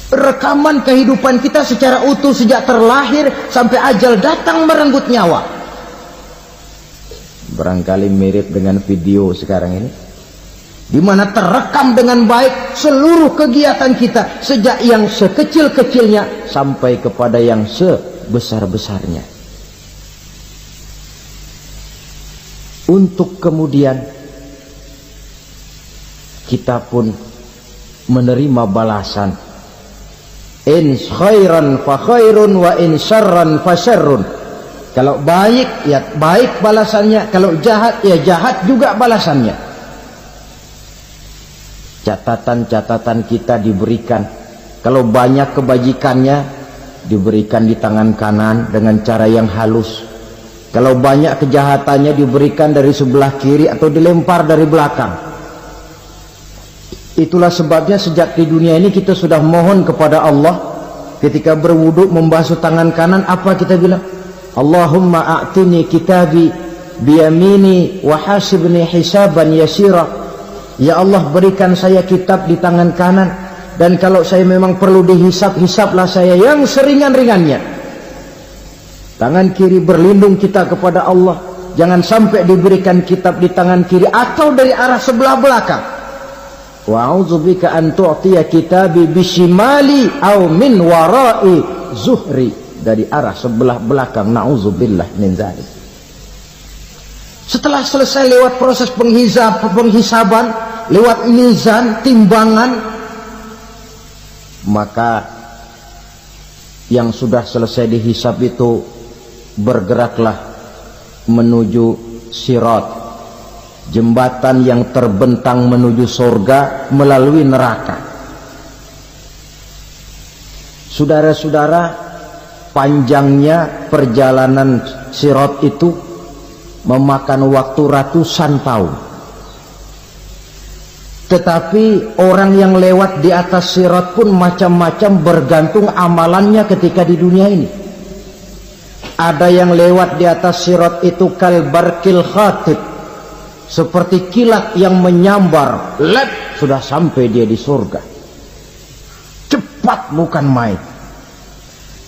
rekaman kehidupan kita secara utuh sejak terlahir sampai ajal datang merenggut nyawa. Barangkali mirip dengan video sekarang ini, di mana terekam dengan baik seluruh kegiatan kita sejak yang sekecil-kecilnya sampai kepada yang sebesar-besarnya. Untuk kemudian kita pun menerima balasan. In khairan fa khairun wa in syarran fa syarrun. Kalau baik ya baik balasannya, kalau jahat ya jahat juga balasannya. Catatan-catatan kita diberikan. Kalau banyak kebajikannya diberikan di tangan kanan dengan cara yang halus. Kalau banyak kejahatannya diberikan dari sebelah kiri atau dilempar dari belakang. Itulah sebabnya sejak di dunia ini kita sudah mohon kepada Allah. Ketika berwudu membasuh tangan kanan, apa kita bilang? Allahumma a'tini kitabi biyamini wa hasibni hisaban yasira. Ya Allah, berikan saya kitab di tangan kanan, dan kalau saya memang perlu dihisab, hisablah saya yang seringan-ringannya. Tangan kiri berlindung kita kepada Allah, jangan sampai diberikan kitab di tangan kiri atau dari arah sebelah belakang. Wa a'udzubika an tu'tiya kitabi bishimali aw min wara'i zuhri, dari arah sebelah belakang. Na'udzubillah min dzalik. Setelah selesai lewat proses penghisaban, lewat mizan, timbangan, maka yang sudah selesai dihisab itu bergeraklah menuju sirat, jembatan yang terbentang menuju surga melalui neraka. Saudara-saudara, panjangnya perjalanan sirat itu memakan waktu ratusan tahun. Tetapi orang yang lewat di atas sirat pun macam-macam, bergantung amalannya ketika di dunia ini. Ada yang lewat di atas sirat itu kal barqil khatib, seperti kilat yang menyambar, lep, sudah sampai dia di surga. Cepat bukan main.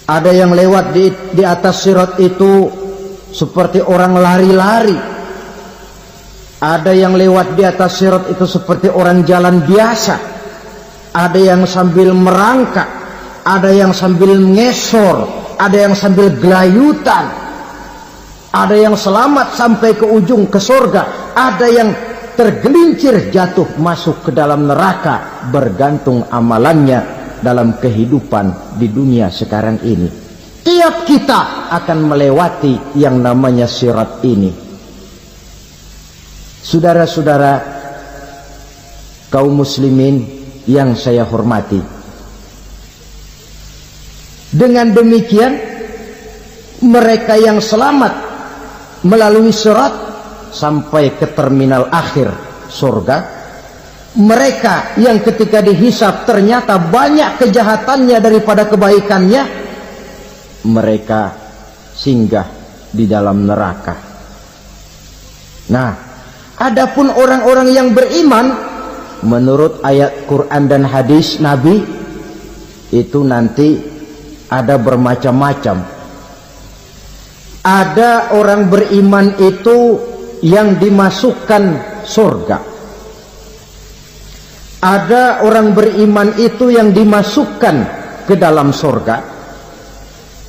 Ada yang lewat di atas sirat itu seperti orang lari-lari. Ada yang lewat di atas sirat itu seperti orang jalan biasa. Ada yang sambil merangkak, ada yang sambil ngesor, ada yang sambil gelayutan, ada yang selamat sampai ke ujung ke surga, ada yang tergelincir jatuh masuk ke dalam neraka, bergantung amalannya dalam kehidupan di dunia sekarang ini. Tiap kita akan melewati yang namanya sirat ini. Saudara-saudara kaum muslimin yang saya hormati, dengan demikian mereka yang selamat melalui sirat sampai ke terminal akhir surga, mereka yang ketika dihisab ternyata banyak kejahatannya daripada kebaikannya, mereka singgah di dalam neraka. Nah, adapun orang-orang yang beriman menurut ayat Quran dan hadis Nabi itu nanti ada bermacam-macam. Ada orang beriman itu yang dimasukkan surga. Ada orang beriman itu yang dimasukkan ke dalam surga.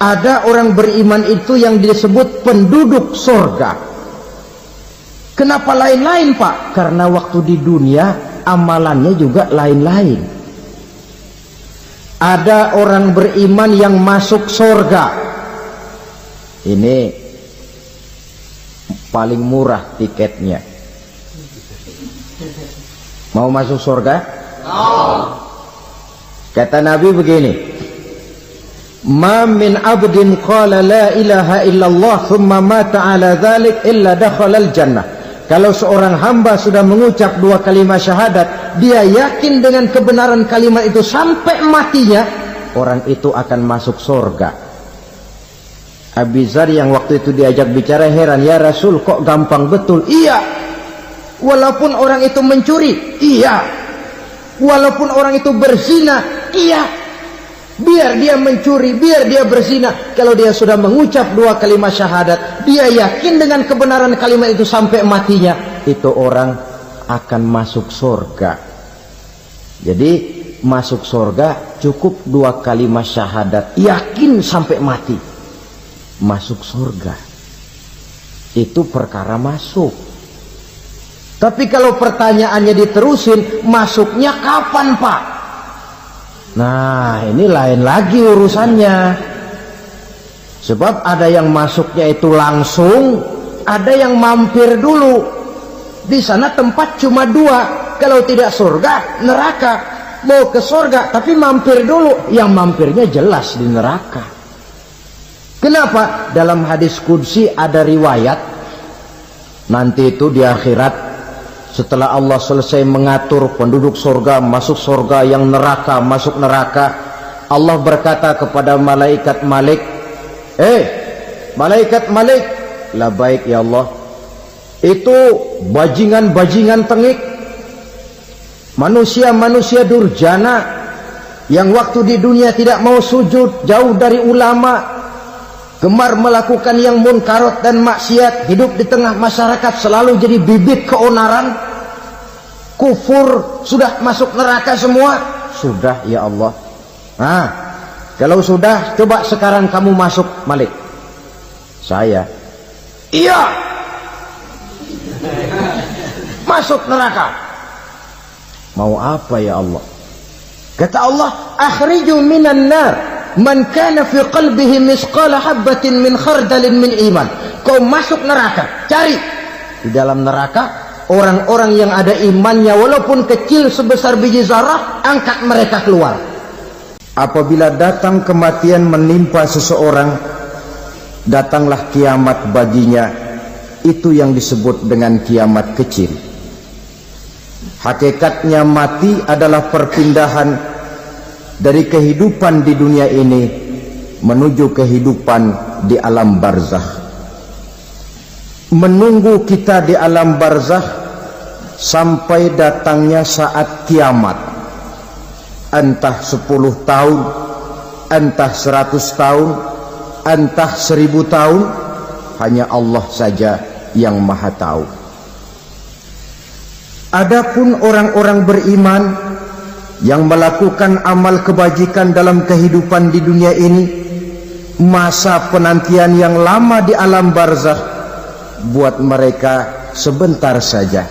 Ada orang beriman itu yang disebut penduduk surga. Kenapa lain-lain, Pak? Karena waktu di dunia amalannya juga lain-lain. Ada orang beriman yang masuk surga. Ini paling murah tiketnya. Mau masuk surga? Kata Nabi begini, ma min abdin qala la ilaha illallah thumma mata ala dhalik illa dakhala al-jannah. Kalau seorang hamba sudah mengucap dua kalimat syahadat, dia yakin dengan kebenaran kalimat itu sampai matinya, orang itu akan masuk surga. Abi Dzar yang waktu itu diajak bicara heran, ya Rasul kok gampang betul? Iya, walaupun orang itu mencuri, iya, walaupun orang itu berzina, iya, biar dia mencuri, biar dia berzina. Kalau dia sudah mengucap 2 kalimat syahadat, dia yakin dengan kebenaran kalimat itu sampai matinya, itu orang akan masuk surga. Jadi masuk surga cukup 2 kalimat syahadat, yakin sampai mati, masuk surga. Itu perkara masuk. Tapi kalau pertanyaannya diterusin, masuknya kapan Pak? Nah, ini lain lagi urusannya. Sebab ada yang masuknya itu langsung, ada yang mampir dulu. Di sana tempat cuma 2. Kalau tidak surga, neraka. Mau ke surga tapi mampir dulu. Yang mampirnya jelas di neraka. Kenapa? Dalam hadis qudsi ada riwayat, nanti itu di akhirat, setelah Allah selesai mengatur penduduk surga masuk surga, yang neraka masuk neraka, Allah berkata kepada malaikat Malik, malaikat Malik, labaik ya Allah, itu bajingan-bajingan tengik, manusia-manusia durjana yang waktu di dunia tidak mau sujud, jauh dari ulama, gemar melakukan yang munkarat dan maksiat, hidup di tengah masyarakat selalu jadi bibit keonaran, kufur, sudah masuk neraka semua. Sudah ya Allah. Nah, kalau sudah, coba sekarang kamu masuk Malik. Saya, iya, masuk neraka. Mau apa ya Allah? Kata Allah, akhriju minan nar man kana fi qalbihi misqala habatin min khardalin min iman. Kau masuk neraka, cari di dalam neraka orang-orang yang ada imannya walaupun kecil sebesar biji zarah, angkat mereka keluar. Apabila datang kematian menimpa seseorang, datanglah kiamat baginya. Itu yang disebut dengan kiamat kecil. Hakikatnya mati adalah perpindahan dari kehidupan di dunia ini menuju kehidupan di alam barzakh. Menunggu kita di alam barzakh sampai datangnya saat kiamat, entah 10 tahun, entah 100 tahun, entah 1000 tahun, hanya Allah saja yang maha tahu. Adapun orang-orang beriman yang melakukan amal kebajikan dalam kehidupan di dunia ini, masa penantian yang lama di alam barzakh buat mereka sebentar saja.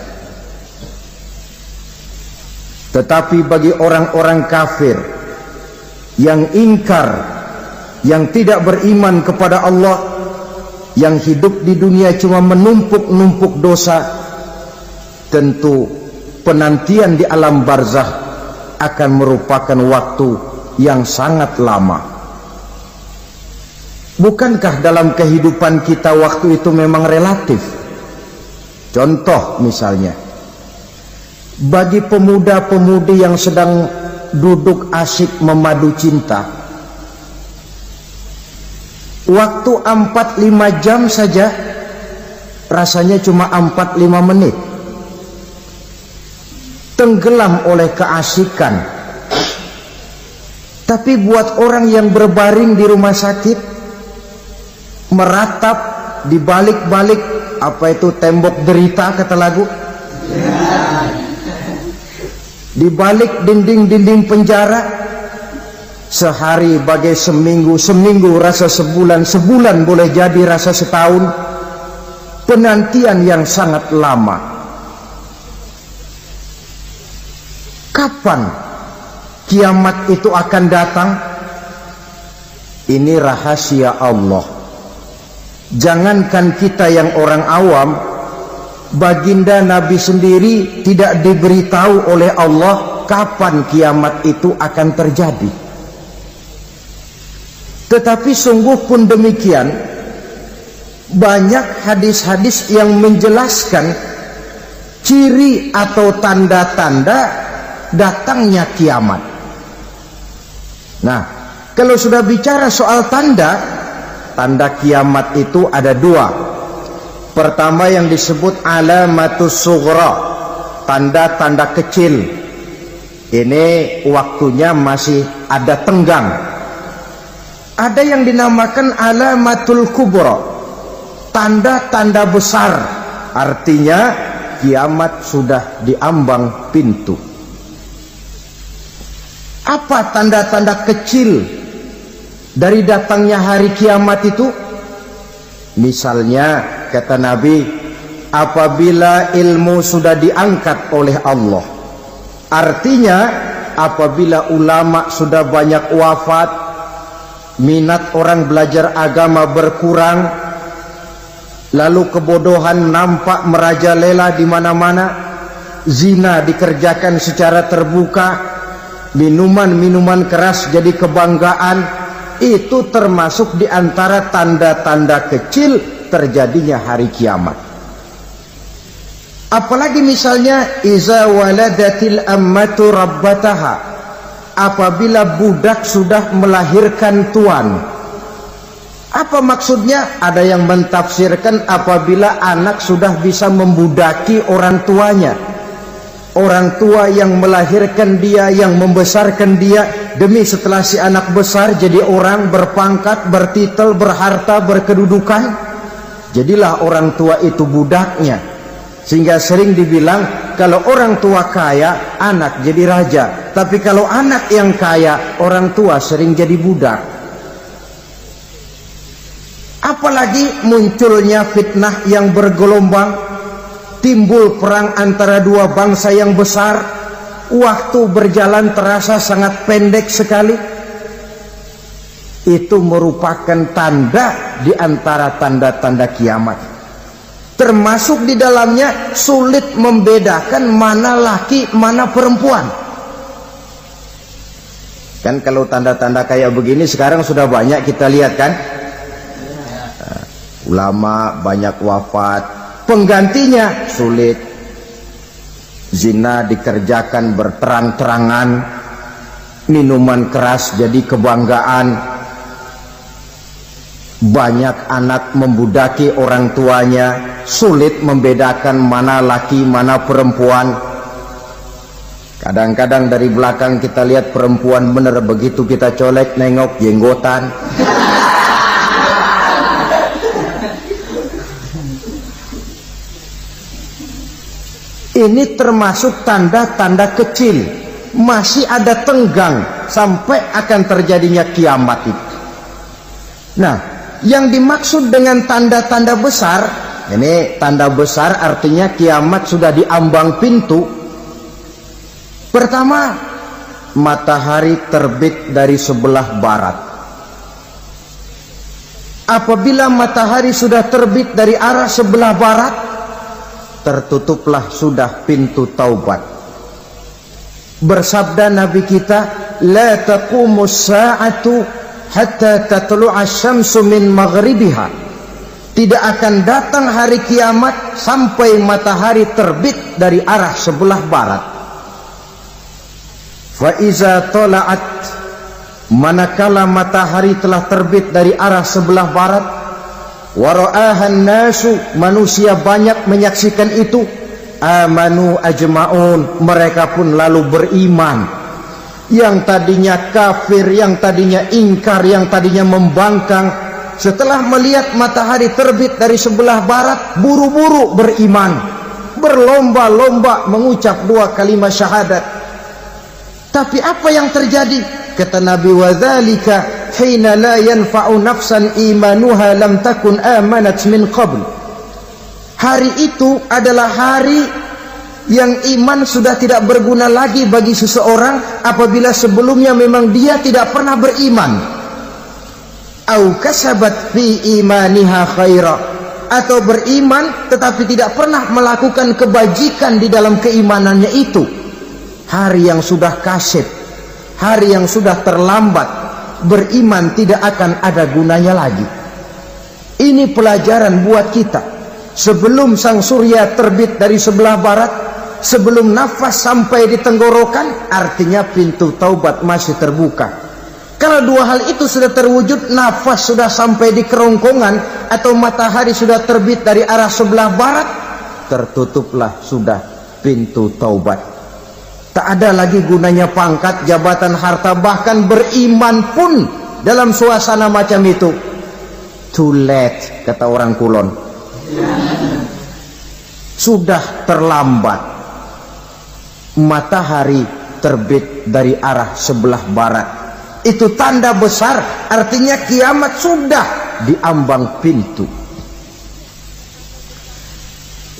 Tetapi bagi orang-orang kafir yang ingkar, yang tidak beriman kepada Allah, yang hidup di dunia cuma menumpuk-numpuk dosa, tentu penantian di alam barzakh akan merupakan waktu yang sangat lama. Bukankah dalam kehidupan kita waktu itu memang relatif? Contoh misalnya, bagi pemuda-pemudi yang sedang duduk asyik memadu cinta, waktu 4-5 jam saja rasanya cuma 4-5 menit. Tenggelam oleh keasikan. Tapi buat orang yang berbaring di rumah sakit, meratap di balik-balik apa itu tembok derita kata lagu, di balik dinding-dinding penjara, sehari bagai seminggu, seminggu rasa sebulan, sebulan boleh jadi rasa setahun. Penantian yang sangat lama. Kapan kiamat itu akan datang? Ini rahasia Allah. Jangankan kita yang orang awam, baginda Nabi sendiri tidak diberitahu oleh Allah kapan kiamat itu akan terjadi. Tetapi sungguh pun demikian, banyak hadis-hadis yang menjelaskan ciri atau tanda-tanda datangnya kiamat. Nah, kalau sudah bicara soal tanda kiamat itu ada 2. Pertama yang disebut alamatus sughra, tanda-tanda kecil. Ini waktunya masih ada tenggang, ada yang dinamakan alamatul kubra, tanda-tanda besar, artinya kiamat sudah diambang pintu. Apa tanda-tanda kecil dari datangnya hari kiamat itu? Misalnya kata Nabi, apabila ilmu sudah diangkat oleh Allah, artinya apabila ulama sudah banyak wafat, minat orang belajar agama berkurang, lalu kebodohan nampak merajalela di mana-mana, zina dikerjakan secara terbuka, minuman-minuman keras jadi kebanggaan, itu termasuk di antara tanda-tanda kecil terjadinya hari kiamat. Apalagi misalnya iza waladatil ammatu rabbataha, apabila budak sudah melahirkan tuan. Apa maksudnya? Ada yang mentafsirkan apabila anak sudah bisa membudaki orang tuanya. Orang tua yang melahirkan dia, yang membesarkan dia, demi setelah si anak besar jadi orang berpangkat, bertitel, berharta, berkedudukan, jadilah orang tua itu budaknya. Sehingga sering dibilang kalau orang tua kaya, anak jadi raja. Tapi kalau anak yang kaya, orang tua sering jadi budak. Apalagi munculnya fitnah yang bergelombang, timbul perang antara dua bangsa yang besar, waktu berjalan terasa sangat pendek sekali. Itu merupakan tanda di antara tanda-tanda kiamat. Termasuk di dalamnya sulit membedakan mana laki, mana perempuan. Kan kalau tanda-tanda kayak begini sekarang sudah banyak kita lihat kan. Ulama banyak wafat, penggantinya sulit. Zina dikerjakan berterang-terangan, minuman keras jadi kebanggaan, banyak anak membudaki orang tuanya, sulit membedakan mana laki mana perempuan. Kadang-kadang dari belakang kita lihat perempuan bener, begitu kita colek nengok jenggotan. Ini termasuk tanda-tanda kecil, masih ada tenggang sampai akan terjadinya kiamat itu. Nah, yang dimaksud dengan tanda-tanda besar, ini tanda besar artinya kiamat sudah diambang pintu. Pertama, matahari terbit dari sebelah barat. Apabila matahari sudah terbit dari arah sebelah barat, tertutuplah sudah pintu taubat. Bersabda Nabi kita, la taqumus sa'atu hatta tatlu'a syamsu min maghribiha. Tidak akan datang hari kiamat sampai matahari terbit dari arah sebelah barat. Fa iza tala'at, manakala matahari telah terbit dari arah sebelah barat, wara'ahan nasu, manusia banyak menyaksikan itu, amanu ajma'un, mereka pun lalu beriman. Yang tadinya kafir, yang tadinya ingkar, yang tadinya membangkang, setelah melihat matahari terbit dari sebelah barat, buru-buru beriman, berlomba-lomba mengucap dua kalimat syahadat. Tapi apa yang terjadi? Kata Nabi, wadzalika hina la yanfa'u nafsan imanuha lam takun amanat min qabl. Hari itu adalah hari yang iman sudah tidak berguna lagi bagi seseorang apabila sebelumnya memang dia tidak pernah beriman. Au kasabat fi imaniha khaira, atau beriman tetapi tidak pernah melakukan kebajikan di dalam keimanannya itu. Hari yang sudah kasib, hari yang sudah terlambat, beriman tidak akan ada gunanya lagi. Ini pelajaran buat kita. Sebelum sang surya terbit dari sebelah barat, sebelum nafas sampai di tenggorokan, artinya pintu taubat masih terbuka. Kalau dua hal itu sudah terwujud, nafas sudah sampai di kerongkongan atau matahari sudah terbit dari arah sebelah barat, tertutuplah sudah pintu taubat. Tak ada lagi gunanya pangkat, jabatan, harta, bahkan beriman pun dalam suasana macam itu, too late, kata orang Kulon. Sudah terlambat. Matahari terbit dari arah sebelah barat. Itu tanda besar, artinya kiamat sudah di ambang pintu.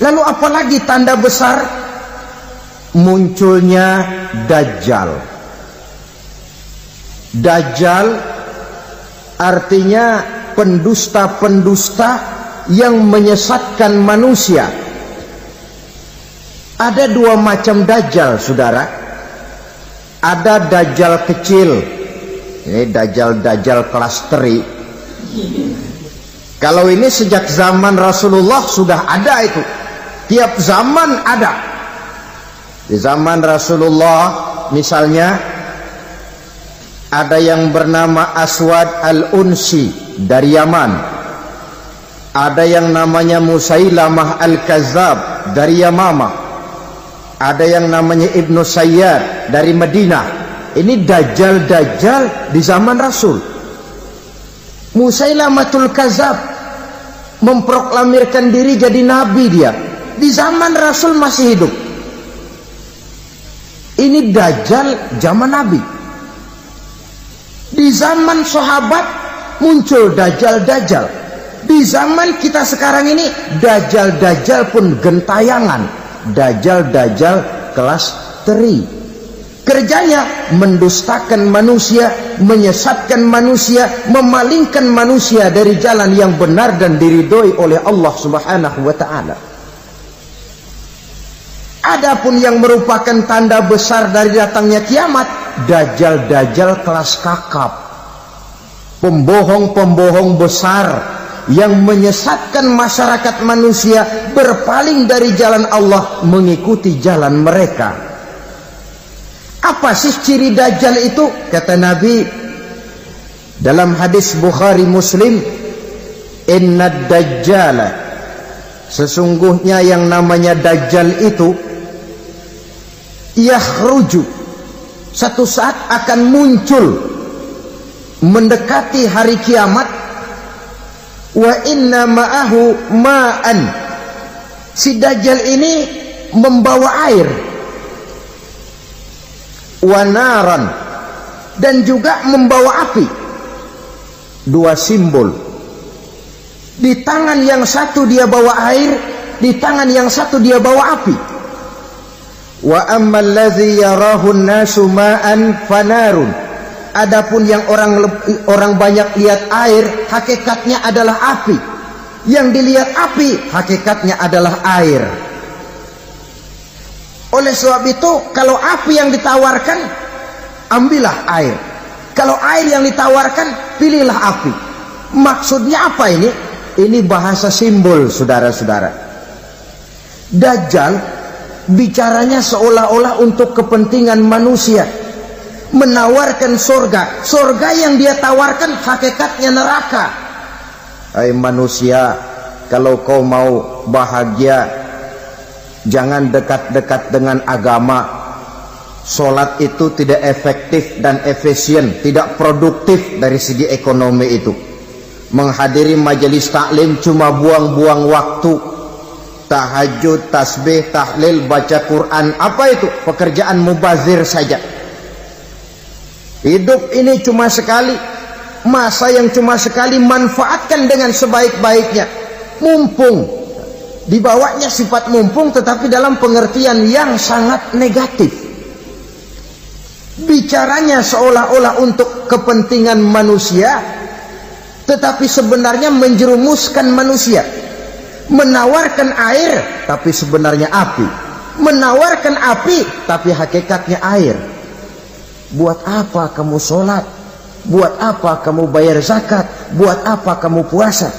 Lalu apalagi tanda besar? Munculnya Dajjal. Dajjal artinya pendusta-pendusta yang menyesatkan manusia. Ada dua macam Dajjal, saudara. Ada Dajjal kecil. Ini Dajjal kelas teri. Kalau ini sejak zaman Rasulullah sudah ada itu. Tiap zaman ada. Di zaman Rasulullah misalnya ada yang bernama Aswad al-Unsi dari Yaman. Ada yang namanya Musailamah al-Kazzab dari Yamama. Ada yang namanya Ibnu Sayyad dari Madinah. Ini Dajjal-Dajjal di zaman Rasul. Musailamatul Kazzab memproklamirkan diri jadi nabi dia. Di zaman Rasul masih hidup. Ini Dajjal zaman Nabi. Di zaman sahabat muncul Dajjal-Dajjal. Di zaman kita sekarang ini Dajjal-Dajjal pun gentayangan. Dajjal-Dajjal kelas teri. Kerjanya mendustakan manusia, menyesatkan manusia, memalingkan manusia dari jalan yang benar dan diridhoi oleh Allah Subhanahu wa taala. Adapun yang merupakan tanda besar dari datangnya kiamat, Dajjal-Dajjal kelas kakap. Pembohong-pembohong besar yang menyesatkan masyarakat manusia berpaling dari jalan Allah mengikuti jalan mereka. Apa sih ciri Dajjal itu? Kata Nabi dalam hadis Bukhari Muslim, Inna Dajjala, sesungguhnya yang namanya Dajjal itu yakhruju, satu saat akan muncul mendekati hari kiamat. Wa inna ma'ahu ma'an, si Dajjal ini membawa air. Wa naran, dan juga membawa api. Dua simbol. Di tangan yang satu dia bawa air, di tangan yang satu dia bawa api. Wa ammal ladzi yarahu an-nasu ma'an fanarun, adapun yang orang banyak lihat air, hakikatnya adalah api. Yang dilihat api, hakikatnya adalah air. Oleh sebab itu, kalau api yang ditawarkan, ambillah air. Kalau air yang ditawarkan, pilihlah api. Maksudnya apa ini? Ini bahasa simbol, saudara-saudara. Dajjal bicaranya seolah-olah untuk kepentingan manusia, menawarkan surga. Surga yang dia tawarkan hakikatnya neraka. Hai manusia, kalau kau mau bahagia, jangan dekat-dekat dengan agama. Solat itu tidak efektif dan efisien, tidak produktif dari segi ekonomi itu. Menghadiri majelis taklim cuma buang-buang waktu. Tahajud, tasbih, tahlil, baca Quran, apa itu? Pekerjaan mubazir saja. Hidup ini cuma sekali, masa yang cuma sekali, manfaatkan dengan sebaik-baiknya. Mumpung, dibawanya sifat mumpung, tetapi dalam pengertian yang sangat negatif. Bicaranya seolah-olah untuk kepentingan manusia, tetapi sebenarnya menjerumuskan manusia. Menawarkan air, tapi sebenarnya api. Menawarkan api, tapi hakikatnya air. Buat apa kamu sholat? Buat apa kamu bayar zakat? Buat apa kamu puasa?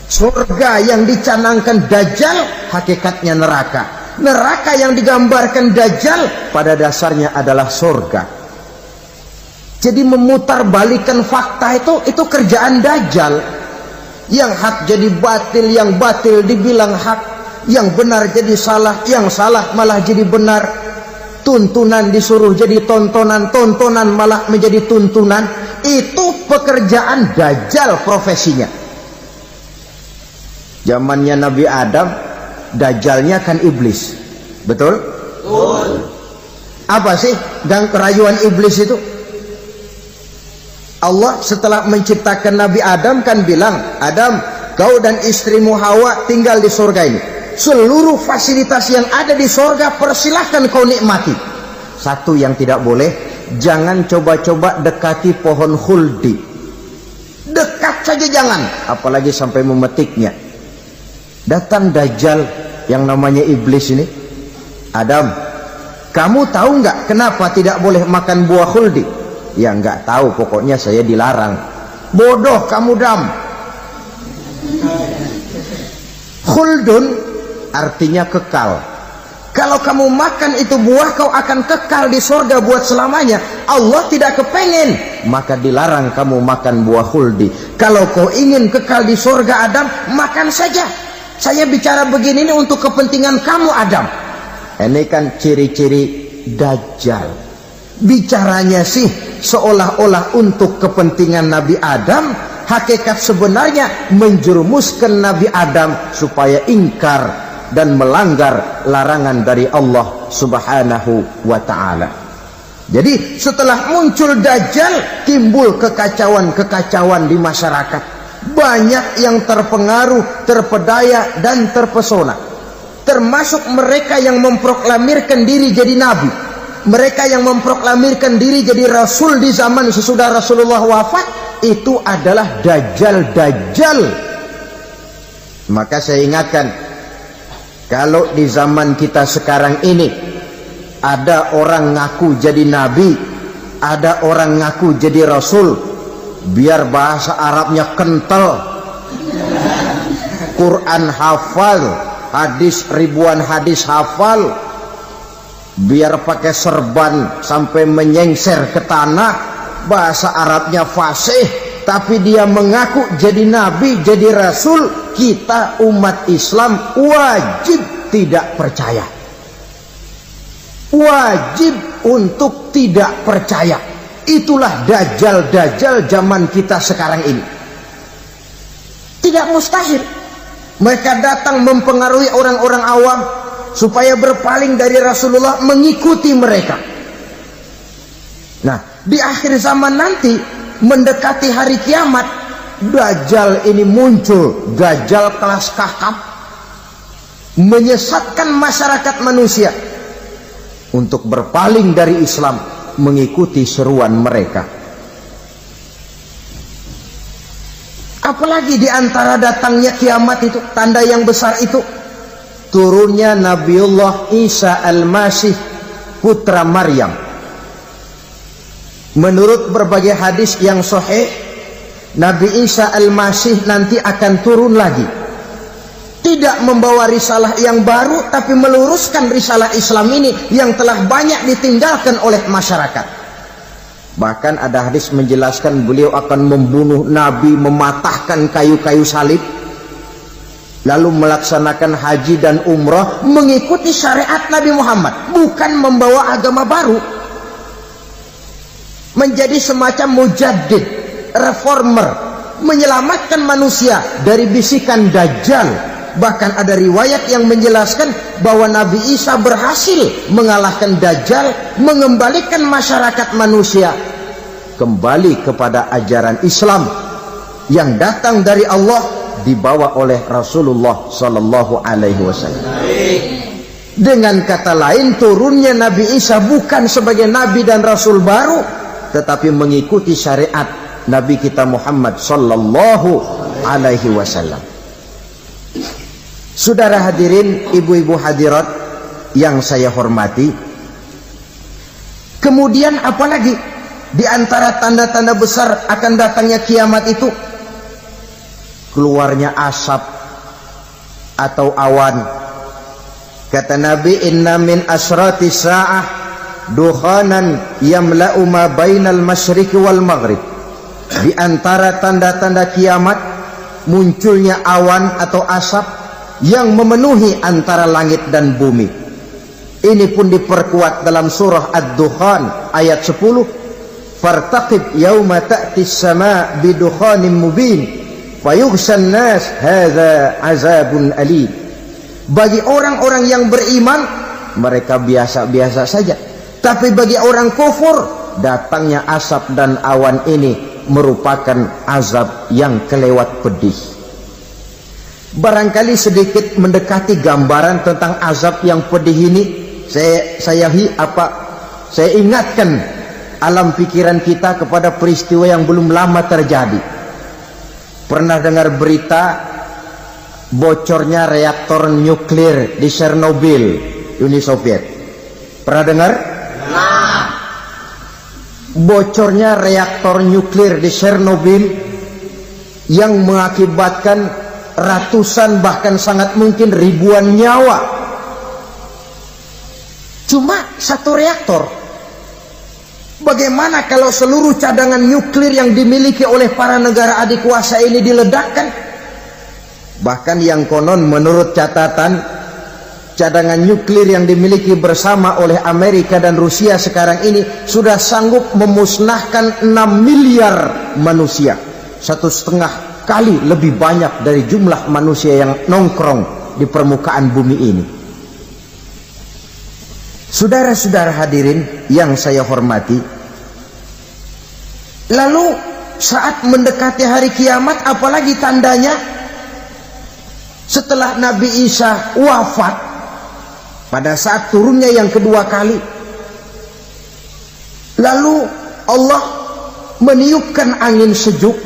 Surga yang dicanangkan Dajjal, hakikatnya neraka. Neraka yang digambarkan Dajjal, pada dasarnya adalah surga. Jadi memutarbalikkan fakta itu kerjaan Dajjal. Yang hak jadi batil, yang batil dibilang hak, yang benar jadi salah, yang salah malah jadi benar. tuntunan disuruh jadi tontonan, tontonan malah menjadi tuntunan. Itu pekerjaan Dajjal profesinya. Zamannya Nabi Adam, Dajjalnya kan iblis. Betul? Betul. Apa sih gang kerayuan iblis itu? Allah setelah menciptakan Nabi Adam kan bilang, Adam, kau dan istrimu Hawa tinggal di surga ini. Seluruh fasilitas yang ada di surga persilahkan kau nikmati. Satu yang tidak boleh, jangan coba-coba dekati pohon khuldi. Dekat saja jangan, apalagi sampai memetiknya. Datang Dajjal yang namanya iblis ini. Adam, kamu tahu nggak kenapa tidak boleh makan buah khuldi? Ya nggak tahu, pokoknya saya dilarang. Bodoh kamu Dam. Khuldun artinya kekal. Kalau kamu makan itu buah, kau akan kekal di surga buat selamanya. Allah tidak kepengen, maka dilarang kamu makan buah khuldi. Kalau kau ingin kekal di surga Adam, makan saja. Saya bicara begini ini untuk kepentingan kamu Adam. Ini kan ciri-ciri Dajjal. Bicaranya sih seolah-olah untuk kepentingan Nabi Adam, hakikat sebenarnya menjerumuskan Nabi Adam supaya ingkar dan melanggar larangan dari Allah Subhanahu wa ta'ala. Jadi setelah muncul Dajjal, timbul kekacauan-kekacauan di masyarakat. Banyak yang terpengaruh, terpedaya dan terpesona, termasuk mereka yang memproklamirkan diri jadi nabi, mereka yang memproklamirkan diri jadi rasul di zaman sesudah Rasulullah wafat. Itu adalah Dajjal. Maka saya ingatkan, kalau di zaman kita sekarang ini ada orang ngaku jadi nabi, ada orang ngaku jadi rasul, biar bahasa Arabnya kental, Quran hafal, hadis ribuan hadis hafal, biar pakai serban sampai menyengser ke tanah, bahasa Arabnya fasih, tapi dia mengaku jadi nabi, jadi rasul, kita umat Islam wajib tidak percaya. Wajib untuk tidak percaya. Itulah Dajjal zaman kita sekarang ini. Tidak mustahil mereka datang mempengaruhi orang-orang awam supaya berpaling dari Rasulullah, mengikuti mereka. Nah, di akhir zaman nanti, mendekati hari kiamat, Dajjal ini muncul. Dajjal kelas kakap, menyesatkan masyarakat manusia untuk berpaling dari Islam, mengikuti seruan mereka. Apalagi di antara datangnya kiamat itu, tanda yang besar itu, turunnya Nabiullah Isa al-Masih, putra Maryam. Menurut berbagai hadis yang sahih, Nabi Isa al-Masih nanti akan turun lagi, tidak membawa risalah yang baru, tapi meluruskan risalah Islam ini yang telah banyak ditinggalkan oleh masyarakat. Bahkan ada hadis menjelaskan beliau akan membunuh Nabi, mematahkan kayu-kayu salib, lalu melaksanakan haji dan umrah mengikuti syariat Nabi Muhammad, bukan membawa agama baru. Menjadi semacam mujaddid, reformer, menyelamatkan manusia dari bisikan Dajjal. Bahkan ada riwayat yang menjelaskan bahwa Nabi Isa berhasil mengalahkan Dajjal, mengembalikan masyarakat manusia kembali kepada ajaran Islam yang datang dari Allah, dibawa oleh Rasulullah Sallallahu Alaihi Wasallam. Dengan kata lain, turunnya Nabi Isa bukan sebagai Nabi dan Rasul baru, tetapi mengikuti syariat Nabi kita Muhammad Sallallahu Alaihi Wasallam. Saudara hadirin, ibu-ibu hadirat yang saya hormati, kemudian apalagi di antara tanda-tanda besar akan datangnya kiamat itu? Keluarnya asap atau awan. Kata Nabi, inna min asrati sa'ah dukhanan yamla'u ma bainal masyriqi wal maghrib. Di antara tanda-tanda kiamat, munculnya awan atau asap yang memenuhi antara langit dan bumi. Ini pun diperkuat dalam surah Ad-Dukhan ayat 10. Fartaqib yauma ta'ti as-sama' bidukhanin mubin fayughshan nas hadza azabun alim. Bagi orang-orang yang beriman mereka biasa-biasa saja, tapi bagi orang kufur datangnya asap dan awan ini merupakan azab yang kelewat pedih. Barangkali sedikit mendekati gambaran tentang azab yang pedih ini. Saya ingatkan alam pikiran kita kepada peristiwa yang belum lama terjadi. Pernah dengar berita bocornya reaktor nuklir di Chernobyl, Uni Soviet? Pernah dengar? Nah. Bocornya reaktor nuklir di Chernobyl yang mengakibatkan ratusan bahkan sangat mungkin ribuan nyawa. Cuma satu reaktor. Bagaimana kalau seluruh cadangan nuklir yang dimiliki oleh para negara adikuasa ini diledakkan? Bahkan yang konon menurut catatan, cadangan nuklir yang dimiliki bersama oleh Amerika dan Rusia sekarang ini sudah sanggup memusnahkan 6 miliar manusia. 1,5 kali lebih banyak dari jumlah manusia yang nongkrong di permukaan bumi ini. Saudara-saudara hadirin yang saya hormati, lalu saat mendekati hari kiamat, apalagi tandanya setelah Nabi Isa wafat pada saat turunnya yang kedua kali, lalu Allah meniupkan angin sejuk,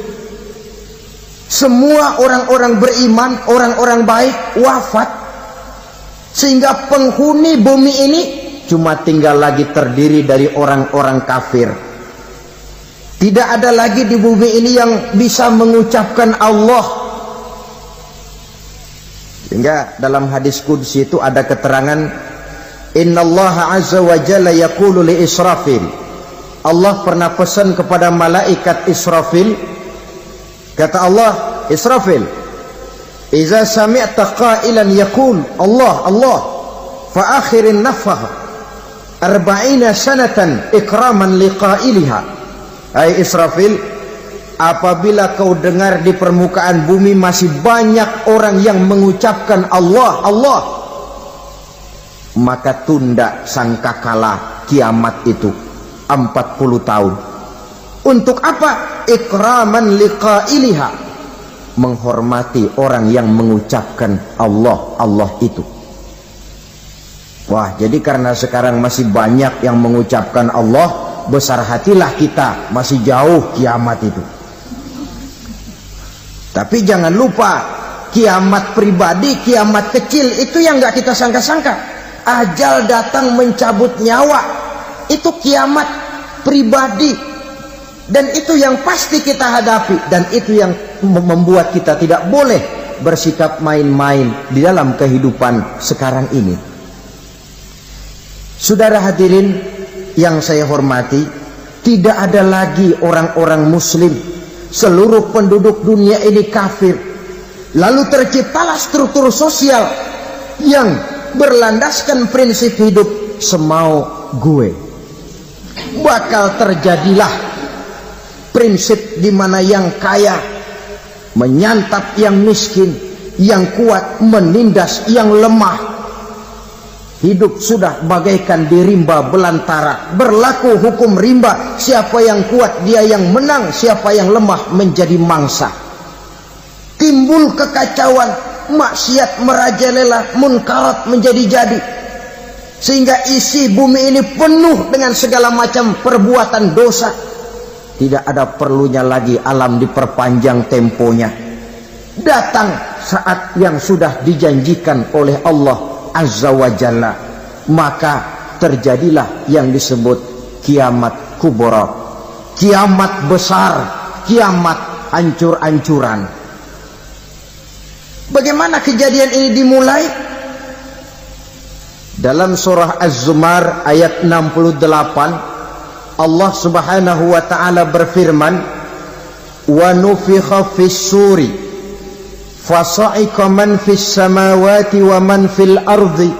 semua orang-orang beriman, orang-orang baik wafat, sehingga penghuni bumi ini cuma tinggal lagi terdiri dari orang-orang kafir. Tidak ada lagi di bumi ini yang bisa mengucapkan Allah. Sehingga dalam hadis qudsi itu ada keterangan, innallaha azza wa jalla yaqulu li Israfil. Allah pernah pesan kepada malaikat Israfil, kata Allah, Israfil, iza sami'ta qailan yaqul Allah Allah fa akhirin nafah 40 sanatan ikraman liqailiha. Hai Israfil, apabila kau dengar di permukaan bumi masih banyak orang yang mengucapkan Allah Allah, maka tunda sangkakala kiamat itu 40 tahun. Untuk apa? Ikraman liqailiha, menghormati orang yang mengucapkan Allah Allah itu. Wah, jadi karena sekarang masih banyak yang mengucapkan Allah, besar hatilah kita, masih jauh kiamat itu. Tapi jangan lupa, kiamat pribadi, kiamat kecil itu yang gak kita sangka-sangka. Ajal datang mencabut nyawa, itu kiamat pribadi, dan itu yang pasti kita hadapi, dan itu yang membuat kita tidak boleh bersikap main-main di dalam kehidupan sekarang ini. Saudara hadirin yang saya hormati, tidak ada lagi orang-orang muslim. Seluruh penduduk dunia ini kafir. Lalu terciptalah struktur sosial yang berlandaskan prinsip hidup semau gue. Bakal terjadilah prinsip di mana yang kaya menyantap yang miskin, yang kuat menindas yang lemah. Hidup sudah bagaikan di rimba belantara, berlaku hukum rimba, siapa yang kuat dia yang menang, siapa yang lemah menjadi mangsa. Timbul kekacauan, maksiat merajalela, munkarat menjadi-jadi, sehingga isi bumi ini penuh dengan segala macam perbuatan dosa. Tidak ada perlunya lagi alam diperpanjang temponya. Datang saat yang sudah dijanjikan oleh Allah Azza wa Jalla, maka terjadilah yang disebut kiamat kubra, kiamat besar, kiamat hancur-hancuran. Bagaimana kejadian ini dimulai? Dalam surah Az-Zumar ayat 68, Allah Subhanahu wa taala berfirman, wa nufikha fis-suri fasa'iqa man fis samawati wa man fil ardi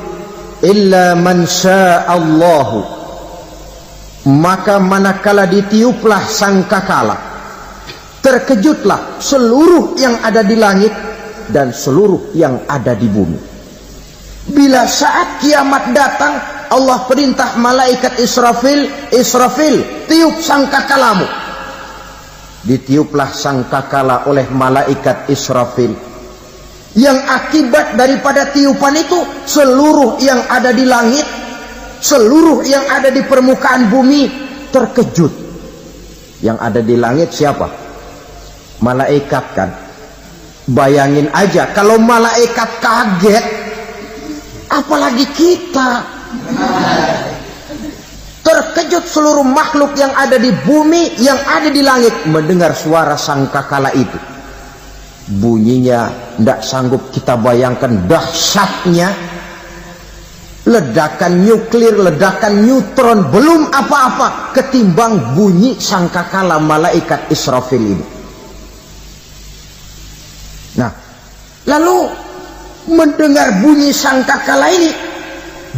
illa man sya'allahu, maka manakala ditiuplah sangkakala, terkejutlah seluruh yang ada di langit dan seluruh yang ada di bumi. Bila saat kiamat datang, Allah perintah malaikat Israfil, tiup sangkakalamu. Ditiuplah sangkakala oleh malaikat Israfil, yang akibat daripada tiupan itu seluruh yang ada di langit, seluruh yang ada di permukaan bumi terkejut. Yang ada di langit siapa? Malaikat kan. Bayangin aja kalau malaikat kaget, apalagi kita. Terkejut seluruh makhluk yang ada di bumi, yang ada di langit mendengar suara sangkakala itu. Bunyinya tidak sanggup kita bayangkan dahsyatnya. Ledakan nuklir, ledakan neutron, belum apa-apa ketimbang bunyi sangkakala malaikat Israfil ini. Nah, lalu mendengar bunyi sangkakala ini,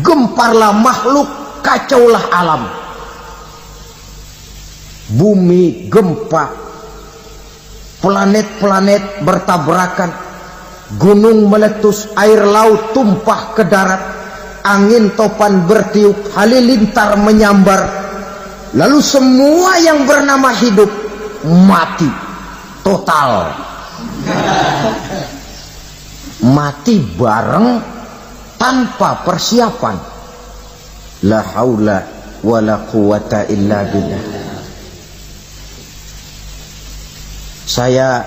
gemparlah makhluk, kacaulah alam. Bumi gempa, planet-planet bertabrakan, gunung meletus, air laut tumpah ke darat, angin topan bertiup, halilintar menyambar. Lalu semua yang bernama hidup mati total. Mati bareng tanpa persiapan. La haula wala quwata illa billah. Saya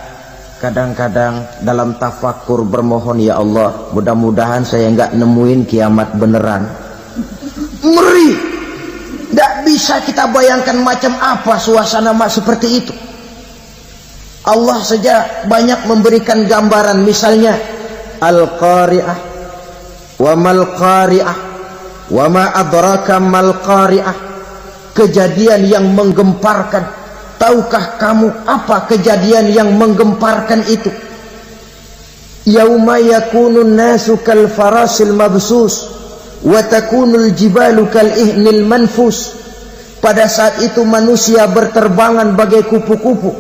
kadang-kadang dalam tafakur bermohon, ya Allah, mudah-mudahan saya enggak nemuin kiamat beneran. Ngeri. Tidak bisa kita bayangkan macam apa suasana seperti itu. Allah saja banyak memberikan gambaran, misalnya Al-Qari'ah, wa mal qari'ah, wa ma adraka mal qari'ah. Kejadian yang menggemparkan. Tahukah kamu apa kejadian yang menggemparkan itu? Yauma yakunun nasu kal farasil mabsus wa takunul jibalu kal ihnil manfus. Pada saat itu manusia berterbangan bagai kupu-kupu,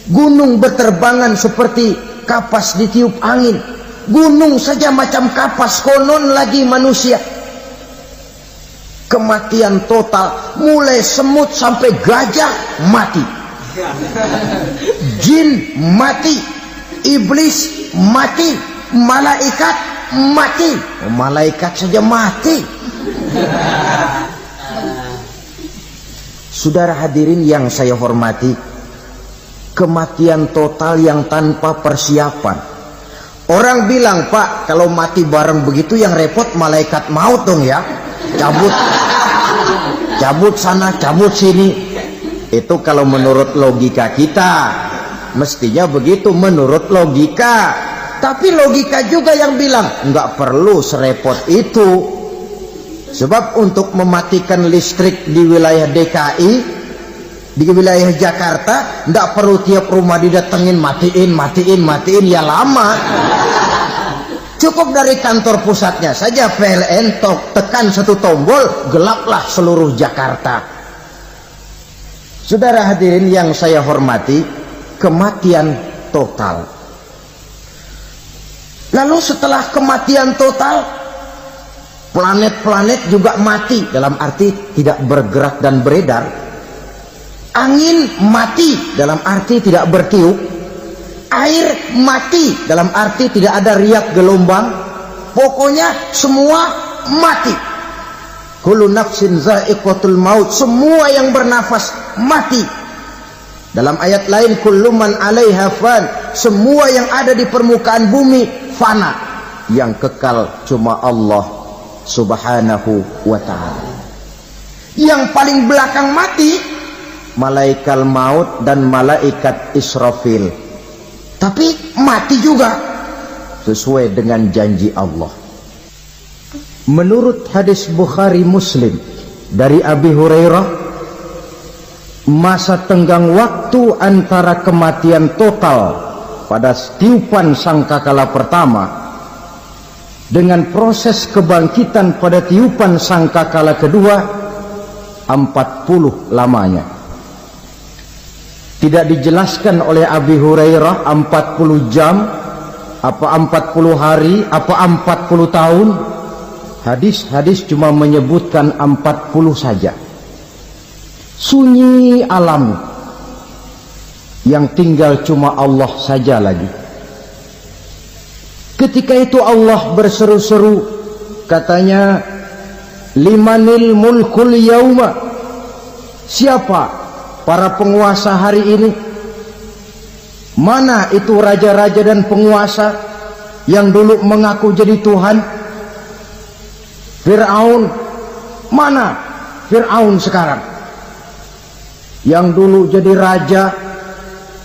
gunung berterbangan seperti kapas ditiup angin. Gunung saja macam kapas, konon lagi manusia. Kematian total, mulai semut sampai gajah mati, jin mati, iblis mati, malaikat mati. Malaikat saja mati. Saudara hadirin yang saya hormati, kematian total yang tanpa persiapan. Orang bilang, Pak, kalau mati bareng begitu yang repot malaikat maut dong ya. Cabut sana, cabut sini. Itu kalau menurut logika kita, mestinya begitu menurut logika. Tapi logika juga yang bilang nggak perlu serepot itu. Sebab untuk mematikan listrik di wilayah DKI, di wilayah Jakarta, nggak perlu tiap rumah didatengin matiin ya lama. Cukup dari kantor pusatnya saja PLN, tekan satu tombol, gelaplah seluruh Jakarta. Saudara hadirin yang saya hormati, kematian total. Lalu setelah kematian total, planet-planet juga mati, dalam arti tidak bergerak dan beredar. Angin mati, dalam arti tidak bertiup. Air mati, dalam arti tidak ada riak gelombang. Pokoknya semua mati. Kullu nafsin za'iqatul maut, semua yang bernafas mati. Dalam ayat lain, kullu man 'alaiha fan, semua yang ada di permukaan bumi fana. Yang kekal cuma Allah Subhanahu wa ta'ala. Yang paling belakang mati malaikat maut dan malaikat Israfil. Tapi mati juga sesuai dengan janji Allah. Menurut hadis Bukhari Muslim dari Abi Hurairah, masa tenggang waktu antara kematian total pada tiupan sangkakala pertama dengan proses kebangkitan pada tiupan sangkakala kedua 40 lamanya. Tidak dijelaskan oleh Abi Hurairah 40 jam, apa 40 hari, apa 40 tahun. Hadis-hadis cuma menyebutkan 40 saja. Sunyi alam, yang tinggal cuma Allah saja lagi. Ketika itu Allah berseru-seru, katanya, limanil mulkul yauma, siapa para penguasa hari ini? Mana itu raja-raja dan penguasa yang dulu mengaku jadi Tuhan? Fir'aun, mana Fir'aun sekarang? Yang dulu jadi raja,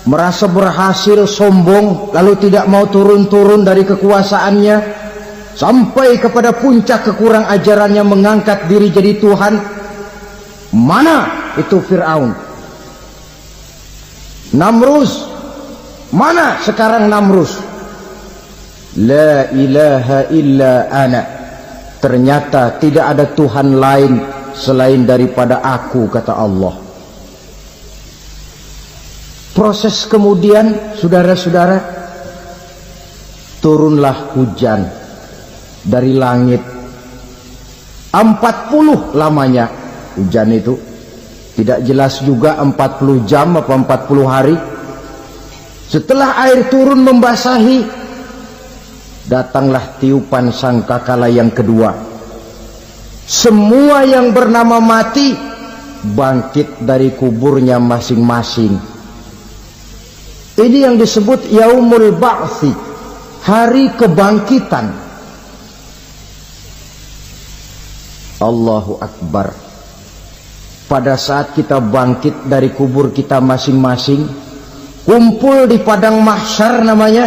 merasa berhasil, sombong, lalu tidak mau turun-turun dari kekuasaannya, sampai kepada puncak kekurang ajarannya mengangkat diri jadi Tuhan. Mana itu Fir'aun? Namrus, mana sekarang Namrus? La ilaha illa ana, ternyata tidak ada Tuhan lain selain daripada aku, kata Allah. Proses kemudian, saudara-saudara, turunlah hujan dari langit. 40 lamanya hujan itu. Tidak jelas juga 40 jam apa 40 hari. Setelah air turun membasahi, datanglah tiupan sangkakala yang kedua. Semua yang bernama mati bangkit dari kuburnya masing-masing. Ini yang disebut Yaumul Ba'thi, hari kebangkitan. Allahu Akbar. Pada saat kita bangkit dari kubur kita masing-masing, kumpul di padang mahsyar namanya.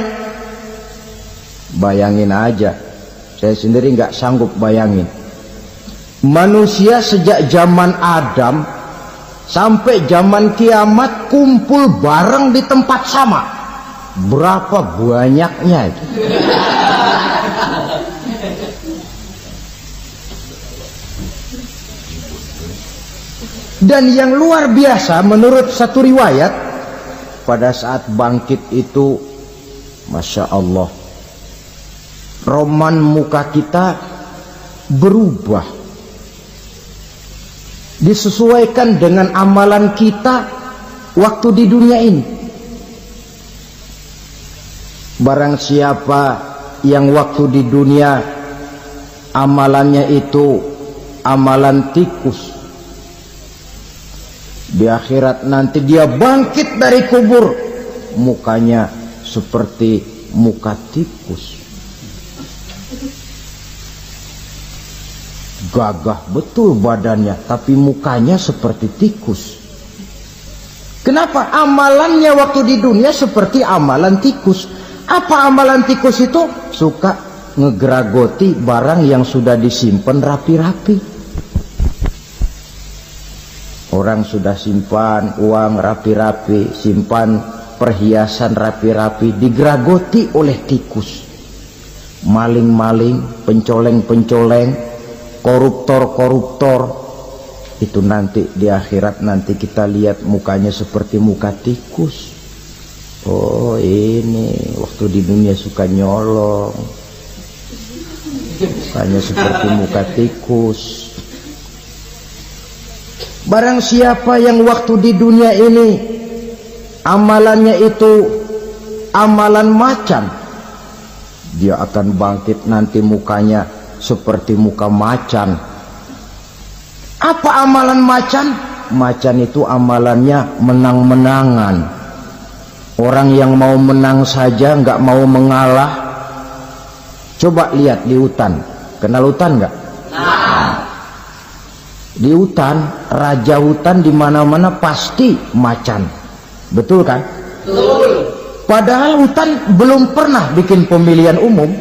Bayangin aja, saya sendiri nggak sanggup bayangin. Manusia sejak zaman Adam sampai zaman kiamat kumpul bareng di tempat sama. Berapa banyaknya itu? Dan yang luar biasa, menurut satu riwayat, pada saat bangkit itu, Masya Allah, roman muka kita berubah, disesuaikan dengan amalan kita waktu di dunia ini. Barang siapa yang waktu di dunia amalannya itu amalan tikus, di akhirat nanti dia bangkit dari kubur, mukanya seperti muka tikus. Gagah betul badannya, tapi mukanya seperti tikus. Kenapa? Amalannya waktu di dunia seperti amalan tikus. Apa amalan tikus itu? Suka ngegeragoti barang yang sudah disimpan rapi-rapi. Orang sudah simpan uang rapi-rapi, simpan perhiasan rapi-rapi, digeragoti oleh tikus. Maling-maling, pencoleng-pencoleng, koruptor-koruptor, itu nanti di akhirat nanti kita lihat mukanya seperti muka tikus. Oh, ini waktu di dunia suka nyolong, mukanya seperti muka tikus. Barang siapa yang waktu di dunia ini amalannya itu amalan macan, dia akan bangkit nanti mukanya seperti muka macan. Apa amalan macan? Macan itu amalannya menang-menangan. Orang yang mau menang saja nggak mau mengalah. Coba lihat di hutan, kenal hutan nggak? Di hutan, raja hutan di mana-mana pasti macan, betul kan? Betul. Padahal hutan belum pernah bikin pemilihan umum.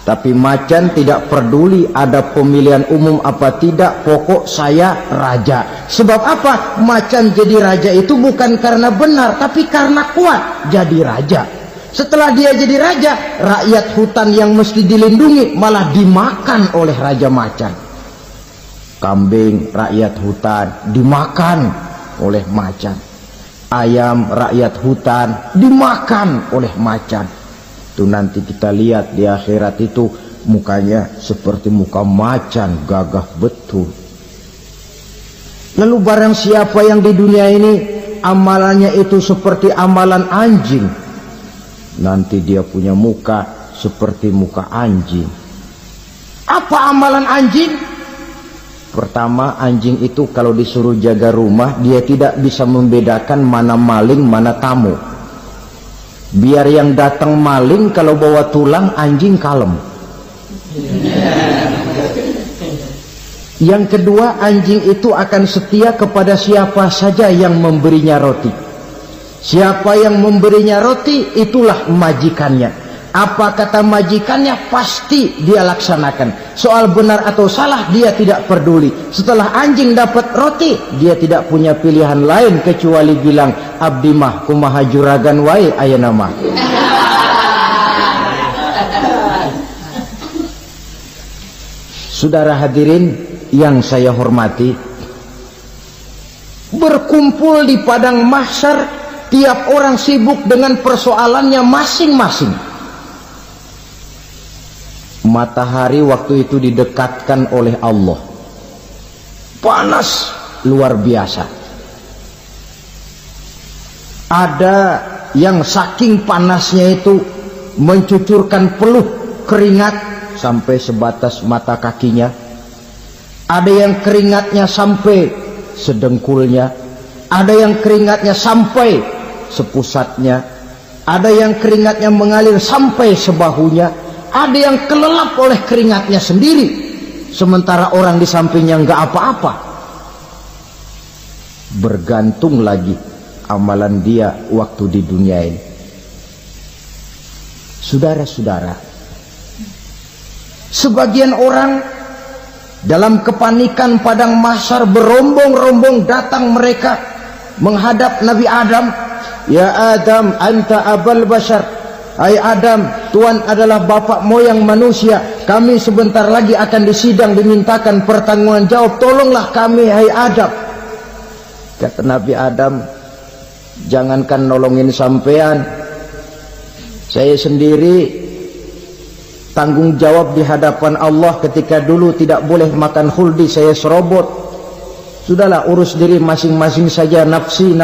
Tapi macan tidak peduli ada pemilihan umum apa tidak, pokok saya raja. Sebab apa? Macan jadi raja itu bukan karena benar, tapi karena kuat jadi raja. Setelah dia jadi raja, rakyat hutan yang mesti dilindungi malah dimakan oleh raja macan. Kambing rakyat hutan dimakan oleh macan. Ayam rakyat hutan dimakan oleh macan. Itu nanti kita lihat di akhirat itu mukanya seperti muka macan, gagah betul. Lalu barang siapa yang di dunia ini amalannya itu seperti amalan anjing, nanti dia punya muka seperti muka anjing. Apa amalan anjing? Pertama, anjing itu kalau disuruh jaga rumah, dia tidak bisa membedakan mana maling, mana tamu. Biar yang datang maling, kalau bawa tulang, anjing kalem. Yang kedua, anjing itu akan setia kepada siapa saja yang memberinya roti. Siapa yang memberinya roti, itulah majikannya. Apa kata majikannya, pasti dia laksanakan. Soal benar atau salah, dia tidak peduli. Setelah anjing dapat roti, dia tidak punya pilihan lain kecuali bilang, abdi mah kumaha juragan wae ayeuna mah. Saudara hadirin yang saya hormati, berkumpul di padang mahsyar, tiap orang sibuk dengan persoalannya masing-masing. Matahari waktu itu didekatkan oleh Allah, panas luar biasa. Ada yang saking panasnya itu mencucurkan peluh keringat sampai sebatas mata kakinya. Ada yang keringatnya sampai sedengkulnya, ada yang keringatnya sampai sepusatnya, ada yang keringatnya mengalir sampai sebahunya. Ada yang kelelap oleh keringatnya sendiri, sementara orang di sampingnya nggak apa-apa. Bergantung lagi amalan dia waktu di dunia ini. Saudara-saudara, sebagian orang dalam kepanikan padang mahsyar berombong-rombong datang mereka menghadap Nabi Adam. Ya Adam, anta abal bashar. Hai Adam, Tuhan adalah bapak moyang manusia. Kami sebentar lagi akan disidang, dimintakan pertanggungan jawab. Tolonglah kami, hai Adam. Kata Nabi Adam, jangankan nolongin sampean, saya sendiri tanggung jawab di hadapan Allah. Ketika dulu tidak boleh makan khuldi, saya serobot. Sudahlah, urus diri masing-masing saja, nafsi.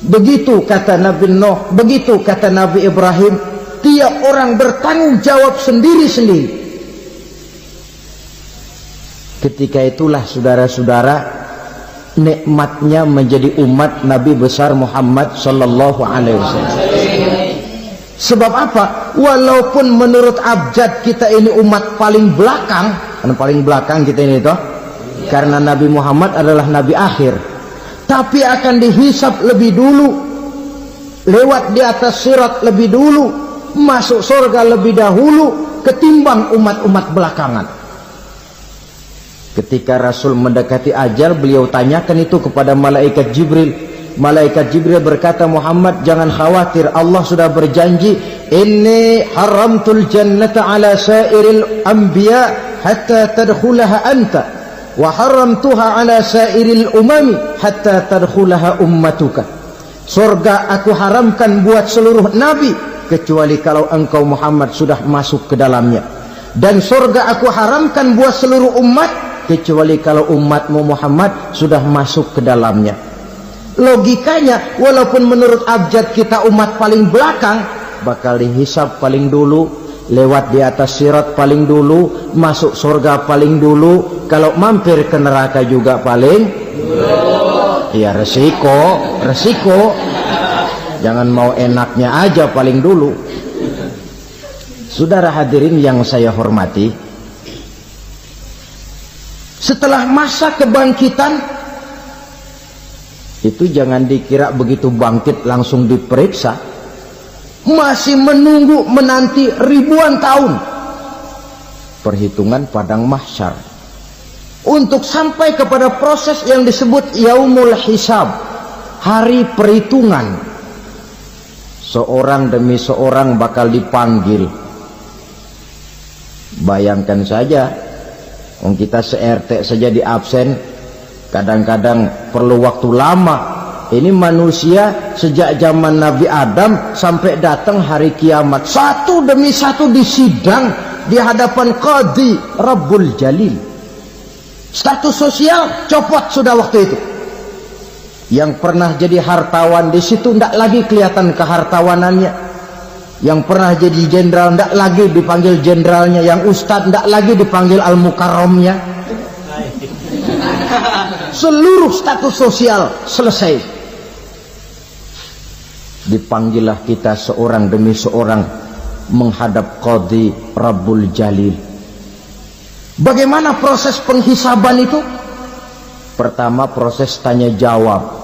Begitu kata Nabi Nuh, begitu kata Nabi Ibrahim. Tiap orang bertanggung jawab sendiri-sendiri. Ketika itulah saudara-saudara, nikmatnya menjadi umat Nabi besar Muhammad sallallahu alaihi wasallam. Sebab apa? Walaupun menurut abjad kita ini umat paling belakang, kan paling belakang kita ini toh, karena Nabi Muhammad adalah Nabi akhir. Tapi akan dihisap lebih dulu, lewat di atas sirat lebih dulu, masuk surga lebih dahulu ketimbang umat-umat belakangan. Ketika Rasul mendekati ajal, beliau tanyakan itu kepada malaikat Jibril. Malaikat Jibril berkata, Muhammad jangan khawatir, Allah sudah berjanji, inni haramtul jannata ala sairil anbiya hatta tadkhulaha anta, wa haramtuha ala sairil umami hatta tadkhulaha ummatuka. Surga aku haramkan buat seluruh nabi kecuali kalau engkau Muhammad sudah masuk ke dalamnya, dan surga aku haramkan buat seluruh umat kecuali kalau umatmu Muhammad sudah masuk ke dalamnya. Logikanya, walaupun menurut abjad kita umat paling belakang, bakal dihisab paling dulu, lewat di atas sirat paling dulu, masuk surga paling dulu, kalau mampir ke neraka juga paling dulu. Ya resiko. Jangan mau enaknya aja paling dulu. Saudara hadirin yang saya hormati, setelah masa kebangkitan itu jangan dikira begitu bangkit langsung diperiksa. Masih menunggu menanti ribuan tahun perhitungan padang mahsyar untuk sampai kepada proses yang disebut yaumul hisab, hari perhitungan. seorang demi seorang bakal dipanggil. Bayangkan saja, kita se-RT saja di absen, kadang-kadang perlu waktu lama. Ini manusia sejak zaman Nabi Adam sampai datang hari kiamat, satu demi satu disidang di hadapan Qadhi Rabbul Jalil. Status sosial copot sudah waktu itu. Yang pernah jadi hartawan di situ tidak lagi kelihatan kehartawanannya. Yang pernah jadi jenderal tidak lagi dipanggil jenderalnya. Yang ustadz tidak lagi dipanggil al-mukarramnya. Seluruh status sosial selesai. Dipanggillah kita seorang demi seorang menghadap Qadhi Rabbul Jalil. Bagaimana proses penghisaban itu? Pertama, proses tanya jawab.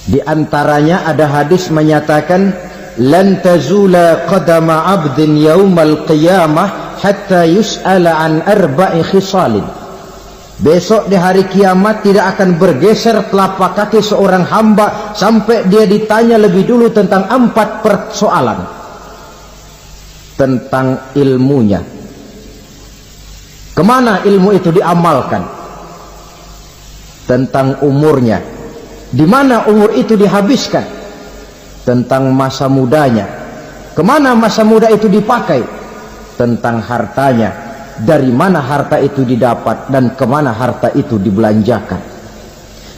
Di antaranya ada hadis menyatakan, lan tazula qadama 'abdin yaumal qiyamah hatta yus'ala an arba'i khisalin. Besok di hari kiamat tidak akan bergeser telapak kaki seorang hamba sampai dia ditanya lebih dulu tentang 4 persoalan. Tentang ilmunya. Kemana ilmu itu diamalkan? Tentang umurnya. Di mana umur itu dihabiskan? Tentang masa mudanya. Kemana masa muda itu dipakai? Tentang hartanya. Dari mana harta itu didapat dan kemana harta itu dibelanjakan.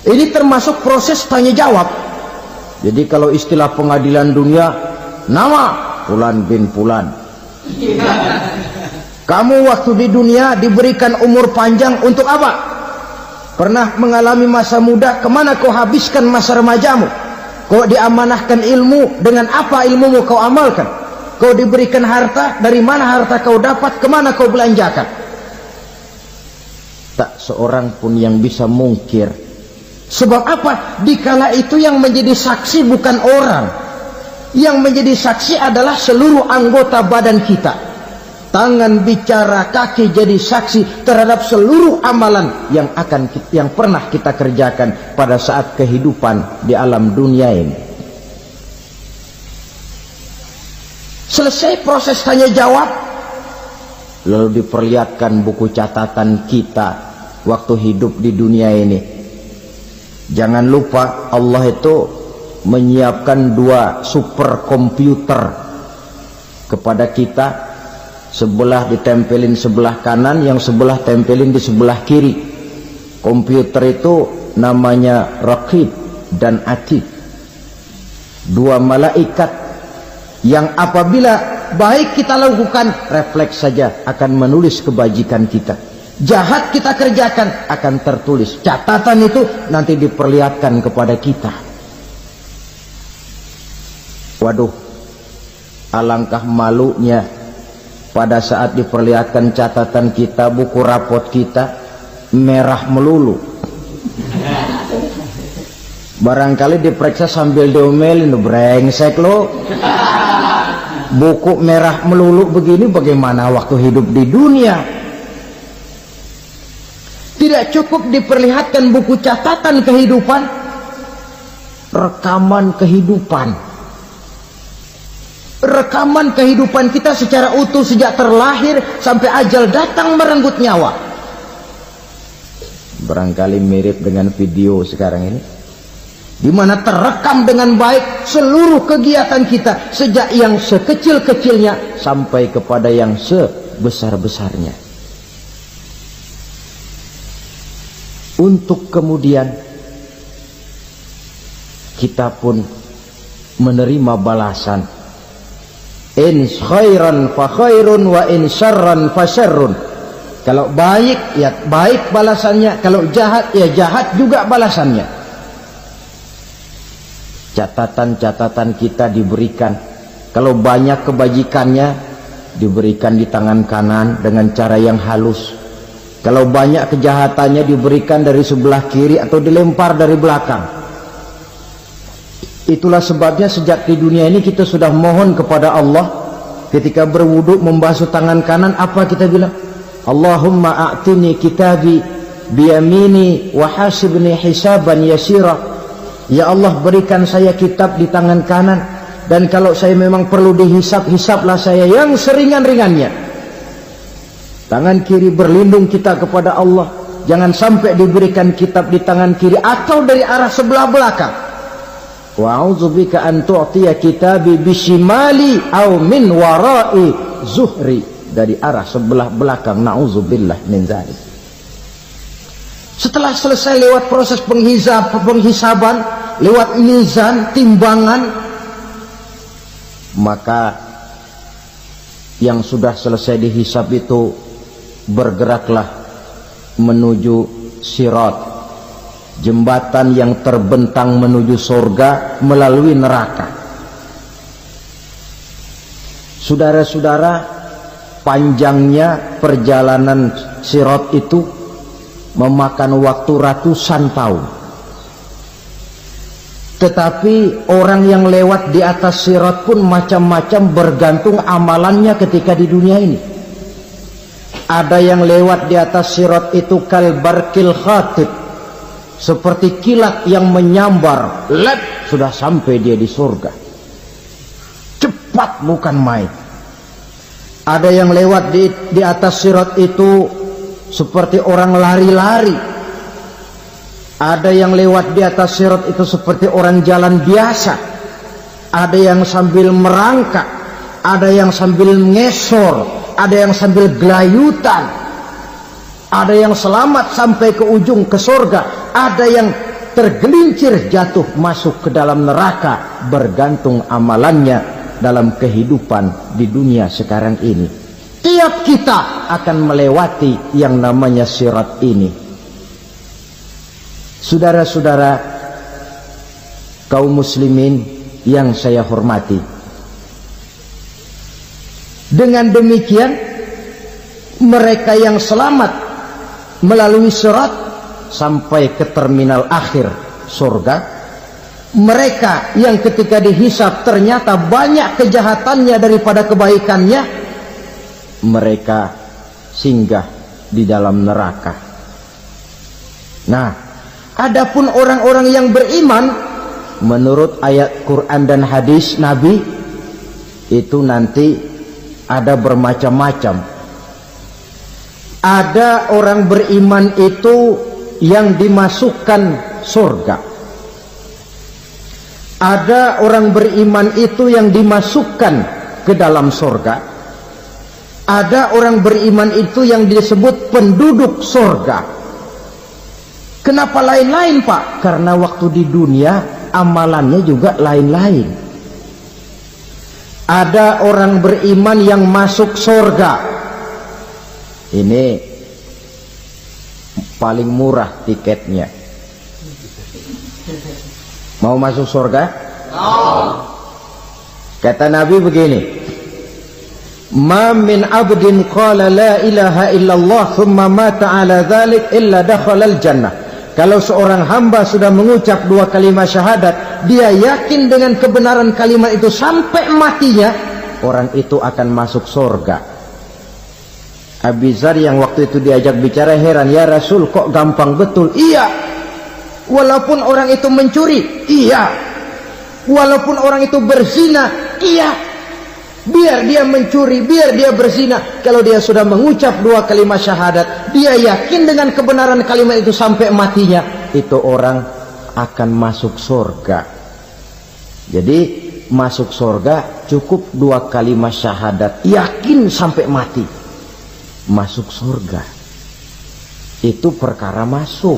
Ini termasuk proses tanya jawab. Jadi kalau istilah pengadilan dunia, nama Fulan bin Fulan. Kamu waktu di dunia diberikan umur panjang untuk apa? Pernah mengalami masa muda, kemana kau habiskan masa remajamu? Kau diamanahkan ilmu, dengan apa ilmumu kau amalkan? Kau diberikan harta, dari mana harta kau dapat, kemana kau belanjakan? Tak seorang pun yang bisa mungkir. Sebab apa? Dikala itu yang menjadi saksi bukan orang. Yang menjadi saksi adalah seluruh anggota badan kita. Tangan bicara, kaki jadi saksi terhadap seluruh amalan yang pernah kita kerjakan pada saat kehidupan di alam dunia ini. Selesai proses tanya jawab, lalu diperlihatkan buku catatan kita waktu hidup di dunia ini. Jangan lupa Allah itu menyiapkan 2 superkomputer kepada kita. Sebelah ditempelin sebelah kanan, yang sebelah tempelin di sebelah kiri. Komputer itu namanya Raqib dan Atid. 2 malaikat yang apabila baik kita lakukan, refleks saja akan menulis kebajikan kita. Jahat kita kerjakan akan tertulis. Catatan itu nanti diperlihatkan kepada kita. Waduh, alangkah malunya pada saat diperlihatkan catatan kita, buku rapot kita merah melulu. Barangkali diperiksa sambil diomelin, brengsek lo. Buku merah melulu begini, bagaimana waktu hidup di dunia? Tidak cukup diperlihatkan buku catatan kehidupan, rekaman kehidupan. Rekaman kehidupan kita secara utuh sejak terlahir sampai ajal datang merenggut nyawa. Barangkali mirip dengan video sekarang ini, di mana terekam dengan baik seluruh kegiatan kita sejak yang sekecil-kecilnya sampai kepada yang sebesar-besarnya. Untuk kemudian kita pun menerima balasan. In khairan fa khairun wa in syarran fa syarrun. Kalau baik ya baik balasannya, kalau jahat ya jahat juga balasannya. Catatan-catatan kita diberikan. Kalau banyak kebajikannya diberikan di tangan kanan dengan cara yang halus. Kalau banyak kejahatannya diberikan dari sebelah kiri atau dilempar dari belakang. Itulah sebabnya sejak di dunia ini kita sudah mohon kepada Allah. Ketika berwudu membasuh tangan kanan, apa kita bilang? Allahumma a'tini kitabi biyamini wa hasibni hisaban yasira. Ya Allah, berikan saya kitab di tangan kanan, dan kalau saya memang perlu dihisap, hisaplah saya yang seringan-ringannya. Tangan kiri berlindung kita kepada Allah, jangan sampai diberikan kitab di tangan kiri atau dari arah sebelah belakang. Wa a'udzubika an tu'tiya kitabi bishimali aw min wara'i zuhri, dari arah sebelah belakang. Na'udzubillah min dzalik. Setelah selesai lewat proses penghisaban, lewat mizan, timbangan, maka yang sudah selesai dihisab itu bergeraklah menuju sirat, jembatan yang terbentang menuju surga melalui neraka. Saudara-saudara, panjangnya perjalanan sirat itu memakan waktu ratusan tahun. Tetapi orang yang lewat di atas sirat pun macam-macam, bergantung amalannya ketika di dunia ini. Ada yang lewat di atas sirat itu kalbarkil khatib, seperti kilat yang menyambar, lep, sudah sampai dia di surga. Cepat bukan main. Ada yang lewat di atas sirat itu seperti orang lari-lari. Ada yang lewat di atas sirat itu seperti orang jalan biasa. Ada yang sambil merangkak, ada yang sambil ngesor, ada yang sambil gelayutan, ada yang selamat sampai ke ujung ke surga, ada yang tergelincir jatuh masuk ke dalam neraka, bergantung amalannya dalam kehidupan di dunia sekarang ini. Tiap kita akan melewati yang namanya sirat ini. Saudara-saudara kaum muslimin yang saya hormati, dengan demikian mereka yang selamat melalui sirat sampai ke terminal akhir surga, mereka yang ketika dihisab ternyata banyak kejahatannya daripada kebaikannya, mereka singgah di dalam neraka. Nah, adapun orang-orang yang beriman menurut ayat Quran dan hadis Nabi itu nanti ada bermacam-macam. Ada orang beriman itu yang dimasukkan surga. Ada orang beriman itu yang dimasukkan ke dalam surga. Ada orang beriman itu yang disebut penduduk surga. Kenapa lain-lain, Pak? Karena waktu di dunia amalannya juga lain-lain. Ada orang beriman yang masuk surga. Ini paling murah tiketnya. Mau masuk surga? Kata Nabi begini, ma min abdin qala la ilaha illallah thumma mata ala dhalik illa dakhala al-jannah. Kalau seorang hamba sudah mengucap dua kalimat syahadat, dia yakin dengan kebenaran kalimat itu sampai matinya, orang itu akan masuk surga. Abi Dzar yang waktu itu diajak bicara heran, ya Rasul kok gampang betul? Iya, walaupun orang itu mencuri, iya, walaupun orang itu berzina, iya, biar dia mencuri, biar dia berzina, kalau dia sudah mengucap dua kalimat syahadat, dia yakin dengan kebenaran kalimat itu sampai matinya, itu orang akan masuk surga. Jadi masuk surga cukup dua kalimat syahadat, yakin sampai mati, masuk surga. Itu perkara masuk.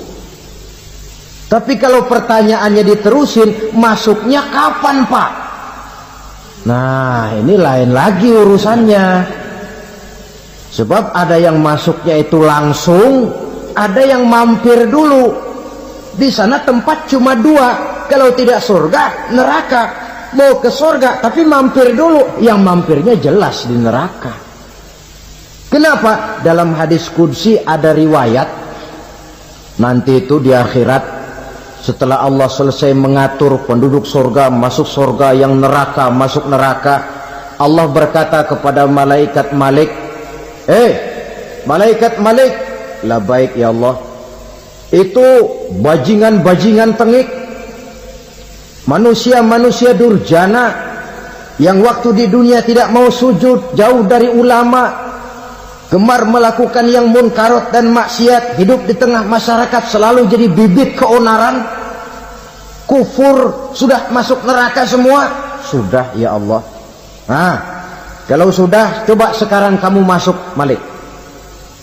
Tapi kalau pertanyaannya diterusin, masuknya kapan, Pak? Nah, ini lain lagi urusannya. Sebab ada yang masuknya itu langsung, ada yang mampir dulu. Di sana tempat cuma dua, kalau tidak surga, neraka. Mau ke surga tapi mampir dulu, yang mampirnya jelas di neraka. Kenapa? Dalam hadis qudsi ada riwayat, nanti itu di akhirat, setelah Allah selesai mengatur penduduk surga masuk surga, yang neraka masuk neraka, Allah berkata kepada malaikat Malik, malaikat Malik, labaik ya Allah, itu bajingan-bajingan tengik, manusia-manusia durjana yang waktu di dunia tidak mau sujud, jauh dari ulama, gemar melakukan yang munkarat dan maksiat, hidup di tengah masyarakat selalu jadi bibit keonaran, kufur, sudah masuk neraka semua. Sudah ya Allah. Nah, kalau sudah, coba sekarang kamu masuk, Malik.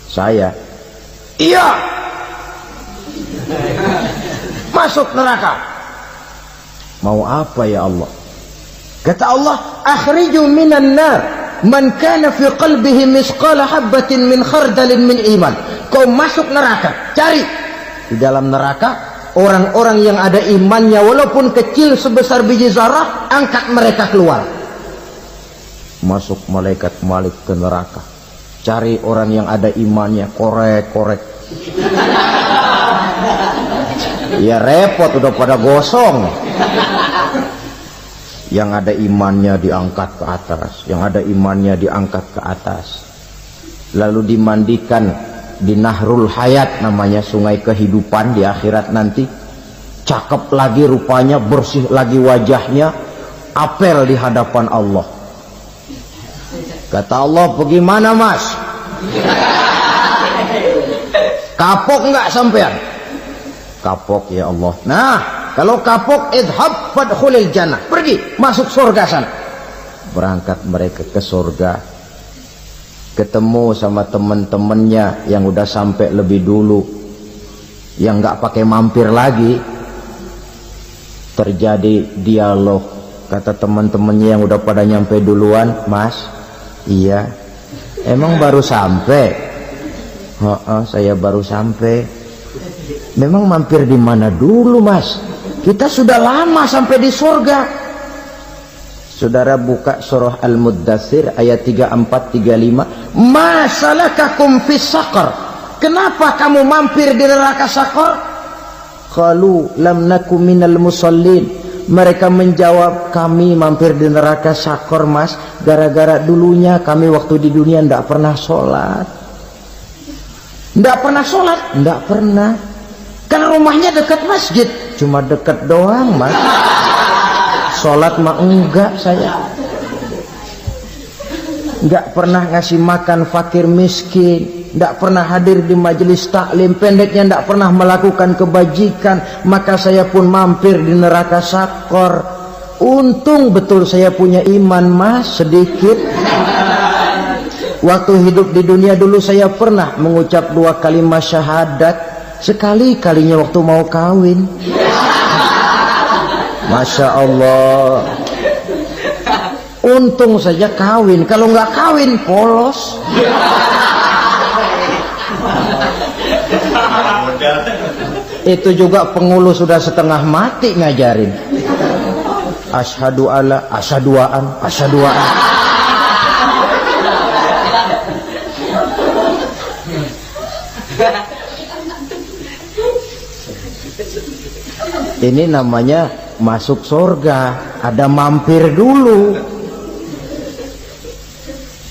Saya, iya, masuk neraka. Mau apa ya Allah? Kata Allah, akhriju minan nar man kana fi qalbihi misqala habbatin min khardalin min iman. Kau masuk neraka, cari di dalam neraka orang-orang yang ada imannya walaupun kecil sebesar biji zarah, angkat mereka keluar. Masuk malaikat Malik ke neraka, cari orang yang ada imannya, korek-korek. Ya repot, udah pada gosong. Yang ada imannya diangkat ke atas, yang ada imannya diangkat ke atas, lalu dimandikan di Nahrul Hayat, namanya sungai kehidupan di akhirat nanti. Cakep lagi rupanya, bersih lagi wajahnya, apel di hadapan Allah. Kata Allah, bagaimana mas? Kapok nggak sampean? Kapok ya Allah. Nah, kalau kapok, idhab fadkhulil jannah, pergi masuk surga sana. Berangkat mereka ke surga, ketemu sama teman-temannya yang udah sampai lebih dulu, yang nggak pakai mampir lagi. Terjadi dialog. Kata teman-temannya yang udah pada nyampe duluan, mas, iya, emang baru sampai? Saya baru sampai. Memang mampir di mana dulu mas? Kita sudah lama sampai di surga. Saudara buka surah Al-Muddathir ayat 34-35. Ma salakakum fis saqar? Kenapa kamu mampir di neraka Saqar? Qalu lam naku minal musallin. Mereka menjawab, kami mampir di neraka Saqar mas, gara-gara dulunya kami waktu di dunia tidak pernah sholat. Tidak pernah sholat? Tidak pernah. Kan rumahnya dekat masjid, cuma dekat doang mas. Sholat mah enggak saya. Enggak pernah ngasih makan fakir miskin, enggak pernah hadir di majelis taklim, pendeknya enggak pernah melakukan kebajikan. Maka saya pun mampir di neraka Saqar. Untung betul saya punya iman mas, sedikit. Waktu hidup di dunia dulu saya pernah mengucap 2 kalimat syahadat. Sekali-kalinya waktu mau kawin. Masya Allah. Untung saja kawin. Kalau nggak kawin polos. Itu juga pengulu sudah setengah mati ngajarin. Asyhadu alla, asyaduaan, asyaduaan. Ini namanya masuk surga, ada mampir dulu.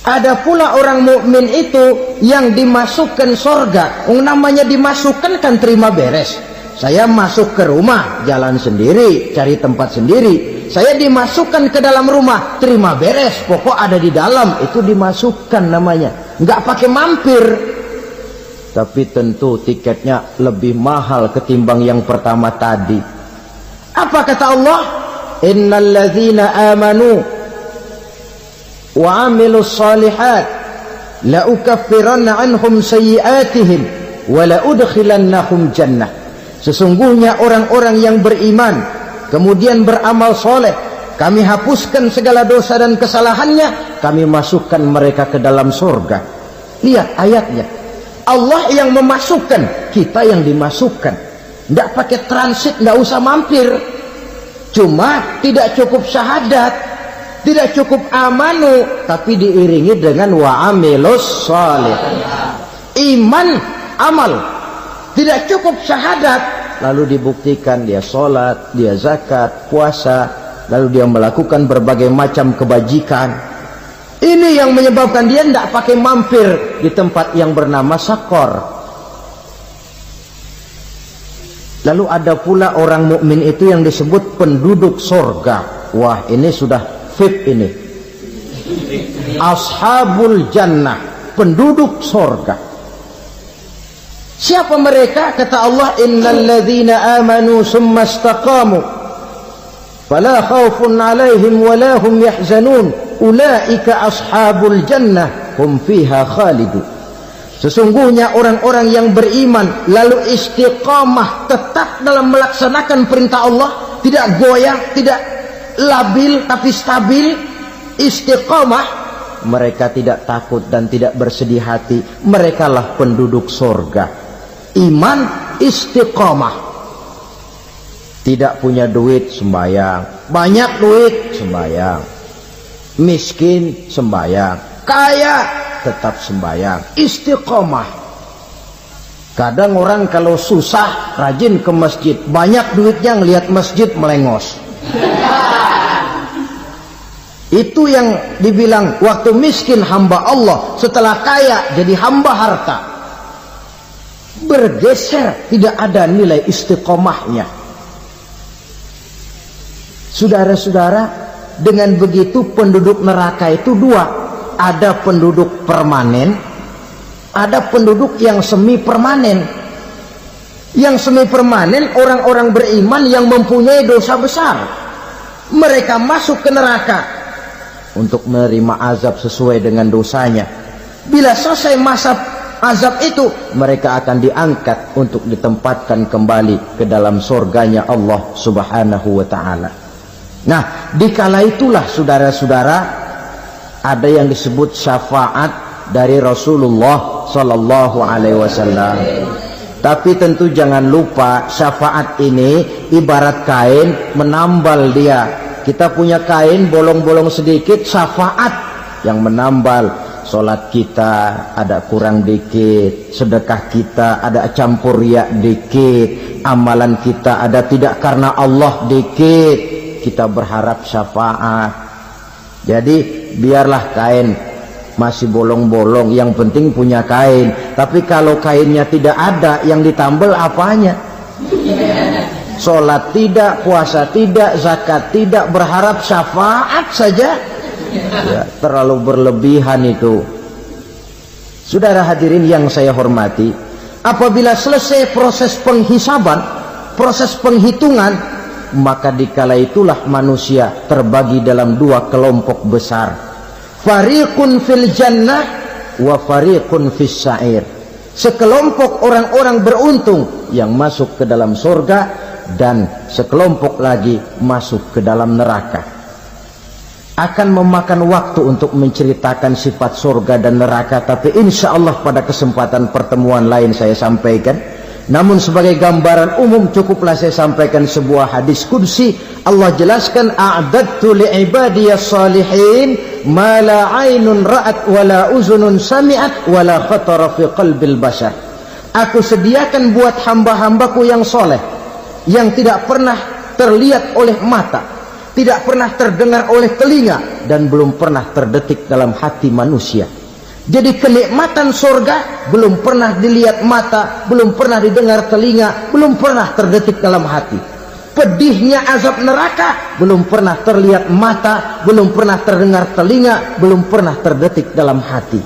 Ada pula orang mukmin itu yang dimasukkan surga. Namanya dimasukkan kan terima beres. Saya masuk ke rumah, jalan sendiri, cari tempat sendiri. Saya dimasukkan ke dalam rumah, terima beres, pokok ada di dalam, itu dimasukkan namanya. Nggak pakai mampir. Tapi tentu tiketnya lebih mahal ketimbang yang pertama tadi. Apa kata Allah? Innal ladzina amanu wa amilus solihat la ukaffiranna anhum sayyi'atihim wa la udkhilannahum jannah. Sesungguhnya orang-orang yang beriman kemudian beramal soleh, kami hapuskan segala dosa dan kesalahannya, kami masukkan mereka ke dalam surga. Lihat ayatnya. Allah yang memasukkan, kita yang dimasukkan. Tidak pakai transit, tidak usah mampir. Cuma tidak cukup syahadat, tidak cukup amanu, tapi diiringi dengan wa'amilus salih. Iman, amal. Tidak cukup syahadat, lalu dibuktikan dia sholat, dia zakat, puasa, lalu dia melakukan berbagai macam kebajikan. Ini yang menyebabkan dia tidak pakai mampir di tempat yang bernama Saqar. Lalu ada pula orang mukmin itu yang disebut penduduk sorga. Wah, ini sudah VIP ini. Ashabul jannah, penduduk sorga. Siapa mereka? Kata Allah, innal ladzina amanu summa istaqamu fala khaufun alaihim wala hum yahzanun ulaika ashabul jannah hum fiha khalidun. Sesungguhnya orang-orang yang beriman lalu istiqamah, tetap dalam melaksanakan perintah Allah, tidak goyah, tidak labil tapi stabil, istiqamah, mereka tidak takut dan tidak bersedih hati. Merekalah penduduk sorga. Iman, istiqamah. Tidak punya duit, sembahyang. Banyak duit, sembahyang. Miskin, sembahyang. Kaya, tetap sembahyang. Istiqamah. Kadang orang kalau susah rajin ke masjid, banyak duitnya ngelihat masjid melengos. Itu yang dibilang waktu miskin hamba Allah, setelah kaya jadi hamba harta. Bergeser, tidak ada nilai istiqomahnya. Saudara-saudara, dengan begitu penduduk neraka itu dua. Ada penduduk permanen, ada penduduk yang semi permanen. Yang semi permanen orang-orang beriman yang mempunyai dosa besar. Mereka masuk ke neraka untuk menerima azab sesuai dengan dosanya. Bila selesai masa azab itu, mereka akan diangkat untuk ditempatkan kembali ke dalam surganya Allah Subhanahu wa ta'ala. Nah, dikala itulah saudara-saudara, ada yang disebut syafaat dari Rasulullah Sallallahu Alaihi Wasallam. Tapi tentu jangan lupa, syafaat ini ibarat kain menambal dia. Kita punya kain bolong-bolong sedikit, syafaat yang menambal. Solat kita ada kurang dikit, sedekah kita ada campur riak dikit, amalan kita ada tidak karena Allah dikit. Kita berharap syafaat. Jadi biarlah kain masih bolong-bolong, yang penting punya kain. Tapi kalau kainnya tidak ada, yang ditambal apanya? Sholat tidak, puasa tidak, zakat tidak, berharap syafaat saja. Ya, terlalu berlebihan itu. Saudara hadirin yang saya hormati, apabila selesai proses penghisaban, proses penghitungan, maka dikala itulah manusia terbagi dalam dua kelompok besar. Fariqun fil jannah wa fariqun fis sa'ir. Sekelompok orang-orang beruntung yang masuk ke dalam surga, dan sekelompok lagi masuk ke dalam neraka. Akan memakan waktu untuk menceritakan sifat surga dan neraka, tapi insya Allah pada kesempatan pertemuan lain saya sampaikan. Namun sebagai gambaran umum cukuplah saya sampaikan sebuah hadis qudsi. Allah jelaskan, a'dadtu li'ibadiyas salihin ma la 'ainun ra'at wa la uzunun sami'at wa la khatara fi qalbil bashar. Aku sediakan buat hamba-hambaku yang soleh, yang tidak pernah terlihat oleh mata, tidak pernah terdengar oleh telinga, dan belum pernah terdetik dalam hati manusia. Jadi kenikmatan surga belum pernah dilihat mata, belum pernah didengar telinga, belum pernah terdetik dalam hati. Pedihnya azab neraka belum pernah terlihat mata, belum pernah terdengar telinga, belum pernah terdetik dalam hati.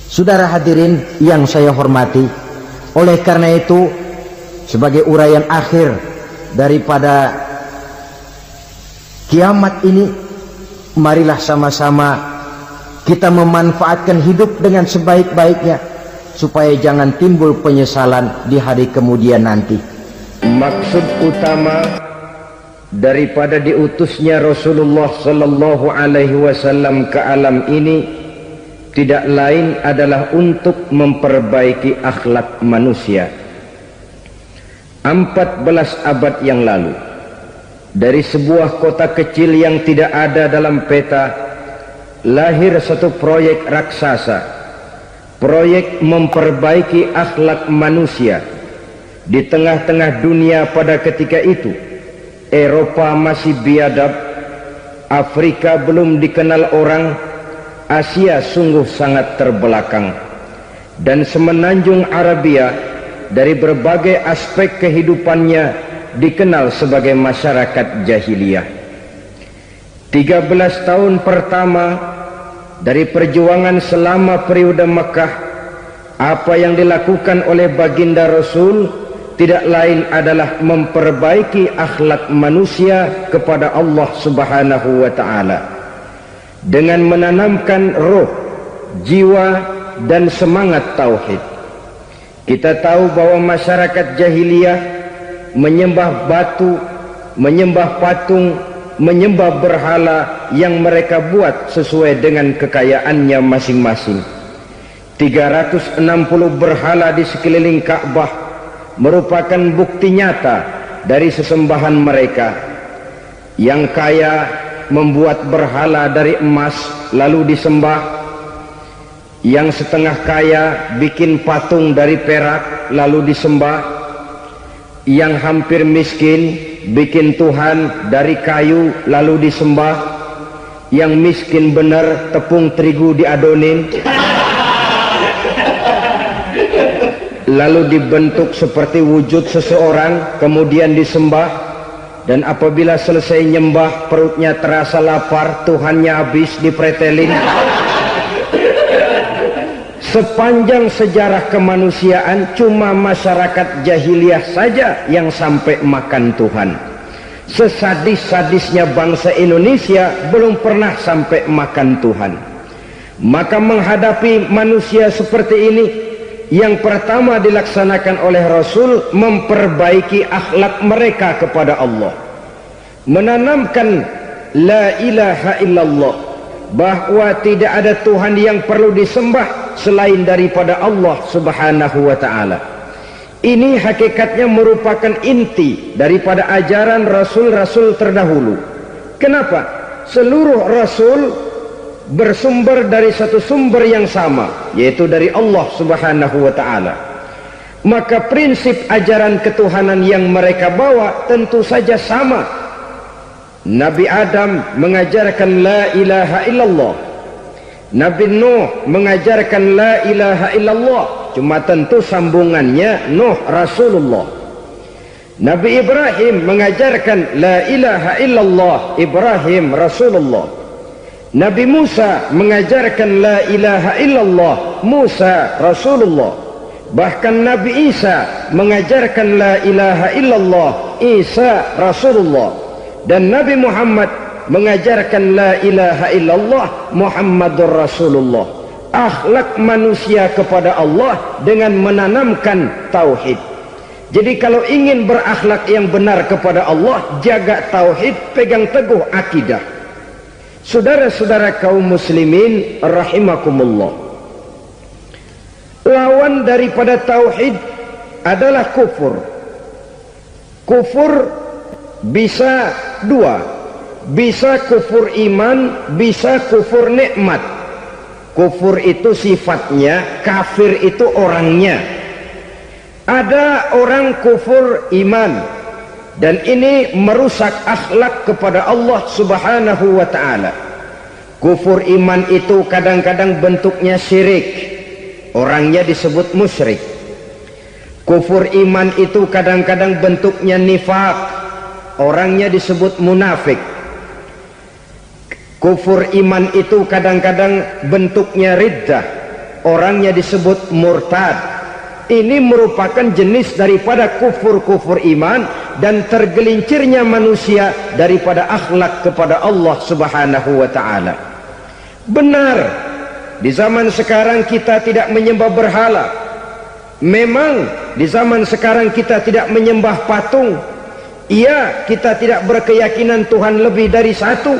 Saudara hadirin yang saya hormati, oleh karena itu sebagai uraian akhir daripada kiamat ini, marilah sama-sama kita memanfaatkan hidup dengan sebaik-baiknya supaya jangan timbul penyesalan di hari kemudian nanti. Maksud utama daripada diutusnya Rasulullah Sallallahu Alaihi Wasallam ke alam ini tidak lain adalah untuk memperbaiki akhlak manusia. 14 abad yang lalu, dari sebuah kota kecil yang tidak ada dalam peta, lahir satu proyek raksasa, proyek memperbaiki akhlak manusia. Di tengah-tengah dunia pada ketika itu, Eropa masih biadab, Afrika belum dikenal orang, Asia sungguh sangat terbelakang, dan semenanjung Arabia dari berbagai aspek kehidupannya dikenal sebagai masyarakat jahiliyah. 13 tahun pertama dari perjuangan selama periode Mekah, apa yang dilakukan oleh baginda Rasul tidak lain adalah memperbaiki akhlak manusia kepada Allah Subhanahu wa taala dengan menanamkan roh, jiwa dan semangat tauhid. Kita tahu bahwa masyarakat jahiliyah menyembah batu, menyembah patung, menyembah berhala yang mereka buat sesuai dengan kekayaannya masing-masing. 360 berhala di sekeliling Ka'bah merupakan bukti nyata dari sesembahan mereka. Yang kaya membuat berhala dari emas lalu disembah, yang setengah kaya bikin patung dari perak lalu disembah, yang hampir miskin bikin Tuhan dari kayu lalu disembah, yang miskin benar tepung terigu diadonin lalu dibentuk seperti wujud seseorang kemudian disembah, dan apabila selesai nyembah perutnya terasa lapar, Tuhannya habis dipretelin. Sepanjang sejarah kemanusiaan cuma masyarakat jahiliyah saja yang sampai makan Tuhan. Sesadis-sadisnya bangsa Indonesia belum pernah sampai makan Tuhan. Maka menghadapi manusia seperti ini, yang pertama dilaksanakan oleh Rasul memperbaiki akhlak mereka kepada Allah, menanamkan la ilaha illallah, bahwa tidak ada Tuhan yang perlu disembah selain daripada Allah Subhanahu wa ta'ala. Ini hakikatnya merupakan inti daripada ajaran Rasul-Rasul terdahulu. Kenapa? Seluruh Rasul bersumber dari satu sumber yang sama, yaitu dari Allah Subhanahu wa ta'ala. Maka prinsip ajaran ketuhanan yang mereka bawa tentu saja sama. Nabi Adam mengajarkan la ilaha illallah, Nabi Nuh mengajarkan la ilaha illallah, cuma tentu sambungannya Nuh Rasulullah. Nabi Ibrahim mengajarkan la ilaha illallah, Ibrahim Rasulullah. Nabi Musa mengajarkan la ilaha illallah, Musa Rasulullah. Bahkan Nabi Isa mengajarkan la ilaha illallah, Isa Rasulullah. Dan Nabi Muhammad mengajarkan la ilaha illallah, Muhammadur Rasulullah. Akhlak manusia kepada Allah dengan menanamkan tauhid. Jadi kalau ingin berakhlak yang benar kepada Allah, jaga tauhid, pegang teguh akidah. Saudara-saudara kaum muslimin rahimakumullah, lawan daripada tauhid adalah kufur. Kufur bisa dua, bisa kufur iman, bisa kufur nikmat. Kufur itu sifatnya, kafir itu orangnya. Ada orang kufur iman, dan ini merusak akhlak kepada Allah Subhanahu wa ta'ala. Kufur iman itu kadang-kadang bentuknya syirik, orangnya disebut musyrik. Kufur iman itu kadang-kadang bentuknya nifaq, orangnya disebut munafik. Kufur iman itu kadang-kadang bentuknya riddah, orangnya disebut murtad. Ini merupakan jenis daripada kufur-kufur iman dan tergelincirnya manusia daripada akhlak kepada Allah Subhanahu wa ta'ala. Benar, di zaman sekarang kita tidak menyembah berhala. Memang di zaman sekarang kita tidak menyembah patung. Iya, kita tidak berkeyakinan Tuhan lebih dari satu.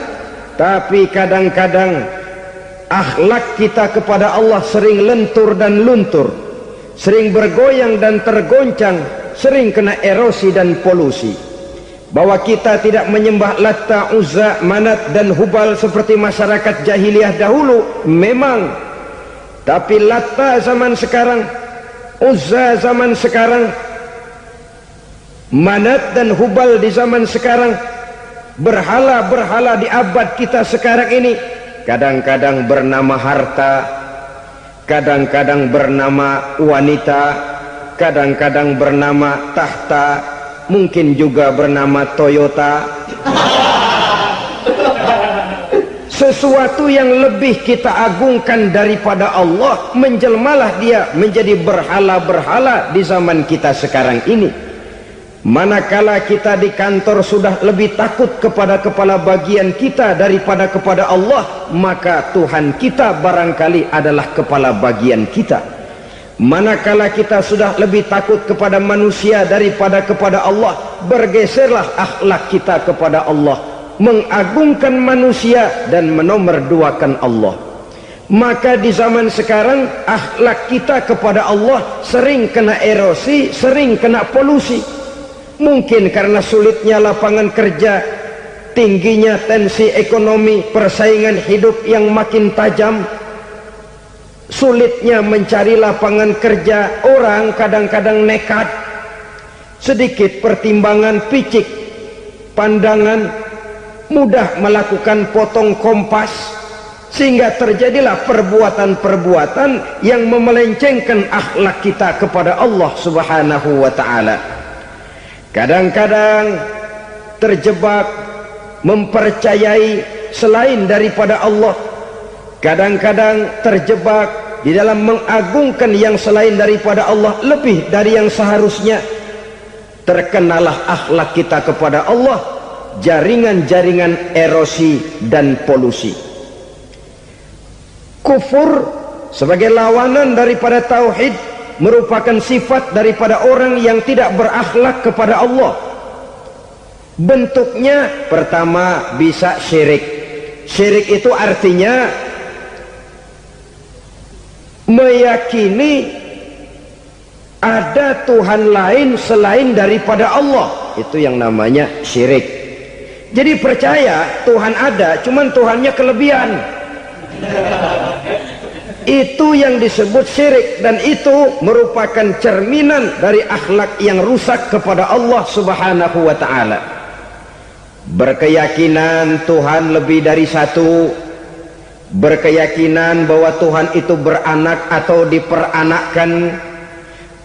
Tapi kadang-kadang akhlak kita kepada Allah sering lentur dan luntur, sering bergoyang dan tergoncang, sering kena erosi dan polusi. Bahwa kita tidak menyembah Latta, Uzza, Manat dan Hubal seperti masyarakat jahiliyah dahulu, memang. Tapi Latta zaman sekarang, Uzza zaman sekarang, Manat dan Hubal di zaman sekarang, berhala-berhala di abad kita sekarang ini, kadang-kadang bernama harta, kadang-kadang bernama wanita, kadang-kadang bernama tahta, mungkin juga bernama Toyota. Sesuatu yang lebih kita agungkan daripada Allah, menjelmalah dia menjadi berhala-berhala di zaman kita sekarang ini. Manakala kita di kantor sudah lebih takut kepada kepala bagian kita daripada kepada Allah, maka Tuhan kita barangkali adalah kepala bagian kita. Manakala kita sudah lebih takut kepada manusia daripada kepada Allah, bergeserlah akhlak kita kepada Allah, mengagungkan manusia dan menomorduakan Allah. Maka di zaman sekarang akhlak kita kepada Allah sering kena erosi, sering kena polusi. Mungkin karena sulitnya lapangan kerja, tingginya tensi ekonomi, persaingan hidup yang makin tajam, sulitnya mencari lapangan kerja, orang kadang-kadang nekat, sedikit pertimbangan, picik pandangan, mudah melakukan potong kompas, sehingga terjadilah perbuatan-perbuatan yang memelencengkan akhlak kita kepada Allah Subhanahu wa ta'ala. Kadang-kadang terjebak mempercayai selain daripada Allah, kadang-kadang terjebak di dalam mengagungkan yang selain daripada Allah lebih dari yang seharusnya. Terkenalah akhlak kita kepada Allah jaringan-jaringan erosi dan polusi. Kufur sebagai lawanan daripada tauhid merupakan sifat daripada orang yang tidak berakhlak kepada Allah. Bentuknya pertama bisa syirik. Syirik itu artinya meyakini ada Tuhan lain selain daripada Allah. Itu yang namanya syirik. Jadi percaya Tuhan ada, cuman Tuhannya kelebihan. Itu yang disebut syirik, dan itu merupakan cerminan dari akhlak yang rusak kepada Allah Subhanahu wa ta'ala. Berkeyakinan Tuhan lebih dari satu, berkeyakinan bahwa Tuhan itu beranak atau diperanakkan,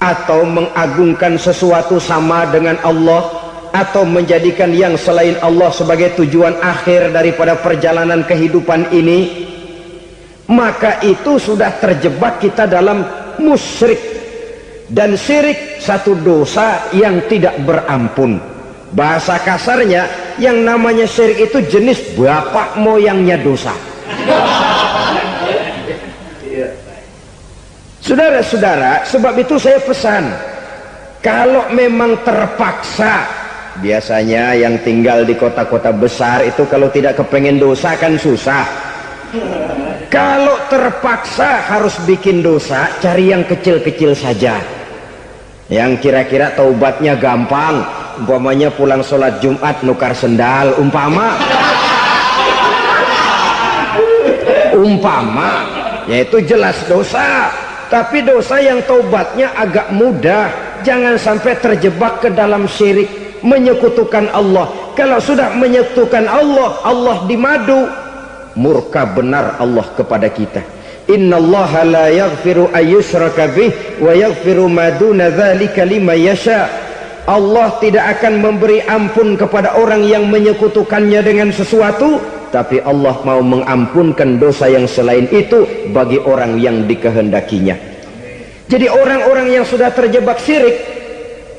atau mengagungkan sesuatu sama dengan Allah, atau menjadikan yang selain Allah sebagai tujuan akhir daripada perjalanan kehidupan ini, maka itu sudah terjebak kita dalam musyrik. Dan syirik satu dosa yang tidak berampun. Bahasa kasarnya, yang namanya syirik itu jenis bapak moyangnya dosa. Saudara-saudara, sebab itu saya pesan, kalau memang terpaksa, biasanya yang tinggal di kota-kota besar itu kalau tidak kepengen dosa kan susah. Kalau terpaksa harus bikin dosa, cari yang kecil-kecil saja, yang kira-kira taubatnya gampang. Umpamanya pulang sholat Jumat nukar sendal, umpama yaitu jelas dosa. Tapi dosa yang taubatnya agak mudah. Jangan sampai terjebak ke dalam syirik, menyekutukan Allah. Kalau sudah menyekutukan Allah, Allah dimadu, murka benar Allah kepada kita. Innallaha la yaghfiru ayyushraka bih wa yaghfiru ma duna dzalika liman yasha. Allah tidak akan memberi ampun kepada orang yang menyekutukannya dengan sesuatu, tapi Allah mau mengampunkan dosa yang selain itu bagi orang yang dikehendakinya. Jadi orang-orang yang sudah terjebak syirik,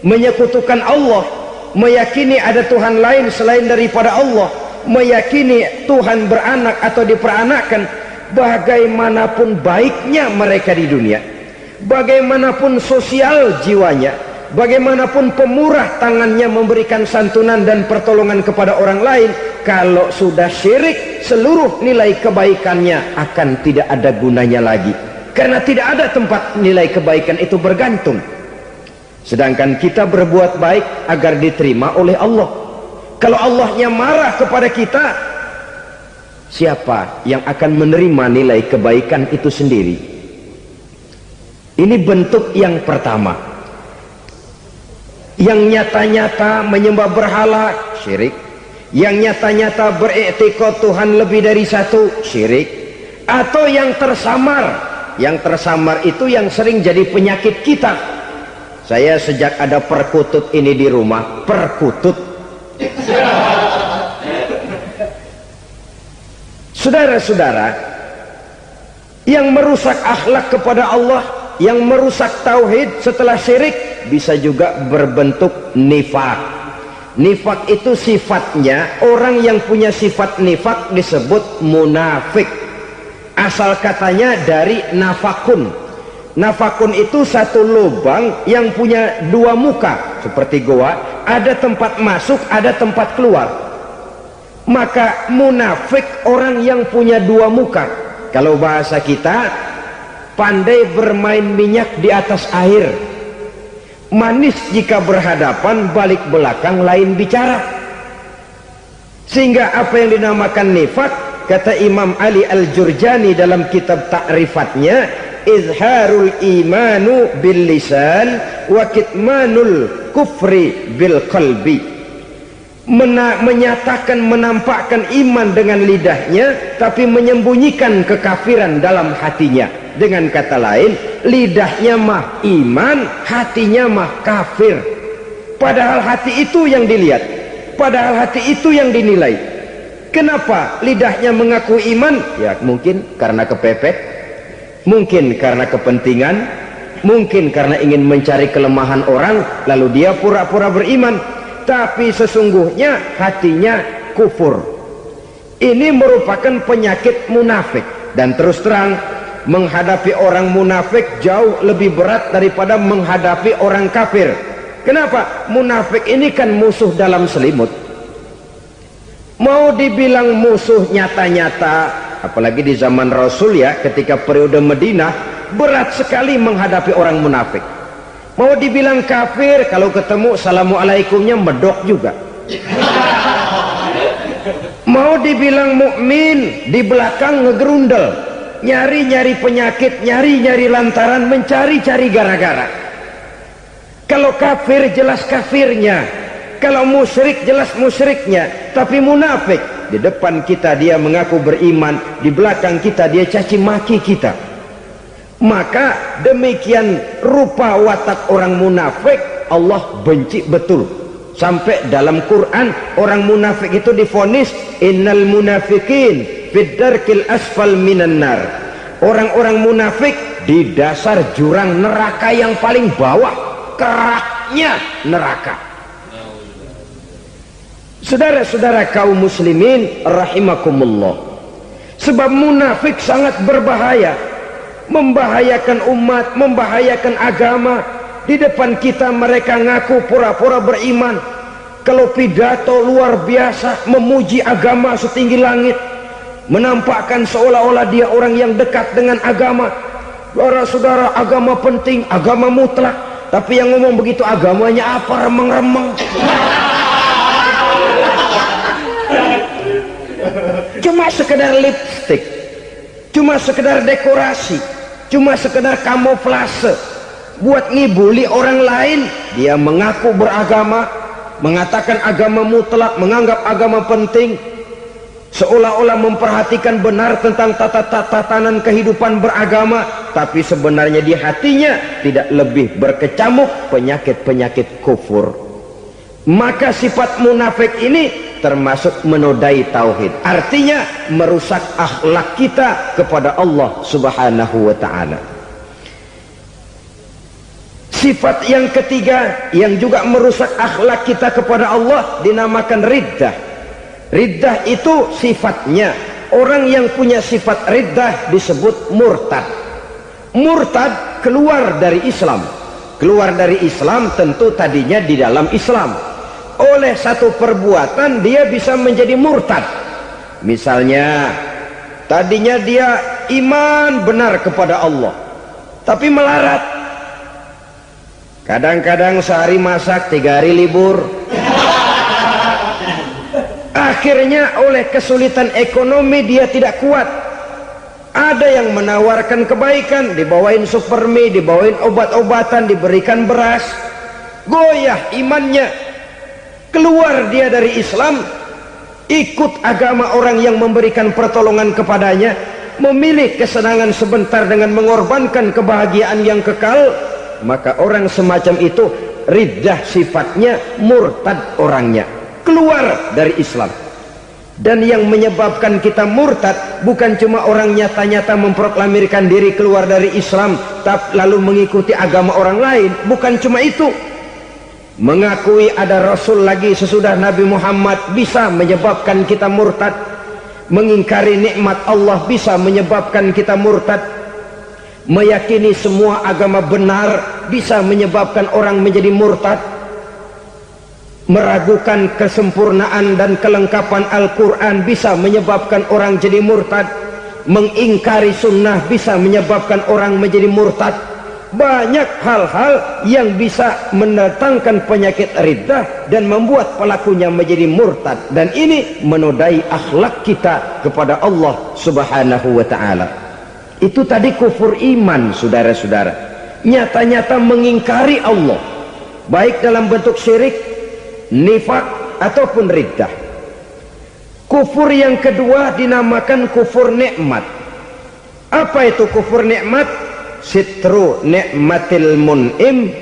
menyekutukan Allah, meyakini ada Tuhan lain selain daripada Allah, meyakini Tuhan beranak atau diperanakkan, bagaimanapun baiknya mereka di dunia, bagaimanapun sosial jiwanya, bagaimanapun pemurah tangannya memberikan santunan dan pertolongan kepada orang lain, kalau sudah syirik, seluruh nilai kebaikannya akan tidak ada gunanya lagi, karena tidak ada tempat nilai kebaikan itu bergantung. Sedangkan kita berbuat baik agar diterima oleh Allah. Kalau Allahnya marah kepada kita, siapa yang akan menerima nilai kebaikan itu sendiri? Ini bentuk yang pertama. Yang nyata-nyata menyembah berhala, syirik. Yang nyata-nyata beriktikad Tuhan lebih dari satu, syirik. Atau yang tersamar. Yang tersamar itu yang sering jadi penyakit kita. Saya sejak ada perkutut ini di rumah, perkutut. Saudara-saudara, yang merusak akhlak kepada Allah, yang merusak tauhid setelah syirik, bisa juga berbentuk nifak. Nifak itu sifatnya, orang yang punya sifat nifak disebut munafik. Asal katanya dari nafakun. Nafakun itu satu lubang yang punya dua muka, seperti goa, ada tempat masuk, ada tempat keluar. Maka munafik orang yang punya dua muka. Kalau bahasa kita, pandai bermain minyak di atas air, manis jika berhadapan, balik belakang lain bicara. Sehingga apa yang dinamakan nifak, kata Imam Ali Al-Jurjani dalam kitab ta'rifatnya, izharul imanu bil lisan wa kitmanul kufri bil qalbi. Menyatakan, menampakkan iman dengan lidahnya, tapi menyembunyikan kekafiran dalam hatinya. Dengan kata lain, lidahnya mah iman, hatinya mah kafir. Padahal hati itu yang dilihat, padahal hati itu yang dinilai. Kenapa lidahnya mengaku iman? Ya mungkin karena kepepet, mungkin karena kepentingan, mungkin karena ingin mencari kelemahan orang, lalu dia pura-pura beriman, tapi sesungguhnya hatinya kufur. Ini merupakan penyakit munafik. Dan terus terang, menghadapi orang munafik jauh lebih berat daripada menghadapi orang kafir. Kenapa? Munafik ini kan musuh dalam selimut. Mau dibilang musuh nyata-nyata, apalagi di zaman Rasul ya, ketika periode Madinah, berat sekali menghadapi orang munafik. Mau dibilang kafir, kalau ketemu assalamualaikumnya medok juga. Mau dibilang mukmin, di belakang ngegerundel, nyari-nyari penyakit, nyari-nyari lantaran, mencari-cari gara-gara. Kalau kafir jelas kafirnya, kalau musyrik jelas musyriknya. Tapi munafik, di depan kita dia mengaku beriman, di belakang kita dia caci maki kita. Maka demikian rupa watak orang munafik, Allah benci betul. Sampai dalam Quran orang munafik itu divonis innal munafikin fid darkil asfal minan nar. Orang-orang munafik di dasar jurang neraka yang paling bawah, keraknya neraka. Saudara-saudara kaum muslimin rahimakumullah, sebab munafik sangat berbahaya, membahayakan umat, membahayakan agama. Di depan kita mereka ngaku pura-pura beriman, kalau pidato luar biasa, memuji agama setinggi langit, menampakkan seolah-olah dia orang yang dekat dengan agama. Saudara-saudara, agama penting, agama mutlak. Tapi yang ngomong begitu agamanya apa? Remeng-remeng. Cuma sekedar lipstick, cuma sekedar dekorasi, cuma sekedar kamuflase, buat ngibuli orang lain. Dia mengaku beragama, mengatakan agama mutlak, menganggap agama penting, seolah-olah memperhatikan benar tentang tatanan kehidupan beragama, tapi sebenarnya di hatinya tidak lebih berkecamuk penyakit-penyakit kufur. Maka sifat munafik ini termasuk menodai tauhid, artinya merusak akhlak kita kepada Allah Subhanahu wa ta'ala. Sifat yang ketiga yang juga merusak akhlak kita kepada Allah dinamakan riddah. Riddah itu sifatnya, orang yang punya sifat riddah disebut murtad. Murtad keluar dari Islam. Keluar dari Islam tentu tadinya di dalam Islam. Oleh satu perbuatan dia bisa menjadi murtad. Misalnya tadinya dia iman benar kepada Allah, tapi melarat. Kadang-kadang sehari masak, 3 hari libur. Akhirnya oleh kesulitan ekonomi dia tidak kuat. Ada yang menawarkan kebaikan, dibawain supermi, dibawain obat-obatan, diberikan beras. Goyah imannya, keluar dia dari Islam, ikut agama orang yang memberikan pertolongan kepadanya, memilih kesenangan sebentar dengan mengorbankan kebahagiaan yang kekal. maka orang semacam itu riddah sifatnya, murtad orangnya, keluar dari Islam. Dan yang menyebabkan kita murtad bukan cuma orang nyata-nyata memproklamirkan diri keluar dari Islam tapi lalu mengikuti agama orang lain, bukan cuma itu. Mengakui ada Rasul lagi sesudah Nabi Muhammad bisa menyebabkan kita murtad. Mengingkari nikmat Allah bisa menyebabkan kita murtad. Meyakini semua agama benar bisa menyebabkan orang menjadi murtad. Meragukan kesempurnaan dan kelengkapan Al-Quran bisa menyebabkan orang jadi murtad. Mengingkari sunnah bisa menyebabkan orang menjadi murtad. Banyak hal-hal yang bisa mendatangkan penyakit riddah dan membuat pelakunya menjadi murtad, dan ini menodai akhlak kita kepada Allah Subhanahu wa ta'ala. Itu tadi kufur iman, saudara-saudara, nyata-nyata mengingkari Allah baik dalam bentuk syirik, nifak ataupun riddah. Kufur yang kedua dinamakan kufur nikmat. Apa itu kufur nikmat? Sitru nikmatil mun'im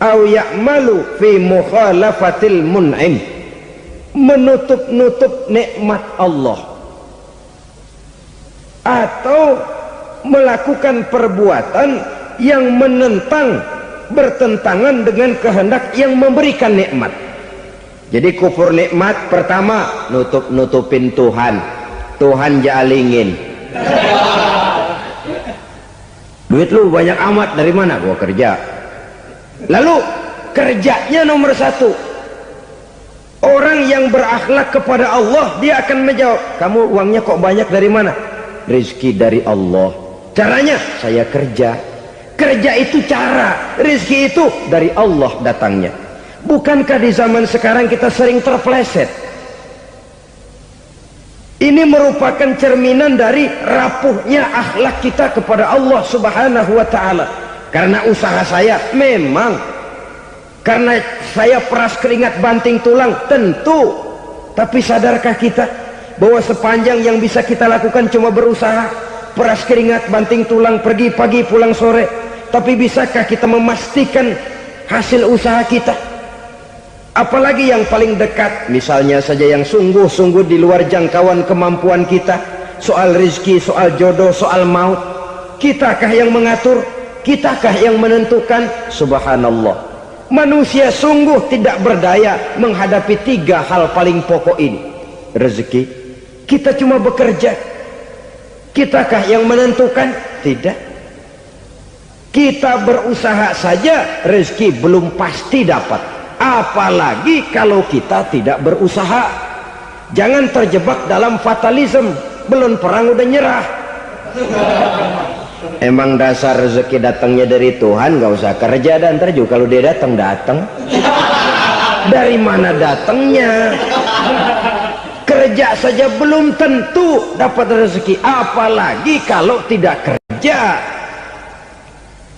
au ya'malu fi mukhalafatil mun'im. Menutup-nutup nikmat Allah atau melakukan perbuatan yang menentang, bertentangan dengan kehendak yang memberikan nikmat. Jadi kufur nikmat pertama, nutup-nutupin Tuhan. Tuhan jalingin. Duit lu banyak amat, dari mana? Gua kerja. Lalu kerjanya nomor satu. Orang yang berakhlak kepada Allah, dia akan menjawab, kamu uangnya kok banyak, dari mana? Rezeki dari Allah. Caranya, saya kerja. Kerja itu cara, rezeki itu dari Allah datangnya. Bukankah di zaman sekarang kita sering terpleset? Ini merupakan cerminan dari rapuhnya akhlak kita kepada Allah Subhanahu wa ta'ala. Karena usaha saya memang, karena saya peras keringat banting tulang, tentu. Tapi sadarkah kita bahwa sepanjang yang bisa kita lakukan cuma berusaha, peras keringat banting tulang, pergi pagi pulang sore? Tapi bisakah kita memastikan hasil usaha kita? Apalagi yang paling dekat, misalnya saja yang sungguh-sungguh di luar jangkauan kemampuan kita, soal rezeki, soal jodoh, soal maut, kitakah yang mengatur? Kitakah yang menentukan? Subhanallah, manusia sungguh tidak berdaya menghadapi tiga hal paling pokok ini. Rezeki, kita cuma bekerja. Kitakah yang menentukan? Tidak. Kita berusaha saja, rezeki belum pasti dapat. Apalagi kalau kita tidak berusaha. Jangan terjebak dalam fatalisme, belum perang udah nyerah. Emang dasar rezeki datangnya dari Tuhan, gak usah kerja, dan ntar juga kalau dia datang. Dari mana datangnya? Kerja saja belum tentu dapat rezeki, apalagi kalau tidak kerja.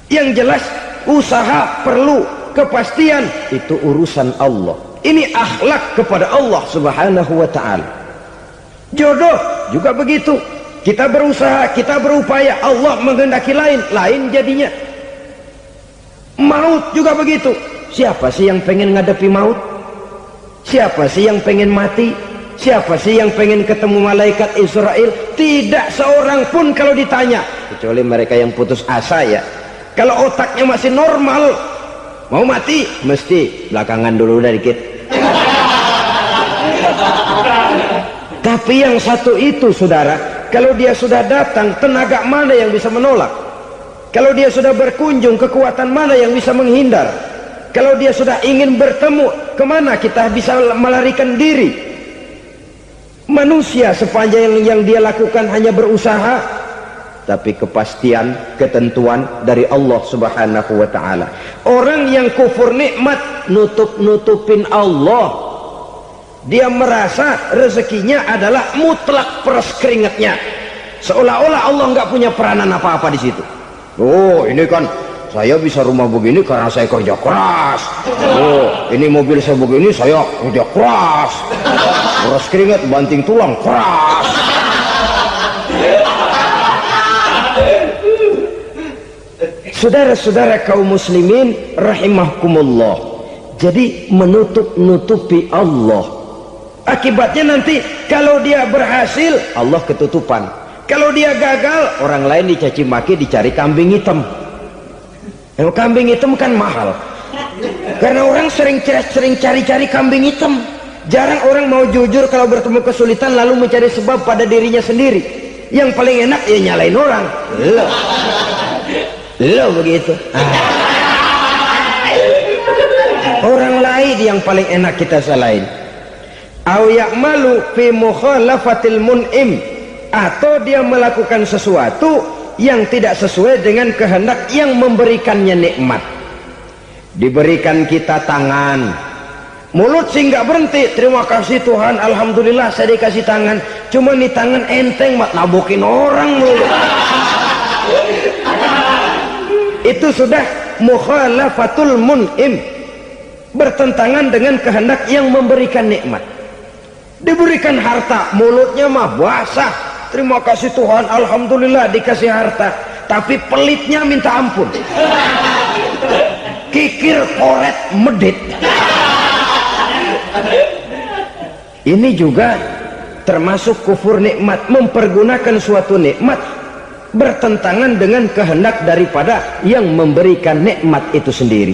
Yang jelas usaha perlu, kepastian itu urusan Allah. Ini akhlak kepada Allah Subhanahu wa ta'ala. Jodoh juga begitu. Kita berusaha, kita berupaya, Allah menghendaki lain, lain jadinya. Maut juga begitu. Siapa sih yang pengen ngadepi maut? Siapa sih yang pengen mati? Siapa sih yang pengen ketemu malaikat Israel? Tidak seorang pun kalau ditanya, kecuali mereka yang putus asa ya. Kalau otaknya masih normal, mau mati mesti belakangan dulu udah dikit. Tapi yang satu itu, saudara, kalau dia sudah datang, tenaga mana yang bisa menolak? Kalau dia sudah berkunjung, kekuatan mana yang bisa menghindar? Kalau dia sudah ingin bertemu, kemana kita bisa melarikan diri? Manusia sepanjang yang dia lakukan hanya berusaha, tapi kepastian, ketentuan dari Allah Subhanahu wa ta'ala. Orang yang kufur nikmat, nutup-nutupin Allah. Dia merasa rezekinya adalah mutlak peras keringatnya, seolah-olah Allah nggak punya peranan apa-apa di situ. Oh, ini kan saya bisa rumah begini karena saya kerja keras. Oh, ini mobil saya begini, saya kerja keras. Peras keringat, banting tulang, keras. Saudara-saudara kaum muslimin rahimakumullah, jadi menutup-nutupi Allah. Akibatnya nanti kalau dia berhasil, Allah ketutupan. Kalau dia gagal, orang lain dicaci maki, dicari kambing hitam. Yang kambing hitam kan mahal, karena orang sering cari-cari kambing hitam. Jarang orang mau jujur kalau bertemu kesulitan lalu mencari sebab pada dirinya sendiri. Yang paling enak ya nyalain orang. Lo begitu. Orang lain yang paling enak kita salahin. Au ya'malu fi mukhalafatil mun'im, atau dia melakukan sesuatu yang tidak sesuai dengan kehendak yang memberikannya nikmat. Diberikan kita tangan, mulut sih nggak berhenti. Terima kasih Tuhan, alhamdulillah saya dikasih tangan. Cuma nih tangan enteng mat nabokin orang mulu. Itu sudah mukhalafatul mun'im, bertentangan dengan kehendak yang memberikan nikmat. Diberikan harta, mulutnya mah basah, terima kasih Tuhan, alhamdulillah dikasih harta, tapi pelitnya minta ampun, kikir koret medit. Ini juga termasuk kufur nikmat, mempergunakan suatu nikmat bertentangan dengan kehendak daripada yang memberikan nikmat itu sendiri.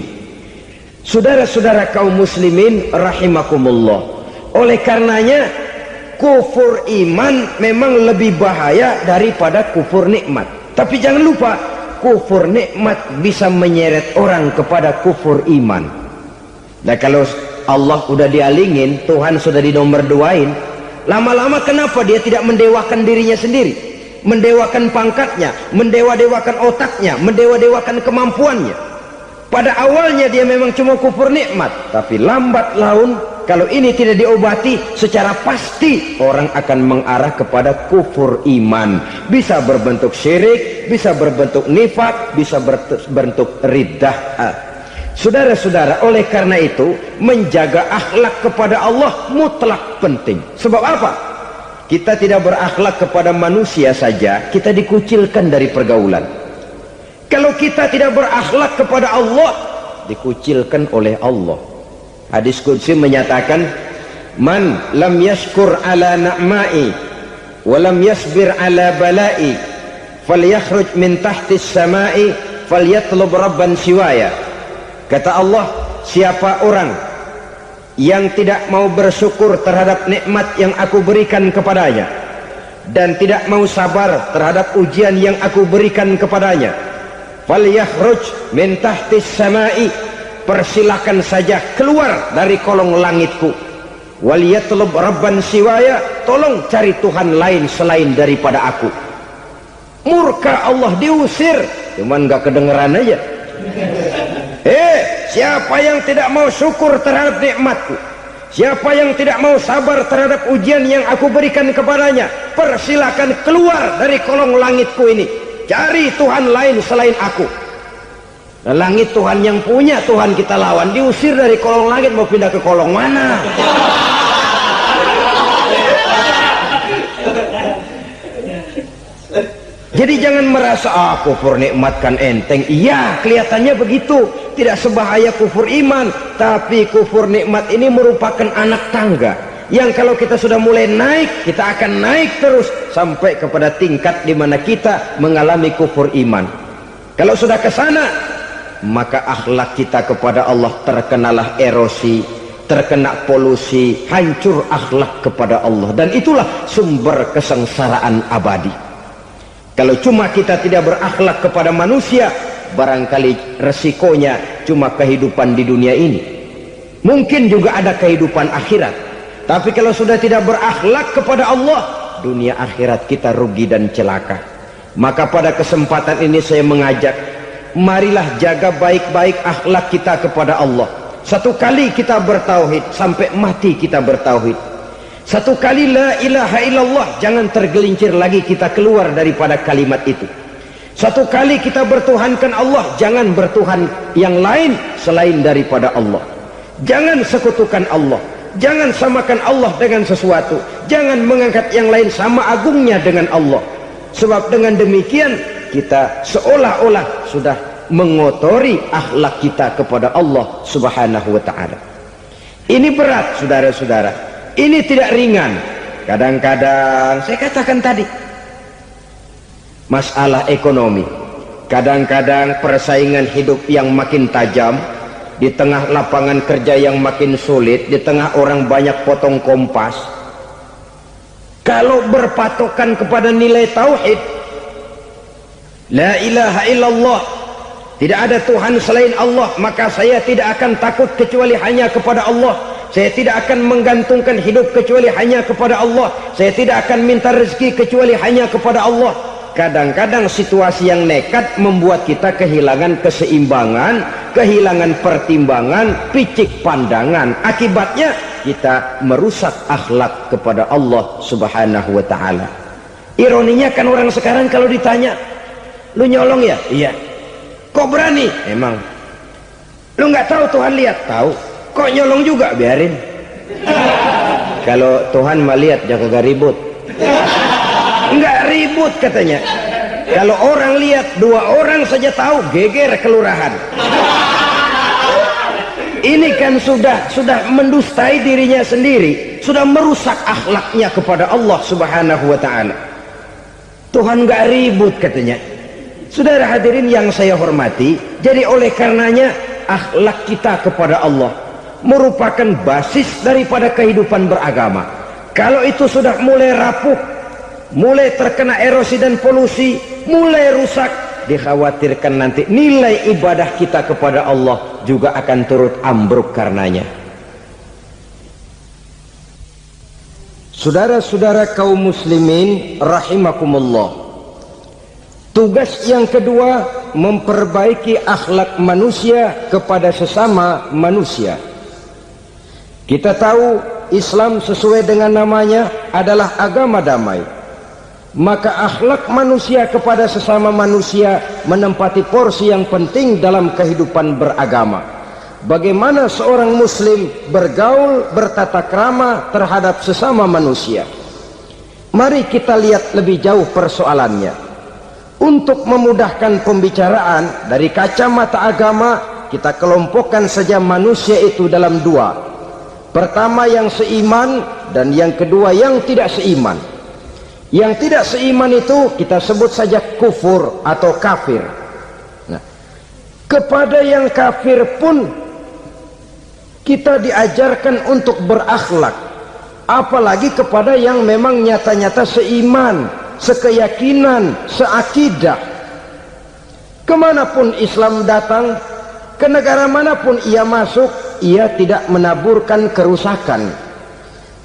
Saudara-saudara kaum muslimin rahimakumullah, oleh karenanya kufur iman memang lebih bahaya daripada kufur nikmat. Tapi jangan lupa, kufur nikmat bisa menyeret orang kepada kufur iman. Nah kalau Allah udah dialingin, Tuhan sudah dinomor duain, lama-lama kenapa dia tidak mendewakan dirinya sendiri, mendewakan pangkatnya, mendewa-dewakan otaknya, mendewa-dewakan kemampuannya? Pada awalnya dia memang cuma kufur nikmat, tapi lambat laun kalau ini tidak diobati secara pasti, orang akan mengarah kepada kufur iman. Bisa berbentuk syirik, bisa berbentuk nifak, bisa berbentuk riddah. Saudara-saudara, oleh karena itu menjaga akhlak kepada Allah mutlak penting. Sebab apa? Kita tidak berakhlak kepada manusia saja, kita dikucilkan dari pergaulan. Kalau kita tidak berakhlak kepada Allah, dikucilkan oleh Allah. Hadis qudsi menyatakan, man lam yashkur ala na'mai wa lam yasbir ala balai falyakhruj min tahtis samai falyatlub rabban siwaya. Kata Allah, siapa orang yang tidak mau bersyukur terhadap nikmat yang aku berikan kepadanya dan tidak mau sabar terhadap ujian yang aku berikan kepadanya, falyakhruj min tahtis samai, persilakan saja keluar dari kolong langitku, waliyatlub rabban siwaya, tolong cari Tuhan lain selain daripada aku. Murka Allah, diusir, cuman gak kedengeran aja. Siapa yang tidak mau syukur terhadap nikmatku, siapa yang tidak mau sabar terhadap ujian yang aku berikan kepadanya, persilakan keluar dari kolong langitku ini, cari Tuhan lain selain aku. Nah, langit Tuhan yang punya, Tuhan kita lawan, diusir dari kolong langit, mau pindah ke kolong mana? Jadi jangan merasa kufur nikmat kan enteng. Iya, kelihatannya begitu, tidak sebahaya kufur iman. Tapi kufur nikmat ini merupakan anak tangga yang kalau kita sudah mulai naik, kita akan naik terus sampai kepada tingkat di mana kita mengalami kufur iman. Kalau sudah ke sana, maka akhlak kita kepada Allah terkenalah erosi, terkena polusi, hancur akhlak kepada Allah, dan itulah sumber kesengsaraan abadi. Kalau cuma kita tidak berakhlak kepada manusia, barangkali resikonya cuma kehidupan di dunia ini. Mungkin juga ada kehidupan akhirat. Tapi kalau sudah tidak berakhlak kepada Allah, dunia akhirat kita rugi dan celaka. Maka pada kesempatan ini saya mengajak, marilah jaga baik-baik akhlak kita kepada Allah. Satu kali kita bertauhid, sampai mati kita bertauhid. Satu kali la ilaha illallah, jangan tergelincir lagi kita keluar daripada kalimat itu. Satu kali kita bertuhankan Allah, jangan bertuhan yang lain selain daripada Allah. Jangan sekutukan Allah, jangan samakan Allah dengan sesuatu, jangan mengangkat yang lain sama agungnya dengan Allah. Sebab dengan demikian kita seolah-olah sudah mengotori akhlak kita kepada Allah Subhanahu wa ta'ala. Ini berat, saudara-saudara. Ini tidak ringan. Kadang-kadang saya katakan tadi, masalah ekonomi, kadang-kadang persaingan hidup yang makin tajam, di tengah lapangan kerja yang makin sulit, di tengah orang banyak potong kompas. Kalau berpatokan kepada nilai tauhid, la ilaha illallah, tidak ada Tuhan selain Allah, maka saya tidak akan takut kecuali hanya kepada Allah. Saya tidak akan menggantungkan hidup kecuali hanya kepada Allah. Saya tidak akan minta rezeki kecuali hanya kepada Allah. Kadang-kadang situasi yang nekat membuat kita kehilangan keseimbangan, kehilangan pertimbangan, picik pandangan. Akibatnya kita merusak akhlak kepada Allah Subhanahu wa ta'ala. Ironinya kan orang sekarang kalau ditanya, lu nyolong ya? Iya. Kok berani? Emang. Lu nggak tahu Tuhan lihat? Tahu. Kok nyolong juga? Biarin. Kalau Tuhan mah lihat, jangan gak ribut. Nggak ribut katanya. Kalau orang lihat, 2 orang saja tahu, geger kelurahan. Ini kan sudah mendustai dirinya sendiri, sudah merusak akhlaknya kepada Allah Subhanahu wa ta'ala. Tuhan nggak ribut katanya. Saudara hadirin yang saya hormati, jadi oleh karenanya akhlak kita kepada Allah merupakan basis daripada kehidupan beragama. Kalau itu sudah mulai rapuh, mulai terkena erosi dan polusi, mulai rusak, dikhawatirkan nanti nilai ibadah kita kepada Allah juga akan turut ambruk karenanya. Saudara-saudara kaum muslimin rahimakumullah, tugas yang kedua, memperbaiki akhlak manusia kepada sesama manusia. Kita tahu Islam sesuai dengan namanya adalah agama damai. Maka akhlak manusia kepada sesama manusia menempati porsi yang penting dalam kehidupan beragama. Bagaimana seorang muslim bergaul, bertata krama terhadap sesama manusia. Mari kita lihat lebih jauh persoalannya. Untuk memudahkan pembicaraan dari kacamata agama, kita kelompokkan saja manusia itu dalam 2. Pertama yang seiman, dan yang kedua yang tidak seiman. Yang tidak seiman itu kita sebut saja kufur atau kafir. Nah, kepada yang kafir pun kita diajarkan untuk berakhlak, apalagi kepada yang memang nyata-nyata seiman, sekeyakinan, seakidah. Kemanapun Islam datang, ke negara manapun ia masuk, ia tidak menaburkan kerusakan.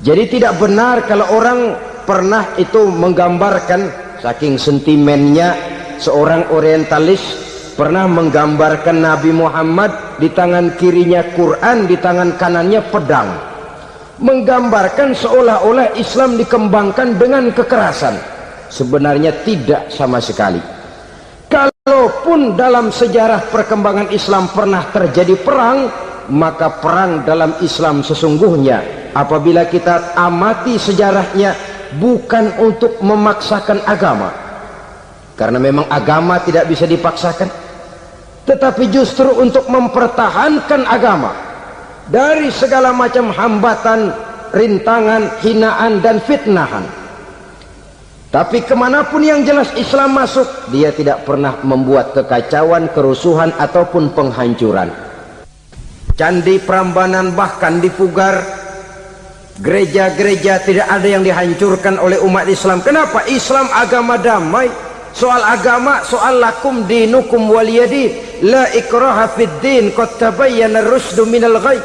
Jadi tidak benar kalau orang pernah itu menggambarkan, saking sentimennya seorang orientalis pernah menggambarkan Nabi Muhammad di tangan kirinya Quran, di tangan kanannya pedang, menggambarkan seolah-olah Islam dikembangkan dengan kekerasan. Sebenarnya tidak sama sekali. Kalaupun dalam sejarah perkembangan Islam pernah terjadi perang, maka perang dalam Islam sesungguhnya apabila kita amati sejarahnya bukan untuk memaksakan agama, karena memang agama tidak bisa dipaksakan, tetapi justru untuk mempertahankan agama dari segala macam hambatan, rintangan, hinaan dan fitnahan. Tapi kemanapun yang jelas Islam masuk, dia tidak pernah membuat kekacauan, kerusuhan ataupun penghancuran. Candi Prambanan bahkan dipugar, gereja-gereja tidak ada yang dihancurkan oleh umat Islam. Kenapa? Islam agama damai. Soal agama, soal lakum dinukum waliyadin, la ikraha fid din, qad tabayyana ar-rusdu minal ghayy.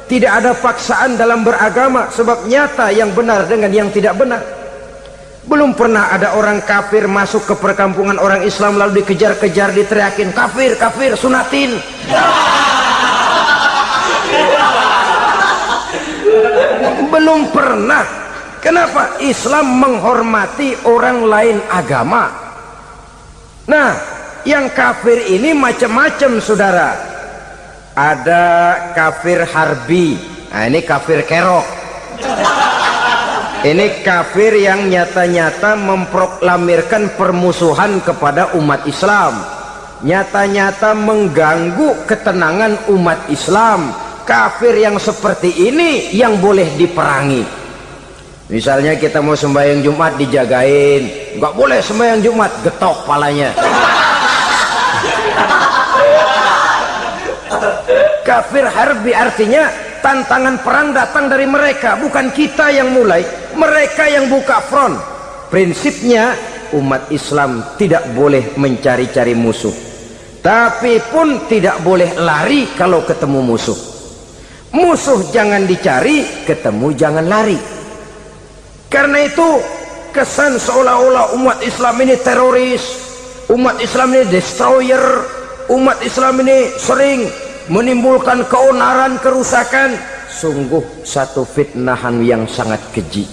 Tidak ada paksaan dalam beragama, sebab nyata yang benar dengan yang tidak benar. Belum pernah ada orang kafir masuk ke perkampungan orang Islam lalu dikejar-kejar, diteriakin kafir, kafir, sunatin. Belum pernah. Kenapa? Islam menghormati orang lain agama. Nah, yang kafir ini macam-macam, saudara. Ada kafir harbi. Nah, ini kafir kerok. Ini kafir yang nyata-nyata memproklamirkan permusuhan kepada umat Islam. nyata-nyata mengganggu ketenangan umat Islam. Kafir yang seperti ini yang boleh diperangi. Misalnya kita mau sembahyang Jumat dijagain, nggak boleh sembahyang Jumat, getok palanya. Kafir harbi artinya tantangan perang datang dari mereka, bukan kita yang mulai, mereka yang buka front. Prinsipnya umat Islam tidak boleh mencari-cari musuh, tapi pun tidak boleh lari kalau ketemu musuh. Musuh jangan dicari, ketemu jangan lari. Karena itu kesan seolah-olah umat Islam ini teroris, umat Islam ini destroyer, umat Islam ini sering menimbulkan keonaran, kerusakan. Sungguh satu fitnahan yang sangat keji.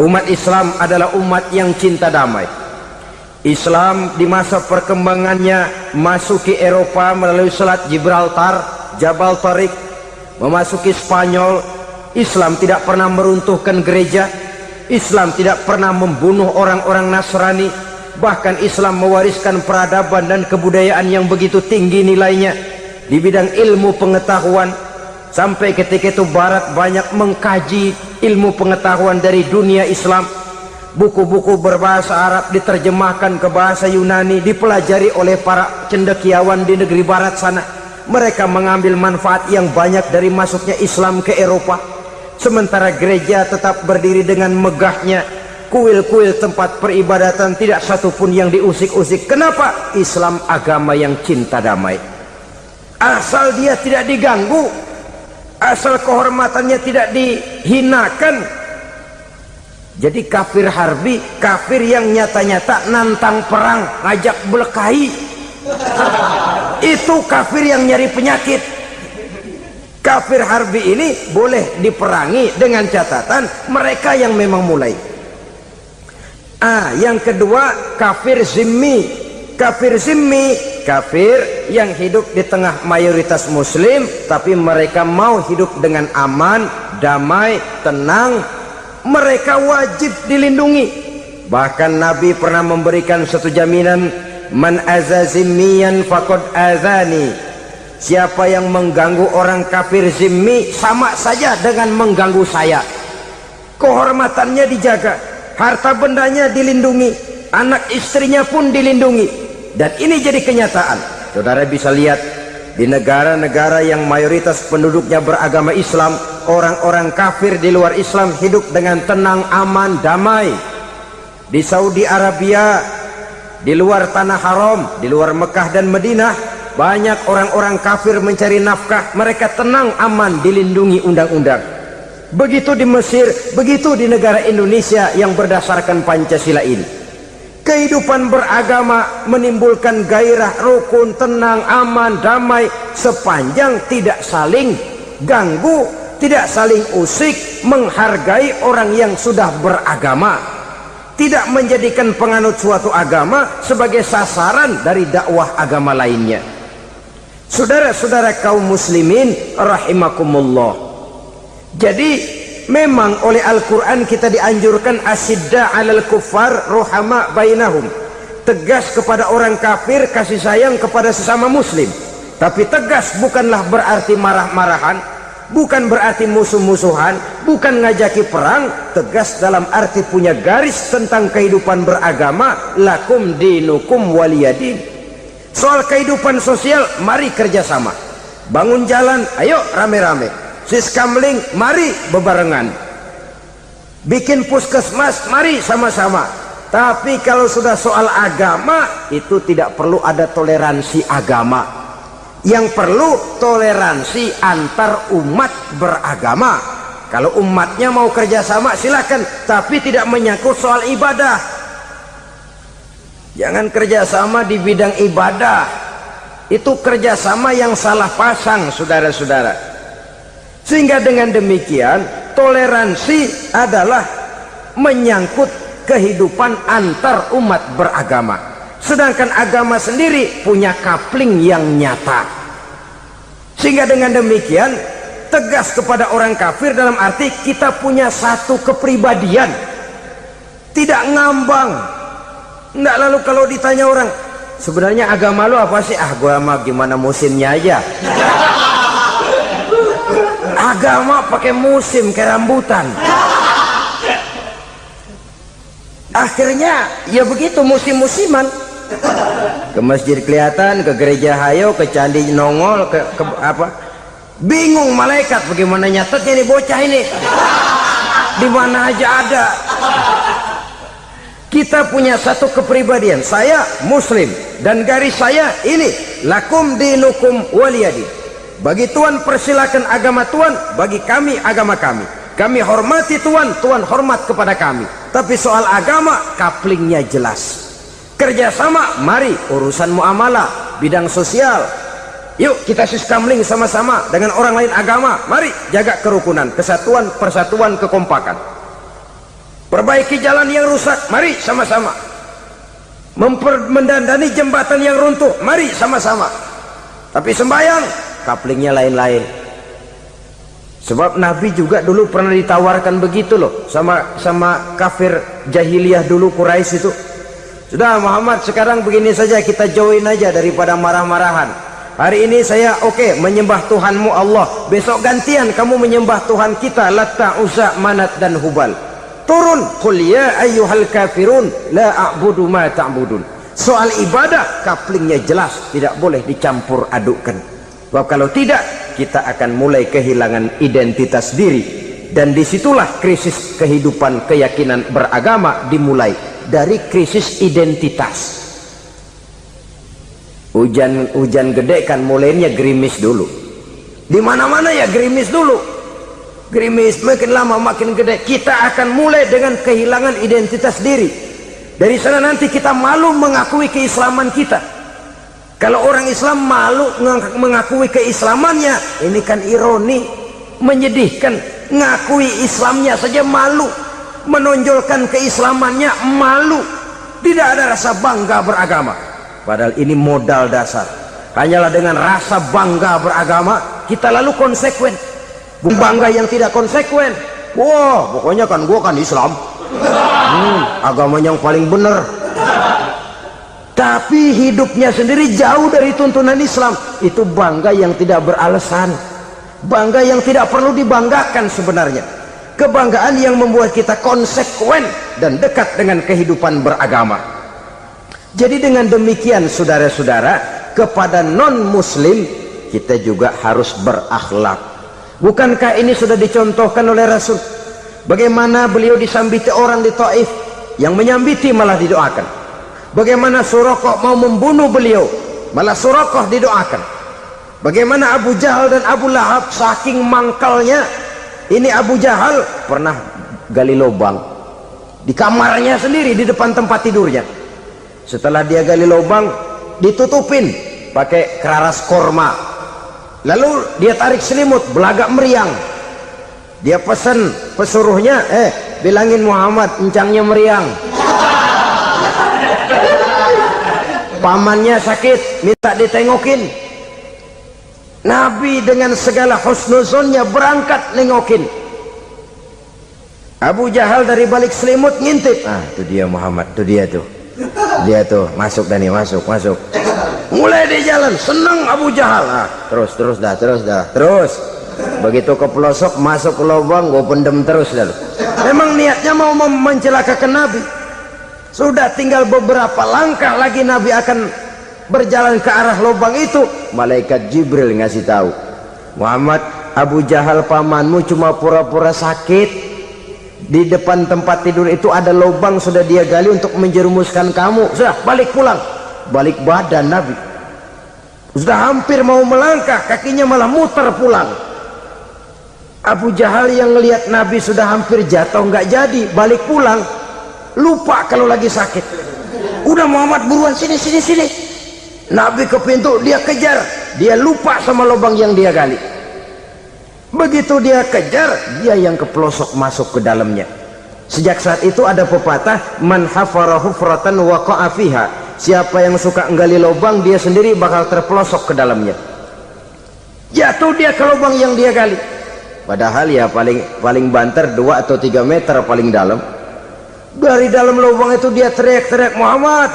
Umat Islam adalah umat yang cinta damai. Islam di masa perkembangannya masuki Eropa melalui Selat Gibraltar, Jabal Tariq, memasuki Spanyol. Islam tidak pernah meruntuhkan gereja, Islam tidak pernah membunuh orang-orang Nasrani. Bahkan Islam mewariskan peradaban dan kebudayaan yang begitu tinggi nilainya di bidang ilmu pengetahuan, sampai ketika itu Barat banyak mengkaji ilmu pengetahuan dari dunia Islam. Buku-buku berbahasa Arab diterjemahkan ke bahasa Yunani, dipelajari oleh para cendekiawan di negeri Barat sana. Mereka mengambil manfaat yang banyak dari masuknya Islam ke Eropa. Sementara gereja tetap berdiri dengan megahnya. Kuil-kuil tempat peribadatan tidak satupun yang diusik-usik. Kenapa? Islam agama yang cinta damai. Asal dia tidak diganggu, asal kehormatannya tidak dihinakan. Jadi kafir harbi, kafir yang nyata-nyata nantang perang, ngajak berkelahi. Itu kafir yang nyari penyakit. Kafir harbi ini boleh diperangi dengan catatan mereka yang memang mulai. Yang kedua kafir zimmi. Kafir zimmi, kafir yang hidup di tengah mayoritas muslim, tapi mereka mau hidup dengan aman, damai, tenang. Mereka wajib dilindungi. Bahkan Nabi pernah memberikan satu jaminan, man azazimmiyan faqad azani. Siapa yang mengganggu orang kafir zimmi sama saja dengan mengganggu saya. Kehormatannya dijaga, harta bendanya dilindungi, anak istrinya pun dilindungi. Dan ini jadi kenyataan. Saudara bisa lihat di negara-negara yang mayoritas penduduknya beragama Islam, orang-orang kafir di luar Islam hidup dengan tenang, aman, damai. Di Saudi Arabia, di luar tanah haram, di luar Mekah dan Madinah, banyak orang-orang kafir mencari nafkah. Mereka tenang, aman, dilindungi undang-undang. Begitu di Mesir, begitu di negara Indonesia yang berdasarkan Pancasila ini. Kehidupan beragama menimbulkan gairah, rukun, tenang, aman, damai, sepanjang tidak saling ganggu, tidak saling usik, menghargai orang yang sudah beragama, tidak menjadikan penganut suatu agama sebagai sasaran dari dakwah agama lainnya. Saudara-saudara kaum muslimin rahimakumullah. Jadi memang oleh Al-Quran kita dianjurkan asyidda alal kuffar ruhama bainahum. Tegas kepada orang kafir, kasih sayang kepada sesama muslim. Tapi tegas bukanlah berarti marah-marahan, bukan berarti musuh-musuhan, bukan ngajaki perang. Tegas dalam arti punya garis tentang kehidupan beragama, lakum dinukum waliyadin. Soal kehidupan sosial, mari kerjasama. Bangun jalan, ayo rame-rame. Siskamling, mari bebarengan. Bikin puskesmas, mari sama-sama. Tapi kalau sudah soal agama, itu tidak perlu ada toleransi agama. Yang perlu toleransi antar umat beragama. Kalau umatnya mau kerjasama silakan, tapi tidak menyangkut soal ibadah. Jangan kerjasama di bidang ibadah. Itu kerjasama yang salah pasang, saudara-saudara. Sehingga dengan demikian toleransi adalah menyangkut kehidupan antar umat beragama. Sedangkan agama sendiri punya coupling yang nyata. Sehingga dengan demikian tegas kepada orang kafir dalam arti kita punya satu kepribadian. Tidak ngambang. Enggak, lalu kalau ditanya orang, sebenarnya agama lu apa sih? Ah, gua mah gimana musimnya aja. Agama pakai musim kayak rambutan. Akhirnya ya begitu, musim-musiman. Ke masjid kelihatan, ke gereja hayo, ke candi nongol, ke apa? Bingung malaikat bagaimana nyatetnya nih bocah ini. Di mana aja ada. Kita punya satu kepribadian, saya muslim dan garis saya ini, lakum dinukum waliyadin. Bagi Tuhan persilakan agama Tuhan, bagi kami agama kami. Kami hormati Tuhan, Tuhan hormat kepada kami. Tapi soal agama, kaplingnya jelas. Kerjasama, mari urusan muamalah, bidang sosial. Yuk kita sistemling sama-sama dengan orang lain agama. Mari jaga kerukunan, kesatuan, persatuan, kekompakan. Perbaiki jalan yang rusak, mari sama-sama. Mendandani jembatan yang runtuh, mari sama-sama. Tapi sembahyang, kaplingnya lain-lain. Sebab Nabi juga dulu pernah ditawarkan begitu loh sama kafir jahiliyah dulu, Quraisy itu. Sudah Muhammad, sekarang begini saja, kita join aja daripada marah-marahan. Hari ini saya oke, menyembah Tuhanmu Allah. Besok gantian kamu menyembah Tuhan kita, Latta, Uzza, Manat dan Hubal. Turun, qul ya ayyuhal kafirun la a'budu ma ta'budun. Soal ibadah kaplingnya jelas, tidak boleh dicampur adukkan. Sebab kalau tidak, kita akan mulai kehilangan identitas diri, dan disitulah krisis kehidupan keyakinan beragama dimulai dari krisis identitas. Hujan gede kan mulainya gerimis dulu. Di mana-mana ya gerimis dulu. Gerimis makin lama makin gede. Kita akan mulai dengan kehilangan identitas diri. Dari sana nanti kita malu mengakui keislaman kita. Kalau orang Islam malu mengakui keislamannya, ini kan ironi, menyedihkan. Ngakui Islamnya saja malu, menonjolkan keislamannya malu. Tidak ada rasa bangga beragama. Padahal ini modal dasar. Hanyalah dengan rasa bangga beragama kita lalu konsekuen. Bangga yang tidak konsekuen, wah pokoknya kan gua kan Islam, agama yang paling benar. Tapi hidupnya sendiri jauh dari tuntunan Islam. Itu bangga yang tidak beralasan, bangga yang tidak perlu dibanggakan sebenarnya. Kebanggaan yang membuat kita konsekuen dan dekat dengan kehidupan beragama. Jadi dengan demikian saudara-saudara, kepada non-muslim kita juga harus berakhlak. Bukankah ini sudah dicontohkan oleh Rasul? Bagaimana beliau disambiti orang di Taif, yang menyambiti malah didoakan. Bagaimana Suraqah mau membunuh beliau, malah Suraqah didoakan. Bagaimana Abu Jahal dan Abu Lahab saking mangkalnya. Ini Abu Jahal pernah gali lubang di kamarnya sendiri, di depan tempat tidurnya. Setelah dia gali lubang, ditutupin pakai keraras korma. Lalu dia tarik selimut, belagak meriang. Dia pesan pesuruhnya, bilangin Muhammad encangnya meriang. Pamannya sakit, minta ditengokin. Nabi dengan segala husnuzonnya berangkat nengokin. Abu Jahal dari balik selimut ngintip. Ah, itu dia Muhammad, itu dia tuh. Dia tuh masuk Dani, masuk. Mulai di jalan, senang Abu Jahal. Terus dah. Begitu ke pelosok, masuk ke lubang, gue pendem terus dah. Memang niatnya mau mencelakakan Nabi. Sudah tinggal beberapa langkah lagi Nabi akan berjalan ke arah lubang itu. Malaikat Jibril ngasih tahu, Muhammad, Abu Jahal pamanmu cuma pura-pura sakit. Di depan tempat tidur itu ada lubang sudah dia gali untuk menjerumuskan kamu. Sudah balik pulang. Balik badan Nabi. Sudah hampir mau melangkah, kakinya malah muter pulang. Abu Jahal yang ngelihat Nabi sudah hampir jatuh nggak jadi, balik pulang. Lupa kalau lagi sakit. Udah Muhammad buruan sini. Nabi ke pintu, dia kejar. Dia lupa sama lubang yang dia gali. Begitu dia kejar, dia yang ke pelosok masuk ke dalamnya. Sejak saat itu ada pepatah, man hafara hufratan waqa'a fiha. Siapa yang suka nggali lubang, dia sendiri bakal terpelosok ke dalamnya. Jatuh dia ke lubang yang dia gali. Padahal ya paling banter 2 atau 3 meter paling dalam. Dari dalam lubang itu dia teriak-teriak, Muhammad,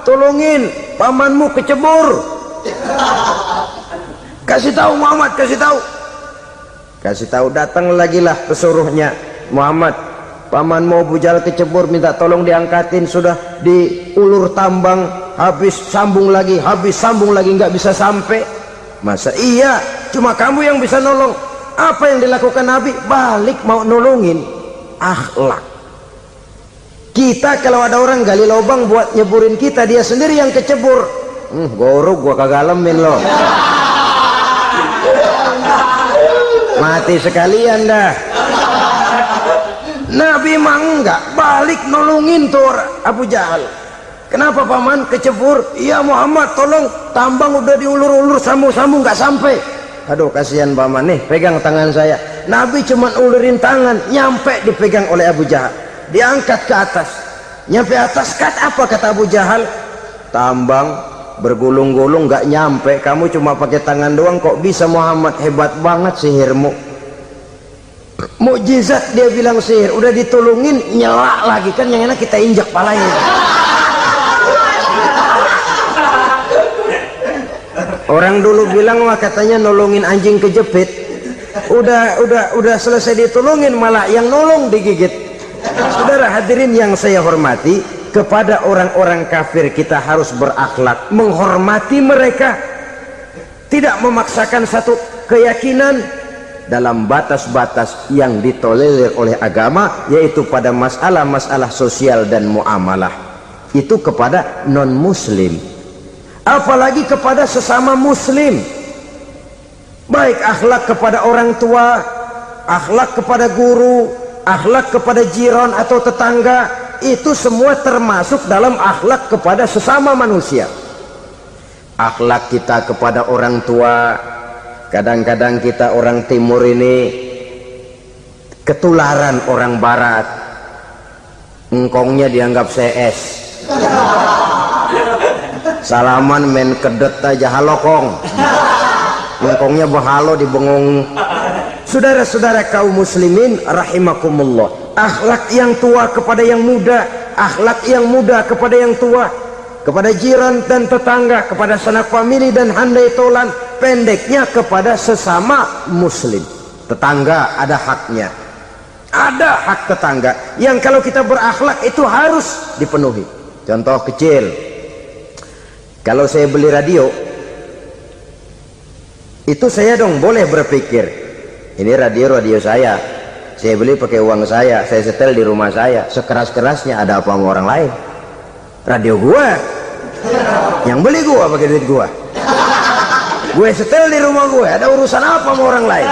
tolongin pamanmu kecebur. Kasih tahu Muhammad, kasih tahu. Datang lagi lah pesuruhnya, Muhammad, pamanmu Abu Jahal kecebur, minta tolong diangkatin. Sudah diulur tambang, habis sambung lagi, nggak bisa sampai. Masa iya cuma kamu yang bisa nolong? Apa yang dilakukan Nabi? Balik mau nolongin. Akhlak. Kita kalau ada orang gali lubang buat nyeburin kita, dia sendiri yang kecebur. Gorok gua kagak lemin loh. Mati sekalian dah. Nabi mah enggak, balik nolongin tuh Abu Jahal. Kenapa paman kecebur? Iya Muhammad, tolong tambang udah diulur-ulur, sambung-sambung nggak sampai. Aduh kasihan paman, nih pegang tangan saya. Nabi cuma ulurin tangan, nyampe dipegang oleh Abu Jahal, diangkat ke atas. Nyampe atas, apa kata Abu Jahal? Tambang bergulung-gulung nggak nyampe, kamu cuma pakai tangan doang kok bisa Muhammad, hebat banget sihirmu. Mukjizat dia bilang sihir, udah ditolongin nyela lagi, kan yang enak kita injak palanya. Orang dulu bilang wah katanya nolongin anjing kejepit, udah selesai ditolongin malah yang nolong digigit. Saudara hadirin yang saya hormati, kepada orang-orang kafir kita harus berakhlak, menghormati mereka, tidak memaksakan satu keyakinan dalam batas-batas yang ditolerir oleh agama, yaitu pada masalah-masalah sosial dan muamalah. Itu kepada non muslim, apalagi kepada sesama muslim. Baik akhlak kepada orang tua, akhlak kepada guru, akhlak kepada jiran atau tetangga, itu semua termasuk dalam akhlak kepada sesama manusia. Akhlak kita kepada orang tua, kadang-kadang kita orang timur ini ketularan orang barat. Engkongnya dianggap CS, salaman main kedet aja halokong, engkongnya bahalo dibengong. Saudara-saudara kaum muslimin rahimakumullah, akhlak yang tua kepada yang muda, akhlak yang muda kepada yang tua, kepada jiran dan tetangga, kepada sanak famili dan handai tolan, pendeknya kepada sesama muslim. Tetangga ada haknya, ada hak tetangga yang kalau kita berakhlak itu harus dipenuhi. Contoh kecil, kalau saya beli radio, itu saya dong boleh berpikir, ini radio saya beli pakai uang saya setel di rumah saya, sekeras-kerasnya ada apa sama orang lain? Radio gua, yang beli gua pakai duit gua, gue setel di rumah gue, ada urusan apa sama orang lain?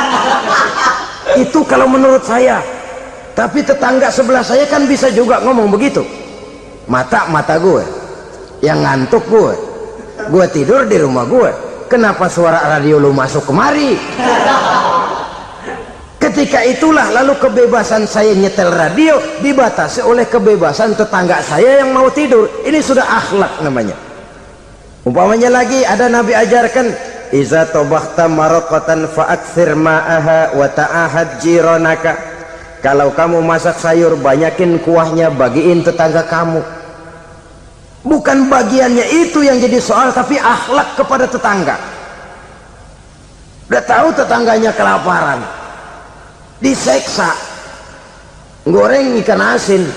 Itu kalau menurut saya. Tapi tetangga sebelah saya kan bisa juga ngomong begitu. Mata gue yang ngantuk, gue tidur di rumah gue, kenapa suara radio lu masuk kemari? Ketika itulah lalu kebebasan saya nyetel radio dibatasi oleh kebebasan tetangga saya yang mau tidur. Ini sudah akhlak namanya. Umpamanya lagi ada Nabi ajarkan, iza tobakhta maraqatan fa'akthir ma'aha wa ta'ahad jiranaka. Kalau kamu masak sayur, banyakin kuahnya, bagiin tetangga kamu. Bukan bagiannya itu yang jadi soal, tapi akhlak kepada tetangga. Udah tahu tetangganya kelaparan, diseksa, goreng ikan asin,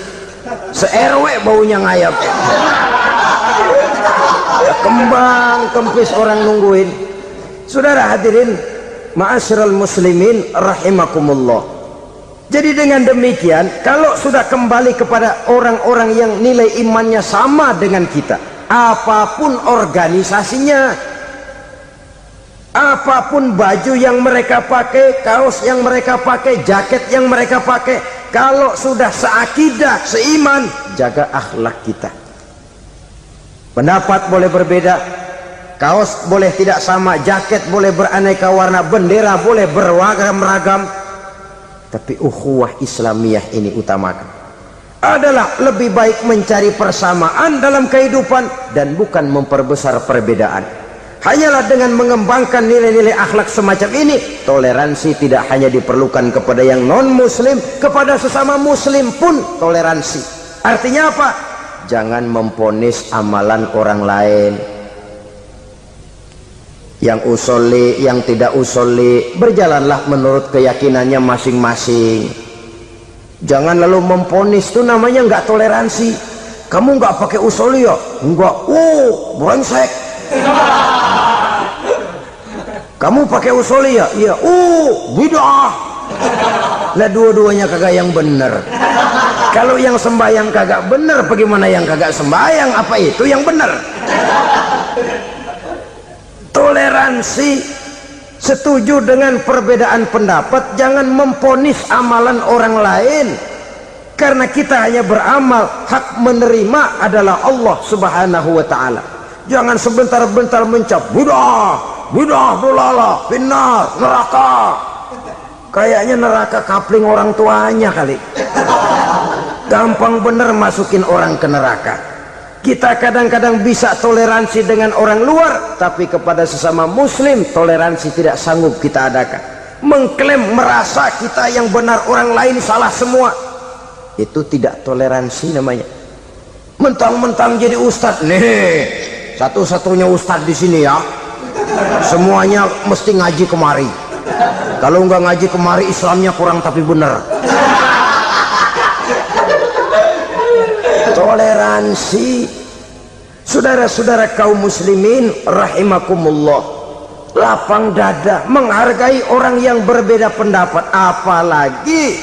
se-RW baunya ngayap, kembang kempis orang nungguin. Saudara hadirin ma'asyiral muslimin rahimakumullah. Jadi dengan demikian, kalau sudah kembali kepada orang-orang yang nilai imannya sama dengan kita, apapun organisasinya, apapun baju yang mereka pakai, kaos yang mereka pakai, jaket yang mereka pakai, kalau sudah seakidah, seiman, jaga akhlak kita. Pendapat boleh berbeda, kaos boleh tidak sama, jaket boleh beraneka warna, bendera boleh beragam-ragam, tapi ukhuwah Islamiyah ini utamakan. Adalah lebih baik mencari persamaan dalam kehidupan dan bukan memperbesar perbedaan. Hanyalah dengan mengembangkan nilai-nilai akhlak semacam ini, toleransi tidak hanya diperlukan kepada yang non muslim, kepada sesama muslim pun toleransi. Artinya apa? jangan memponis amalan orang lain. Yang usolli, yang tidak usolli, berjalanlah menurut keyakinannya masing-masing. Jangan lalu memponis, itu namanya nggak toleransi. Kamu nggak pakai usolli ya? Enggak. Brengsek. Kamu pakai usolli ya? Iya. Bid'ah. Lah dua-duanya kagak yang bener. Kalau yang sembahyang kagak bener, bagaimana yang kagak sembahyang? Apa itu yang bener? Toleransi, setuju dengan perbedaan pendapat, jangan memponis amalan orang lain. Karena kita hanya beramal, hak menerima adalah Allah Subhanahu wa ta'ala. Jangan sebentar-bentar mencap bidah dolalah, finnar, neraka. Kayaknya neraka kapling orang tuanya kali. Gampang bener masukin orang ke neraka. Kita kadang-kadang bisa toleransi dengan orang luar, tapi kepada sesama muslim toleransi tidak sanggup kita adakan. Mengklaim merasa kita yang benar, orang lain salah semua, itu tidak toleransi namanya. Mentang-mentang jadi ustadz nih, satu-satunya ustadz di sini ya, semuanya mesti ngaji kemari. Kalau nggak ngaji kemari Islamnya kurang tapi benar. Toleransi. Saudara-saudara kaum muslimin rahimakumullah, lapang dada menghargai orang yang berbeda pendapat, apalagi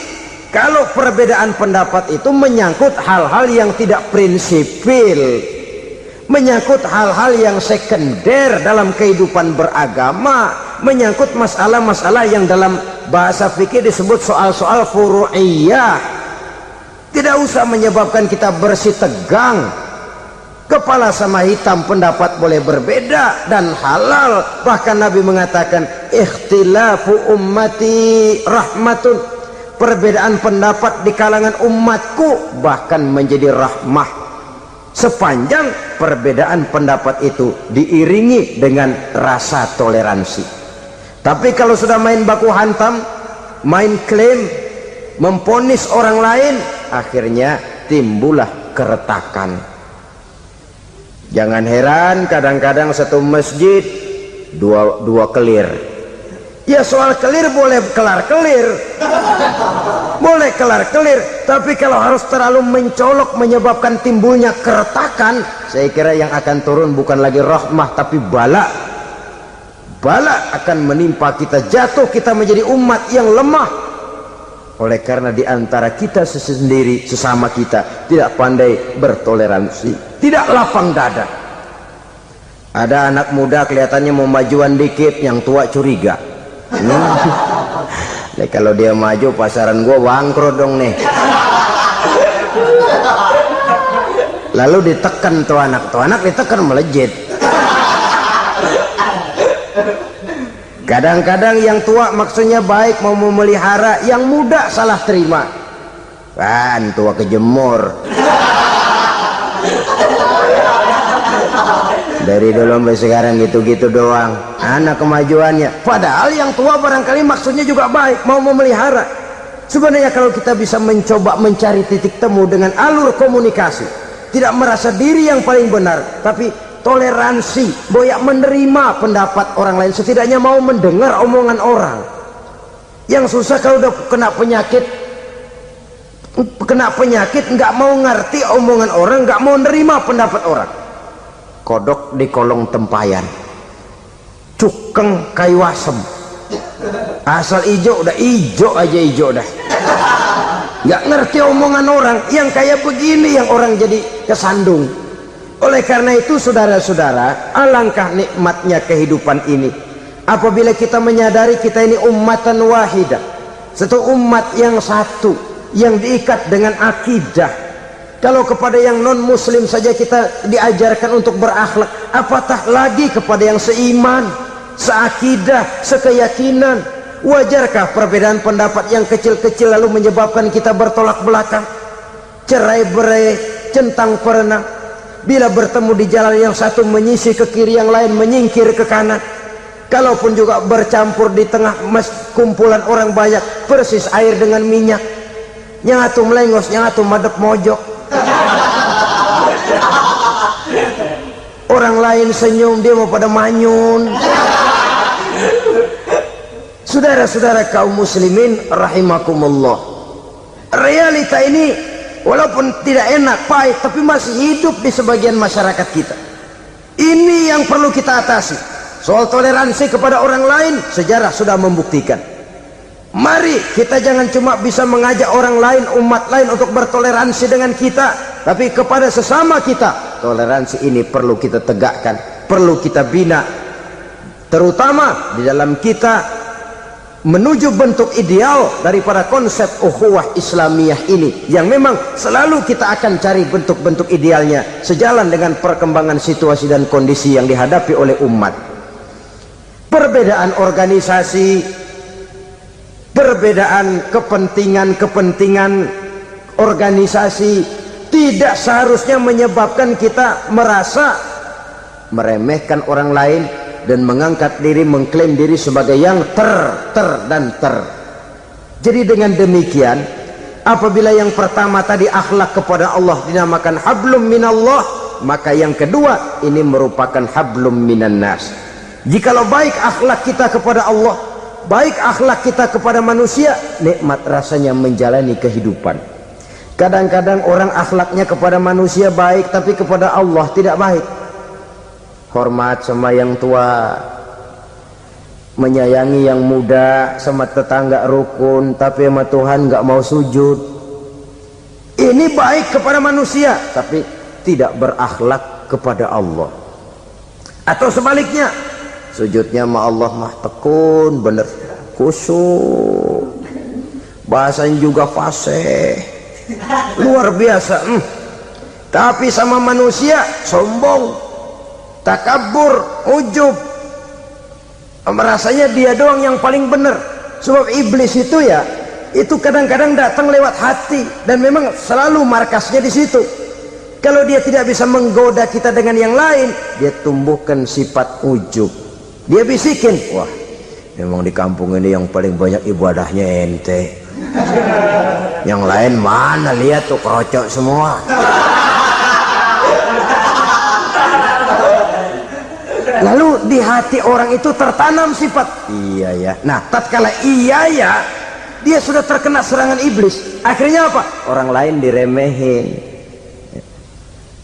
kalau perbedaan pendapat itu menyangkut hal-hal yang tidak prinsipil, menyangkut hal-hal yang sekunder dalam kehidupan beragama, menyangkut masalah-masalah yang dalam bahasa fikih disebut soal-soal furu'iyah. Tidak usah menyebabkan kita bersih tegang. Kepala sama hitam pendapat boleh berbeda dan halal. Bahkan Nabi mengatakan ikhtilafu ummati rahmatun, perbedaan pendapat di kalangan umatku bahkan menjadi rahmah, sepanjang perbedaan pendapat itu diiringi dengan rasa toleransi. Tapi kalau sudah main baku hantam, main klaim, memponis orang lain, akhirnya timbullah keretakan. Jangan heran kadang-kadang satu masjid dua kelir. Ya soal kelir boleh kelar-kelir, boleh kelar-kelir, tapi kalau harus terlalu mencolok menyebabkan timbulnya keretakan, saya kira yang akan turun bukan lagi rahmah tapi bala. Bala akan menimpa kita, jatuh kita menjadi umat yang lemah. Oleh karena di antara kita sendiri, sesama kita tidak pandai bertoleransi, tidak lapang dada. Ada anak muda kelihatannya mau majuan dikit, yang tua curiga. Nih kalau dia maju pasaran gua bangkrut dong nih. Lalu ditekan tuh anak ditekan melejit. Kadang-kadang yang tua maksudnya baik, mau memelihara, yang muda salah terima. Kan tua kejemur. Dari dulu sampai sekarang gitu-gitu doang, anak kemajuannya. Padahal yang tua barangkali maksudnya juga baik, mau memelihara. Sebenarnya kalau kita bisa mencoba mencari titik temu dengan alur komunikasi, tidak merasa diri yang paling benar, tapi toleransi, boyak menerima pendapat orang lain, setidaknya mau mendengar omongan orang. Yang susah kalau udah kena penyakit nggak mau ngerti omongan orang, nggak mau nerima pendapat orang. Kodok di kolong tempayan, cukeng kayu asem, asal ijo udah ijo aja, ijo dah. Nggak ngerti omongan orang, yang kayak begini yang orang jadi kesandung. Oleh karena itu saudara-saudara, alangkah nikmatnya kehidupan ini apabila kita menyadari kita ini ummatan wahidah, satu umat yang satu, yang diikat dengan akidah. Kalau kepada yang non muslim saja kita diajarkan untuk berakhlak, apatah lagi kepada yang seiman, seakidah, sekeyakinan. Wajarkah perbedaan pendapat yang kecil-kecil lalu menyebabkan kita bertolak belakang, cerai-berai, centang perenang? Bila bertemu di jalan yang satu menyisih ke kiri, yang lain menyingkir ke kanan. Kalaupun juga bercampur di tengah kumpulan orang banyak, persis air dengan minyak. Yang atu melengos, yang atu madep mojok. Orang lain senyum, dia mau pada manyun. Saudara-saudara kaum muslimin rahimakumullah, realita ini walaupun tidak enak, pahit, tapi masih hidup di sebagian masyarakat kita. Ini yang perlu kita atasi. Soal toleransi kepada orang lain, sejarah sudah membuktikan. Mari kita jangan cuma bisa mengajak orang lain, umat lain untuk bertoleransi dengan kita, tapi kepada sesama kita. Toleransi ini perlu kita tegakkan, perlu kita bina, terutama di dalam kita menuju bentuk ideal daripada konsep ukhuwah Islamiyah ini, yang memang selalu kita akan cari bentuk-bentuk idealnya sejalan dengan perkembangan situasi dan kondisi yang dihadapi oleh umat. Perbedaan organisasi, perbedaan kepentingan organisasi tidak seharusnya menyebabkan kita merasa meremehkan orang lain dan mengangkat diri, mengklaim diri sebagai yang ter. Jadi dengan demikian, apabila yang pertama tadi akhlak kepada Allah dinamakan hablum minallah, maka yang kedua ini merupakan hablum minan nas. Jikalau baik akhlak kita kepada Allah, baik akhlak kita kepada manusia, nikmat rasanya menjalani kehidupan. Kadang-kadang orang akhlaknya kepada manusia baik, tapi kepada Allah tidak baik. Hormat sama yang tua, menyayangi yang muda, sama tetangga rukun, tapi sama Tuhan nggak mau sujud. Ini baik kepada manusia, tapi tidak berakhlak kepada Allah. Atau sebaliknya, sujudnya sama Allah mah tekun, bener, khusyuk, bahasanya juga fasih, luar biasa. Tapi sama manusia sombong, takabur, ujub, merasanya dia doang yang paling benar. Sebab iblis itu ya, itu kadang-kadang datang lewat hati, dan memang selalu markasnya di situ. Kalau dia tidak bisa menggoda kita dengan yang lain, dia tumbuhkan sifat ujub. Dia bisikin, wah memang di kampung ini yang paling banyak ibadahnya ente, yang lain mana, lihat tuh kerocok semua. Lalu di hati orang itu tertanam sifat iya ya. Nah, tatkala iya ya, dia sudah terkena serangan iblis. Akhirnya apa? Orang lain diremehin.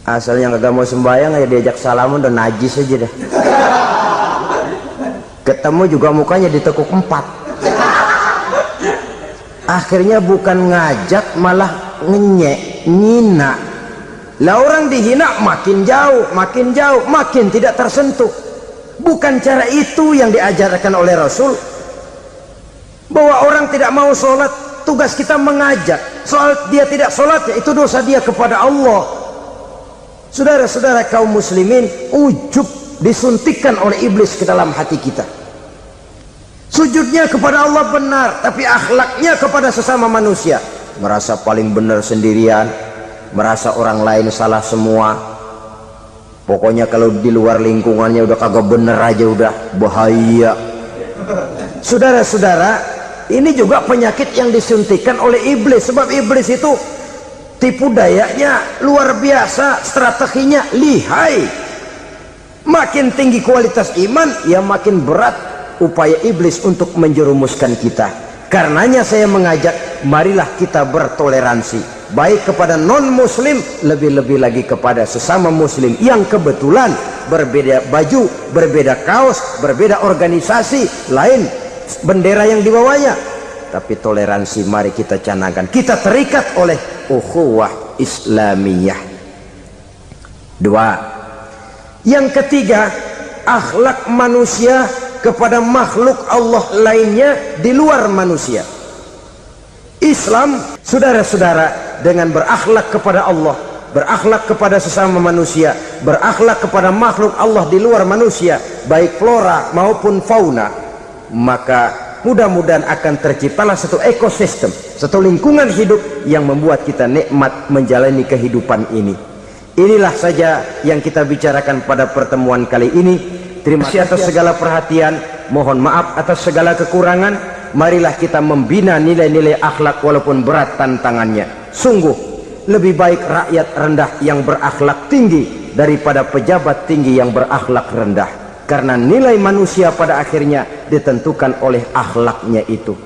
Asalnya kagak mau sembahyang aja diajak salaman udah najis aja dah. Ketemu juga mukanya ditekuk 4. Akhirnya bukan ngajak malah ngenyek, ngina. Lah orang dihina makin jauh, makin tidak tersentuh. Bukan cara itu yang diajarkan oleh Rasul. Bahwa orang tidak mau sholat, tugas kita mengajak. Soal dia tidak sholat, ya itu dosa dia kepada Allah. Saudara-saudara kaum muslimin, ujub disuntikkan oleh iblis ke dalam hati kita. Sujudnya kepada Allah benar, tapi akhlaknya kepada sesama manusia merasa paling benar sendirian, merasa orang lain salah semua. Pokoknya kalau di luar lingkungannya udah kagak bener aja udah bahaya. Saudara-saudara, ini juga penyakit yang disuntikkan oleh iblis. Sebab iblis itu tipu dayanya luar biasa, strateginya lihai. Makin tinggi kualitas iman, ya makin berat upaya iblis untuk menjerumuskan kita. Karenanya saya mengajak, marilah kita bertoleransi, baik kepada non muslim, lebih-lebih lagi kepada sesama muslim yang kebetulan berbeda baju, berbeda kaos, berbeda organisasi, lain bendera yang dibawanya. Tapi toleransi mari kita canangkan. Kita terikat oleh ukhuwah Islamiyah. 2. Yang ketiga, akhlak manusia kepada makhluk Allah lainnya di luar manusia. Islam, saudara-saudara, dengan berakhlak kepada Allah, berakhlak kepada sesama manusia, berakhlak kepada makhluk Allah di luar manusia, baik flora maupun fauna, maka mudah-mudahan akan terciptalah satu ekosistem, satu lingkungan hidup yang membuat kita nikmat menjalani kehidupan ini. Inilah saja yang kita bicarakan pada pertemuan kali ini. Terima kasih atas segala perhatian, mohon maaf atas segala kekurangan. Marilah kita membina nilai-nilai akhlak walaupun berat tantangannya. Sungguh lebih baik rakyat rendah yang berakhlak tinggi daripada pejabat tinggi yang berakhlak rendah. Karena nilai manusia pada akhirnya ditentukan oleh akhlaknya itu.